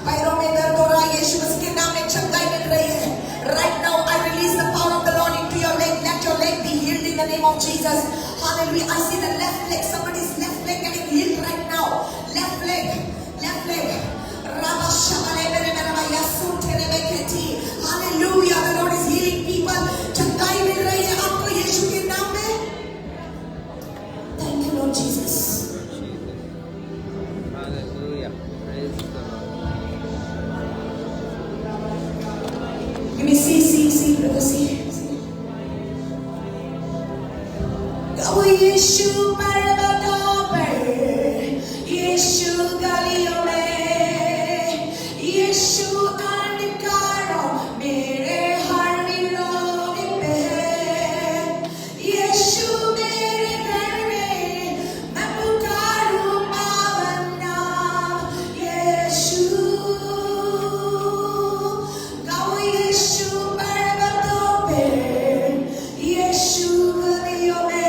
पैरों में दर्द हो रहा है, यीशु मसीह के नाम में चंगाई मिल रही है। Right now I release the power of the Lord into your leg. Let your leg be healed in the name of Jesus। Hallelujah। I see the left leg, somebody's left leg getting healed right now। Left leg, left leg। Rabba shabale mere mere yasun tere beketi। Hallelujah। The Lord is healing people। चंगाई मिल रही है आपको यीशु के नाम में। Thank you Lord Jesus। Hallelujah. Praise the Lord. Give me see, brother, see। अब यीशु पर्वतों पर, यीशु गलियों में, यीशु अंधकारों मेरे हर विरोधी पे, यीशु मेरे घर में मैं पुकारूं पावन नाम यीशु। गाओ यीशु पर्वतों पर, यीशु गलियों में,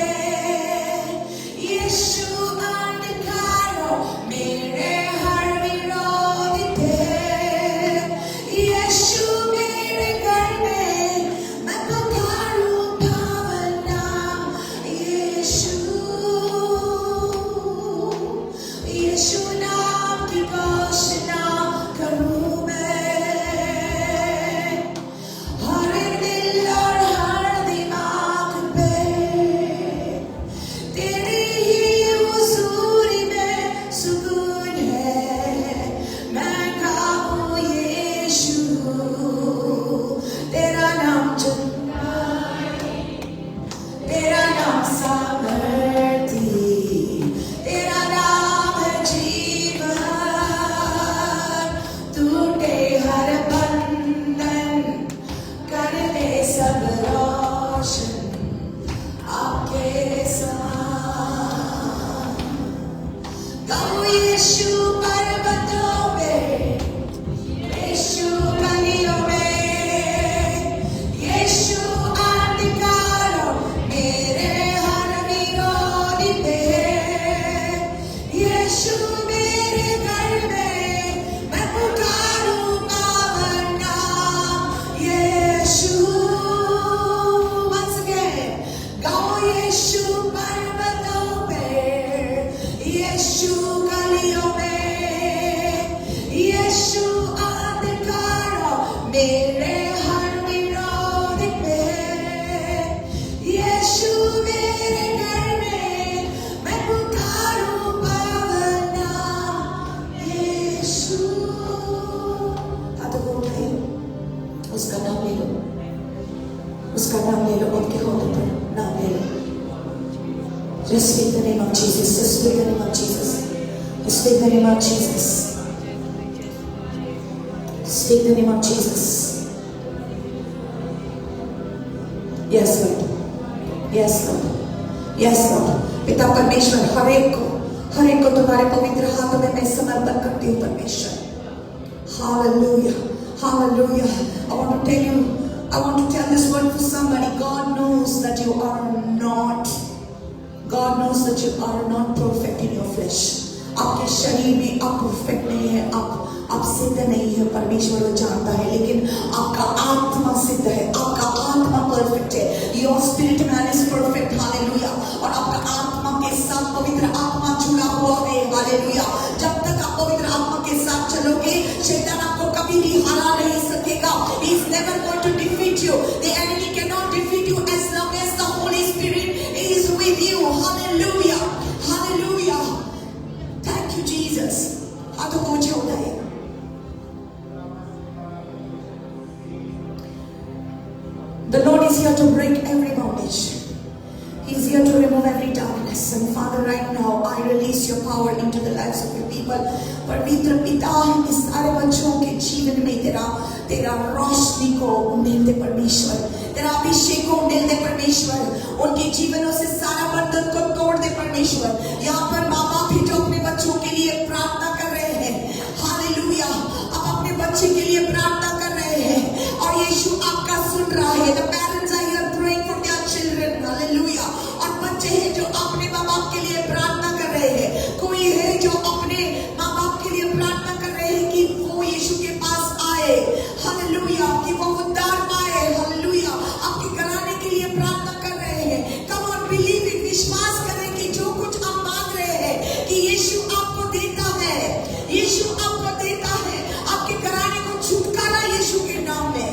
Just speak the name of Jesus. Just speak the name of Jesus. Just speak the name of Jesus. Speak the name of Jesus. Yes, Lord. Yes, Lord. Yes, Lord. पिता परमेश्वर हर एक को तुम्हारे पवित्र हाथों में मैं समर्पण करती हूँ परमेश्वर. Hallelujah. Hallelujah. I want to tell this word for somebody. God knows that you are not perfect in your flesh. आपके शरीर में आप परफेक्ट नहीं है, आप सिद्ध नहीं है, परमेश्वर वो जानता है, लेकिन आपका आत्मा सिद्ध है, आपका आत्मा परफेक्ट है. Your spirit man is perfect. Hallelujah. और आपका आत्मा के साथ पवित्र आत्मा जुड़ा हुआ है. हालेलुया. जब तक आप पवित्र आत्मा के साथ चलोगे, शैतान आपको कभी भी हरा नहीं सकेगा. He is never going to defeat you. The enemy cannot defeat you as long as the Holy Spirit is with you. Hallelujah. Hallelujah. Thank you, Jesus. हाथों को ऊंचे उठाइए. The Lord is here to break every bondage. He is here to remove every darkness. And Father, right now, I release your power into the lives of your people. पवित्र पिता, इस सारे बच्चों के जीवन में तेरा रोशनी को उंडेल दे परमेश्वर, तेरा अभिषेक को उंडेल दे परमेश्वर. उनके जीवनों से सारा बंधन को तोड़ दे परमेश्वर. यहाँ पर माँ बाप भी जो अपने बच्चों के लिए प्रार्थना कर रहे हैं, हालेलुया, आप अपने बच्चे के लिए प्रार्थना कर रहे हैं और यीशु आपका सुन रहा है. The parents are here praying for their children. Hallelujah. और बच्चे हैं जो अपने माँ बाप के लिए प्रार्थना कर रहे हैं. कोई है जो अपने माँ बाप के लिए प्रार्थना कर रहे हैं कि वो यीशु के पास आए. हालेलुया. कि वो उद्धार पाए. हालेलुया. आपके घराने के लिए प्रार्थना कर रहे हैं. Come on, believe it. विश्वास करें कि जो कुछ आप मांग रहे हैं कि यीशु आपको देता है. यीशु आपको देता है. आपके घराने को छुटकारा यीशु के नाम में.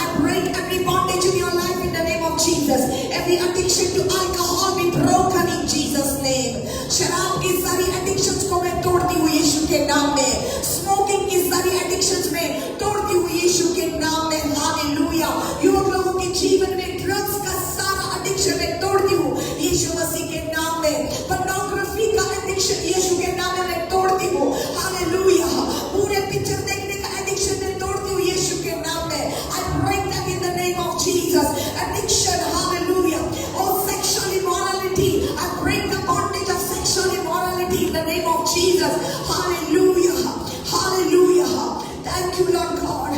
I break every bondage in your life in the name of Jesus. Every addiction to alcohol be broken in Jesus' name. शराब की सारी addictions को मैं तोड़ती हूँ यीशु के नाम में. Smoking की सारी addictions में तोड़ती हूँ यीशु के नाम में. हालेलुया. युवक लोगों के जीवन में drugs का सारा addiction मैं तोड़ती हूँ यीशु मसीह के नाम में. Pornography का addiction यीशु के नाम में मैं तोड़ती हूँ. हालेलुया. पूरे पिक्चर देखने का addiction मैं तोड़ती हूँ यीशु के नाम में. I break that in the name of Jesus. Addiction, hallelujah. Oh, sexual immorality. I break the bondage of sexual immorality in the name of Jesus. Hallelujah. Hallelujah. Thank you, Lord God.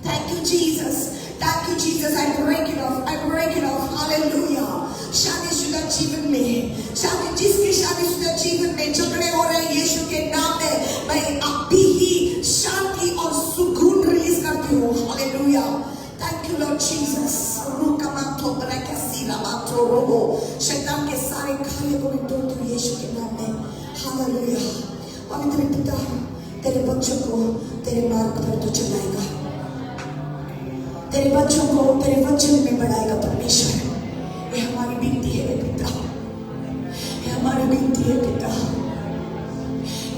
Thank you, Jesus. Thank you, Jesus. I break it off. I break it off. Hallelujah. शादीशुदा जीवन में, जिसके शादीशुदा जीवन में झगड़े हो रहे हैं यीशु के नाम में, मैं अभी ही शांति और सुकून रिलीज करती हूँ. Hallelujah. Thank you, Lord Jesus. शैतान के सारे कार्य को मैं तोड़ती हूँ यीशु के नाम में. हालेलुया. पवित्र पिता, तेरे बच्चों को तेरे मार्ग पर तो चलाएगा, तेरे बच्चों को तेरे वचन में बढ़ाएगा परमेश्वर. ये हमारी विनती है पिता, ये हमारी विनती है पिता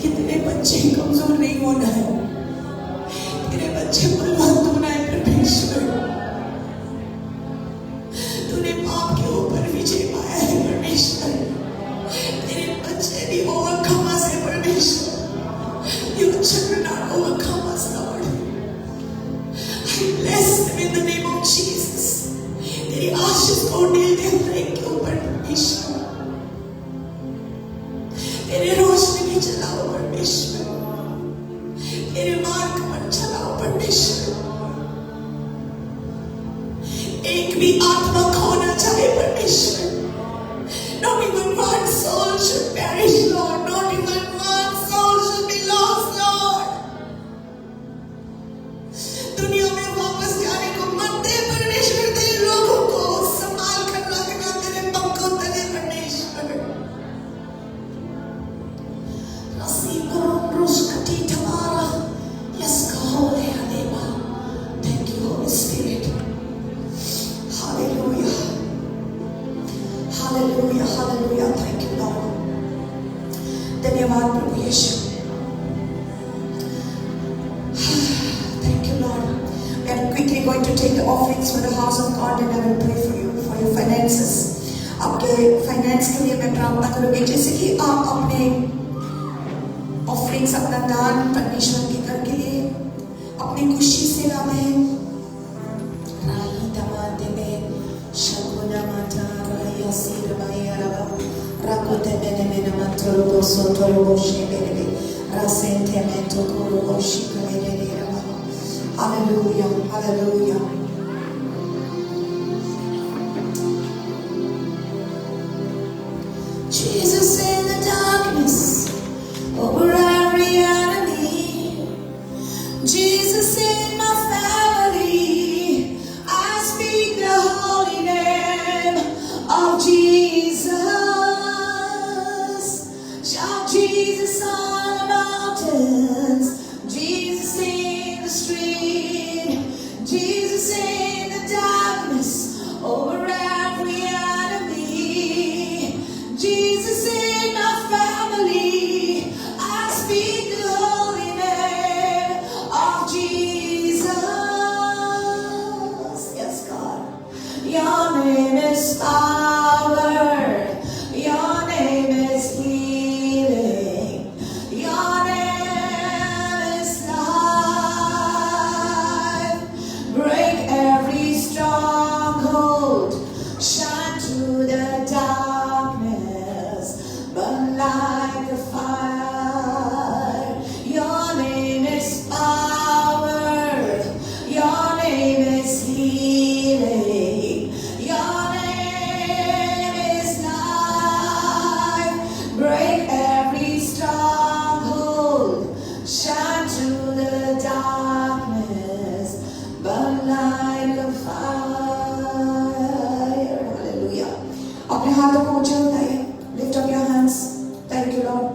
कि तेरे बच्चे कमजोर नहीं होना है, तेरे बच्चे बलवंत होना है परमेश्वर. तूने पाप के ऊपर विजय पाया है परमेश्वर. तेरे बच्चे भी overcomers है परमेश्वर. Your children are overcomers, Lord. I bless them in the name of Jesus. तेरी आशीष को उंडेल दे हर एक के ऊपर परमेश्वर. तेरे रोशनी में चलाओ परमेश्वर. तेरे मार्ग पर चलाओ परमेश्वर. एक भी आत्मा खोना चाहे परमेश्वर. Not even one soul should perish, Lord. Not even one soul should be lost, Lord. दुनिया में वापस जाने को मत दे परमेश्वर. तेरे लोगों को संभाल कर रखना तेरे पंखों तले परमेश्वर. नसीब करो रुष्कती तुम्हारा. Yes, God, Hallelujah. Thank you, Holy Spirit. Hallelujah. Hallelujah. Hallelujah. Thank you, Lord. धन्यवाद प्रभु यीशु. Thank you, Lord. We are quickly going to take the offerings for the house of God, and I will pray for you for your finances. आपके आपके finance के लिए मैं प्रार्थना करूंगी, जैसे कि आप अपने ऑफरिंग्स, अपना दान परमेश्वर के घर के लिए अपनी खुशी से लाते हैं। Hallelujah, hallelujah. Jesus in the darkness over every enemy. Jesus in my family. I speak the holy name of Jesus. Shout Jesus on the mountains. Jesus in the street. Jesus in the darkness over every enemy. Jesus in my family. I speak the holy name of Jesus. Yes, God. Your name is power. Your name is healing. Your name is life. Break every stronghold. Shine through the darkness. Burn like a fire. Your name is power. Your name is healing. Your name is life. Break every stronghold. Shine through the darkness. Burn like a fire. Hallelujah. अपने हाथों को ऊंचे उठाइए. Lift up your hands. Thank you, Lord.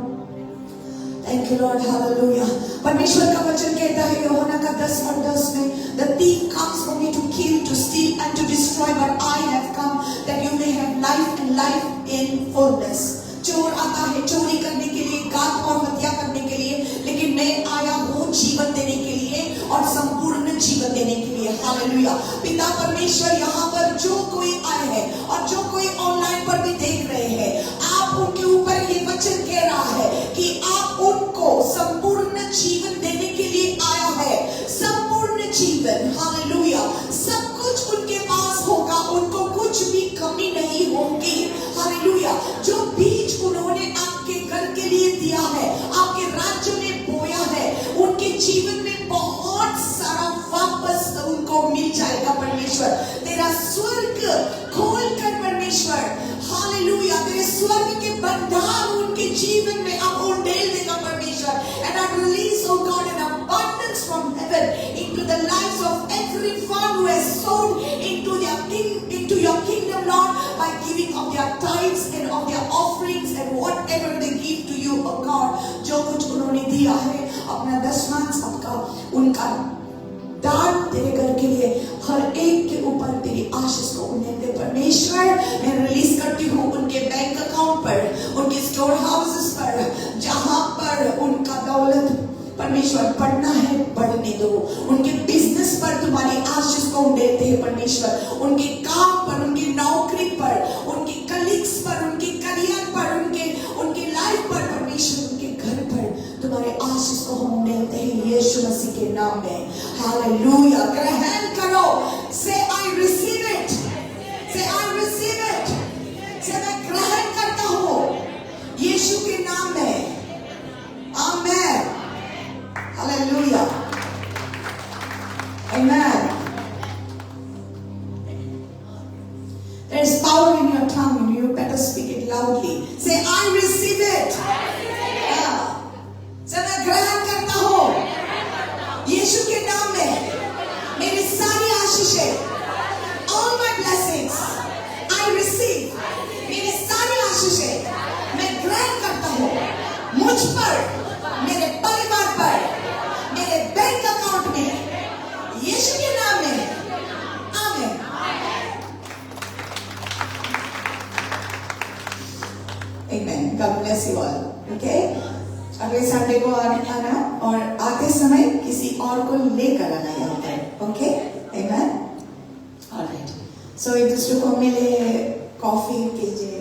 Thank you, Lord. Hallelujah. परमेश्वर का वचन कहता है यूहन्ना का 10:10 में, the thief comes only to kill, to steal and to destroy, but I have come that you may have life and life in fullness. चोर आता है चोरी करने के लिए, घात और हत्या करने के लिए, लेकिन मैं आया हूँ जीवन देने के लिए और संपूर्ण जीवन देने के लिए। हालेलुया। पिता परमेश्वर यहाँ पर जो कोई आए हैं और जो कोई ऑनलाइन पर भी देख रहे हैं, आप उनके ऊपर ये वचन कह रहा है कि आप उनको संपूर्ण जीवन देने के लिए आया है। संपूर्ण जीवन, हालेलुया। सब कुछ उनके पास होगा, उनको कुछ भी कमी नहीं होगी। हालेलुया। जो बीज उन्होंने आपके घर के लिए दिया है, आपके राज्य में बोया है, उनके जीवन में बहुत सारा वापस उनको मिल जाएगा। परमेश्वर तेरा स्वर्ग खोल कर परमेश्वर, हालेलुया, तेरे स्वर्ग के भंडार उनके जीवन में अब उंडेल देगा परमेश्वर। And I release, oh God, an abundance from heaven into the lives of everyone who has sown into your kingdom, Lord, by giving of their tithes and of their offerings and whatever they give to you, oh God. जो कुछ उन्होंने दिया है, अपना दशमांश सबका उनका दान तेरे घर के लिए, हर एक के ऊपर तेरी आशीष को उन्हें दे परमेश्वर। मैं रिलीज करती हूँ उनके बैंक अकाउंट पर, उनके स्टोर हाउसेस पर, जहां पर उनका दौलत परमेश्वर बढ़ना है बढ़ने दो। उनके बिजनेस पर तुम्हारी आशीष को देते हैं परमेश्वर। उनके काम पर, उनकी नौकरी पर, उनके कलीग्स पर, उनके करियर पर, उनके लाइफ पर परमेश्वर, उनके घर पर तुम्हारे आशीष को हम देते हैं यीशु मसीह के नाम में। हालेलुया। ग्रहण करो। से आई रिसीव इट। से आई रिसीव इट। से मैं ग्रहण करता हूँ यीशु के नाम में। आमेन। Hallelujah. Amen. There is power in your tongue and you better speak it loudly. Say, I receive it. Yeah. Say, मैं ग्रहण करता हूँ यीशु के नाम में मेरी सारी आशीषें, all my blessings, I receive. मेरी सारी आशीषें मैं ग्रहण करता हूँ मुझ पर, मेरे परिवार पर, मेरे बैंक अकाउंट में, यीशु के नाम में। आमीन। Amen. God bless you all. Okay? अगले संडे को आना और आते समय किसी और को लेकर आना यहाँ पर। Okay? Amen. All right. So एक दूसरे को मिले, कॉफी कीजिए।